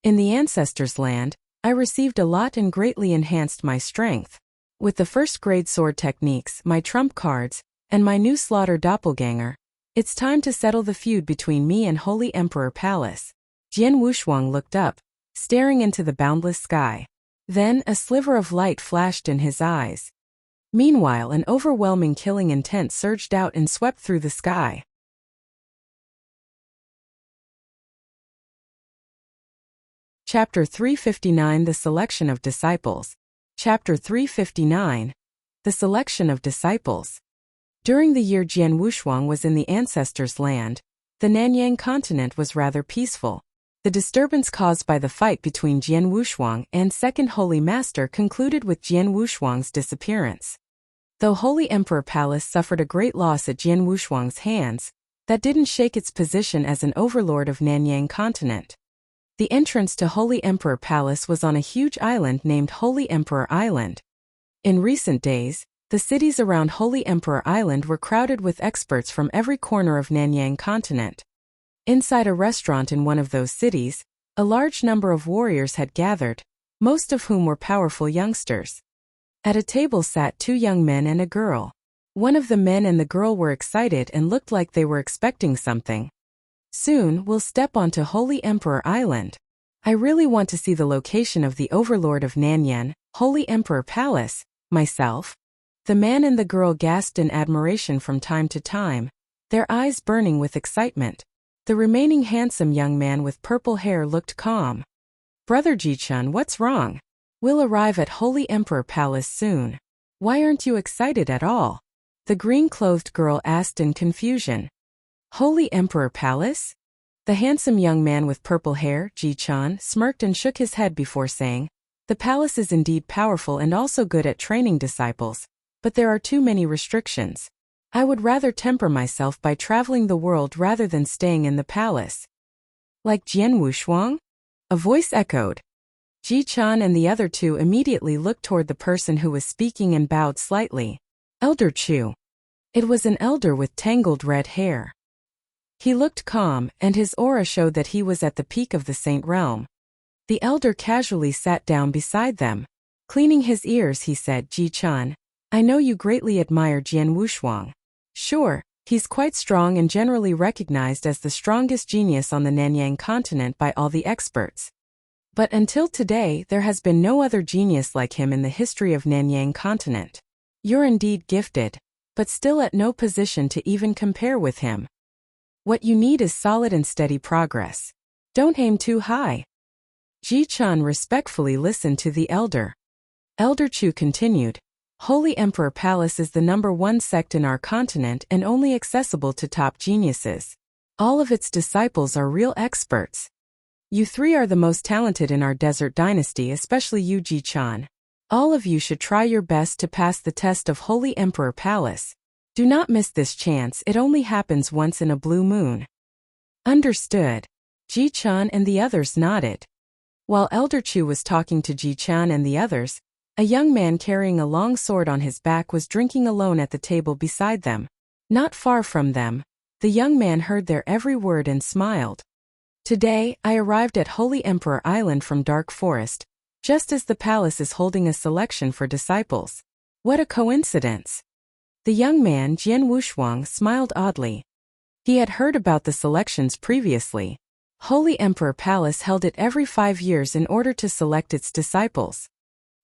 In the Ancestors' Land, I received a lot and greatly enhanced my strength. With the 1st grade sword techniques, my trump cards, and my new slaughtered doppelganger, it's time to settle the feud between me and Holy Emperor Palace. Jian Wushuang looked up, staring into the boundless sky. Then a sliver of light flashed in his eyes. Meanwhile, an overwhelming killing intent surged out and swept through the sky. Chapter 359 The Selection of Disciples. Chapter 359 The Selection of Disciples. During the year Jian Wushuang was in the Ancestors' Land, the Nanyang continent was rather peaceful. The disturbance caused by the fight between Jian Wushuang and Second Holy Master concluded with Jian Wushuang's disappearance. Though Holy Emperor Palace suffered a great loss at Jian Wushuang's hands, that didn't shake its position as an overlord of Nanyang continent. The entrance to Holy Emperor Palace was on a huge island named Holy Emperor Island. In recent days, the cities around Holy Emperor Island were crowded with experts from every corner of Nanyang continent. Inside a restaurant in one of those cities, a large number of warriors had gathered, most of whom were powerful youngsters. At a table sat 2 young men and a girl. One of the men and the girl were excited and looked like they were expecting something. Soon we'll step onto Holy Emperor Island. I really want to see the location of the overlord of Nanyang, Holy Emperor Palace, myself. The man and the girl gasped in admiration from time to time, their eyes burning with excitement. The remaining handsome young man with purple hair looked calm. Brother Jichun, what's wrong? We'll arrive at Holy Emperor Palace soon. Why aren't you excited at all? The green-clothed girl asked in confusion. Holy Emperor Palace? The handsome young man with purple hair, Ji-chan, smirked and shook his head before saying, "The palace is indeed powerful and also good at training disciples, but there are too many restrictions. I would rather temper myself by traveling the world rather than staying in the palace." "Like Jian Wushuang?" a voice echoed. Ji-chan and the other two immediately looked toward the person who was speaking and bowed slightly. Elder Chu. It was an elder with tangled red hair. He looked calm, and his aura showed that he was at the peak of the saint realm. The elder casually sat down beside them. Cleaning his ears, he said, "Ji-chan, I know you greatly admire Jian Wushuang. Sure, he's quite strong and generally recognized as the strongest genius on the Nanyang continent by all the experts. But until today, there has been no other genius like him in the history of Nanyang continent. You're indeed gifted, but still at no position to even compare with him. What you need is solid and steady progress. Don't aim too high." Ji-chan respectfully listened to the elder. Elder Chu continued, "Holy Emperor Palace is the #1 sect in our continent and only accessible to top geniuses. All of its disciples are real experts. You three are the most talented in our desert dynasty, especially you, Ji-chan. All of you should try your best to pass the test of Holy Emperor Palace. Do not miss this chance, it only happens once in a blue moon." "Understood." Ji-chan and the others nodded. While Elder Chu was talking to Ji-chan and the others, a young man carrying a long sword on his back was drinking alone at the table beside them. Not far from them, the young man heard their every word and smiled. "Today, I arrived at Holy Emperor Island from Dark Forest, just as the palace is holding a selection for disciples. What a coincidence." The young man, Jian Wushuang, smiled oddly. He had heard about the selections previously. Holy Emperor Palace held it every 5 years in order to select its disciples.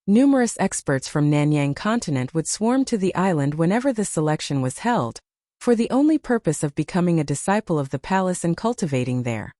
Numerous experts from Nanyang continent would swarm to the island whenever the selection was held, for the only purpose of becoming a disciple of the palace and cultivating there.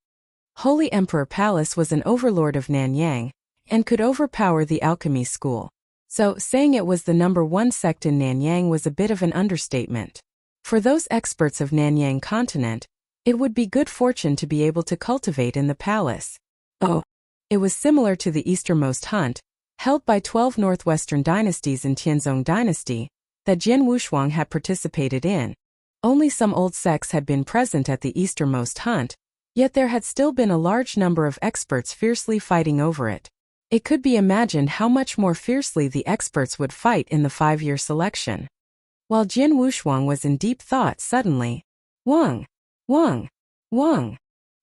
Holy Emperor Palace was an overlord of Nanyang, and could overpower the alchemy school. So, saying it was the #1 sect in Nanyang was a bit of an understatement. For those experts of Nanyang continent, it would be good fortune to be able to cultivate in the palace. Oh, it was similar to the easternmost hunt, held by 12 northwestern dynasties in Tianzong dynasty, that Jian Wushuang had participated in. Only some old sects had been present at the easternmost hunt, yet there had still been a large number of experts fiercely fighting over it. It could be imagined how much more fiercely the experts would fight in the 5-year selection. While Jian Wushuang was in deep thought, suddenly, "Wang! Wang! Wang!"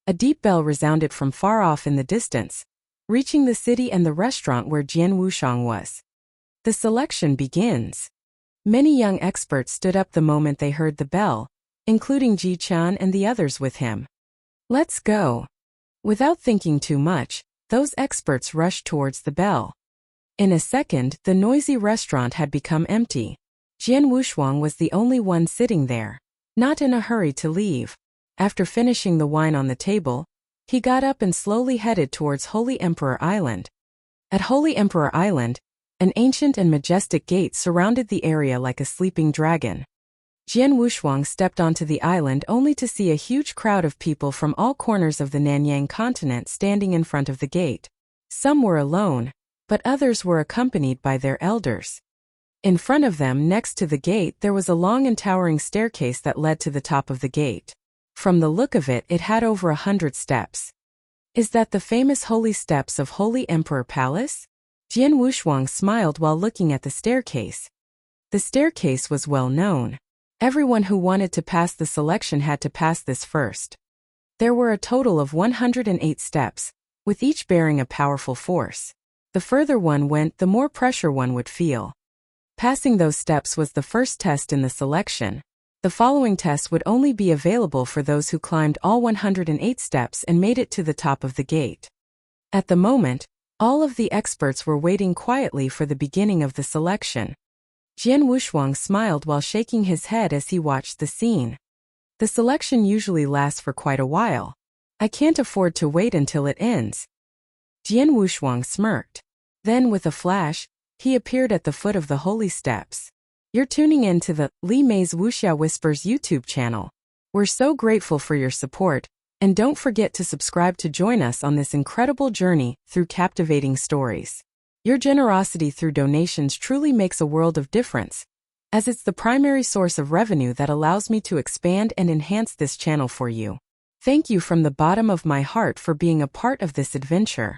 a deep bell resounded from far off in the distance, reaching the city and the restaurant where Jian Wushuang was. "The selection begins." Many young experts stood up the moment they heard the bell, including Ji-chan and the others with him. "Let's go." Without thinking too much, those experts rushed towards the bell. In a second, the noisy restaurant had become empty. Jian Wushuang was the only one sitting there, not in a hurry to leave. After finishing the wine on the table, he got up and slowly headed towards Holy Emperor Island. At Holy Emperor Island, an ancient and majestic gate surrounded the area like a sleeping dragon. Jian Wushuang stepped onto the island only to see a huge crowd of people from all corners of the Nanyang continent standing in front of the gate. Some were alone, but others were accompanied by their elders. In front of them, next to the gate, there was a long and towering staircase that led to the top of the gate. From the look of it, it had over 100 steps. "Is that the famous holy steps of Holy Emperor Palace?" Jian Wushuang smiled while looking at the staircase. The staircase was well known. Everyone who wanted to pass the selection had to pass this first. There were a total of 108 steps, with each bearing a powerful force. The further one went, the more pressure one would feel. Passing those steps was the first test in the selection. The following tests would only be available for those who climbed all 108 steps and made it to the top of the gate. At the moment, all of the experts were waiting quietly for the beginning of the selection. Jian Wushuang smiled while shaking his head as he watched the scene. "The selection usually lasts for quite a while. I can't afford to wait until it ends." Jian Wushuang smirked. Then, with a flash, he appeared at the foot of the holy steps. "You're tuning in to the Li Mei's Wuxia Whispers YouTube channel. We're so grateful for your support, And don't forget to subscribe to join us on this incredible journey through captivating stories. Your generosity through donations truly makes a world of difference, as it's the primary source of revenue that allows me to expand and enhance this channel for you. Thank you from the bottom of my heart for being a part of this adventure.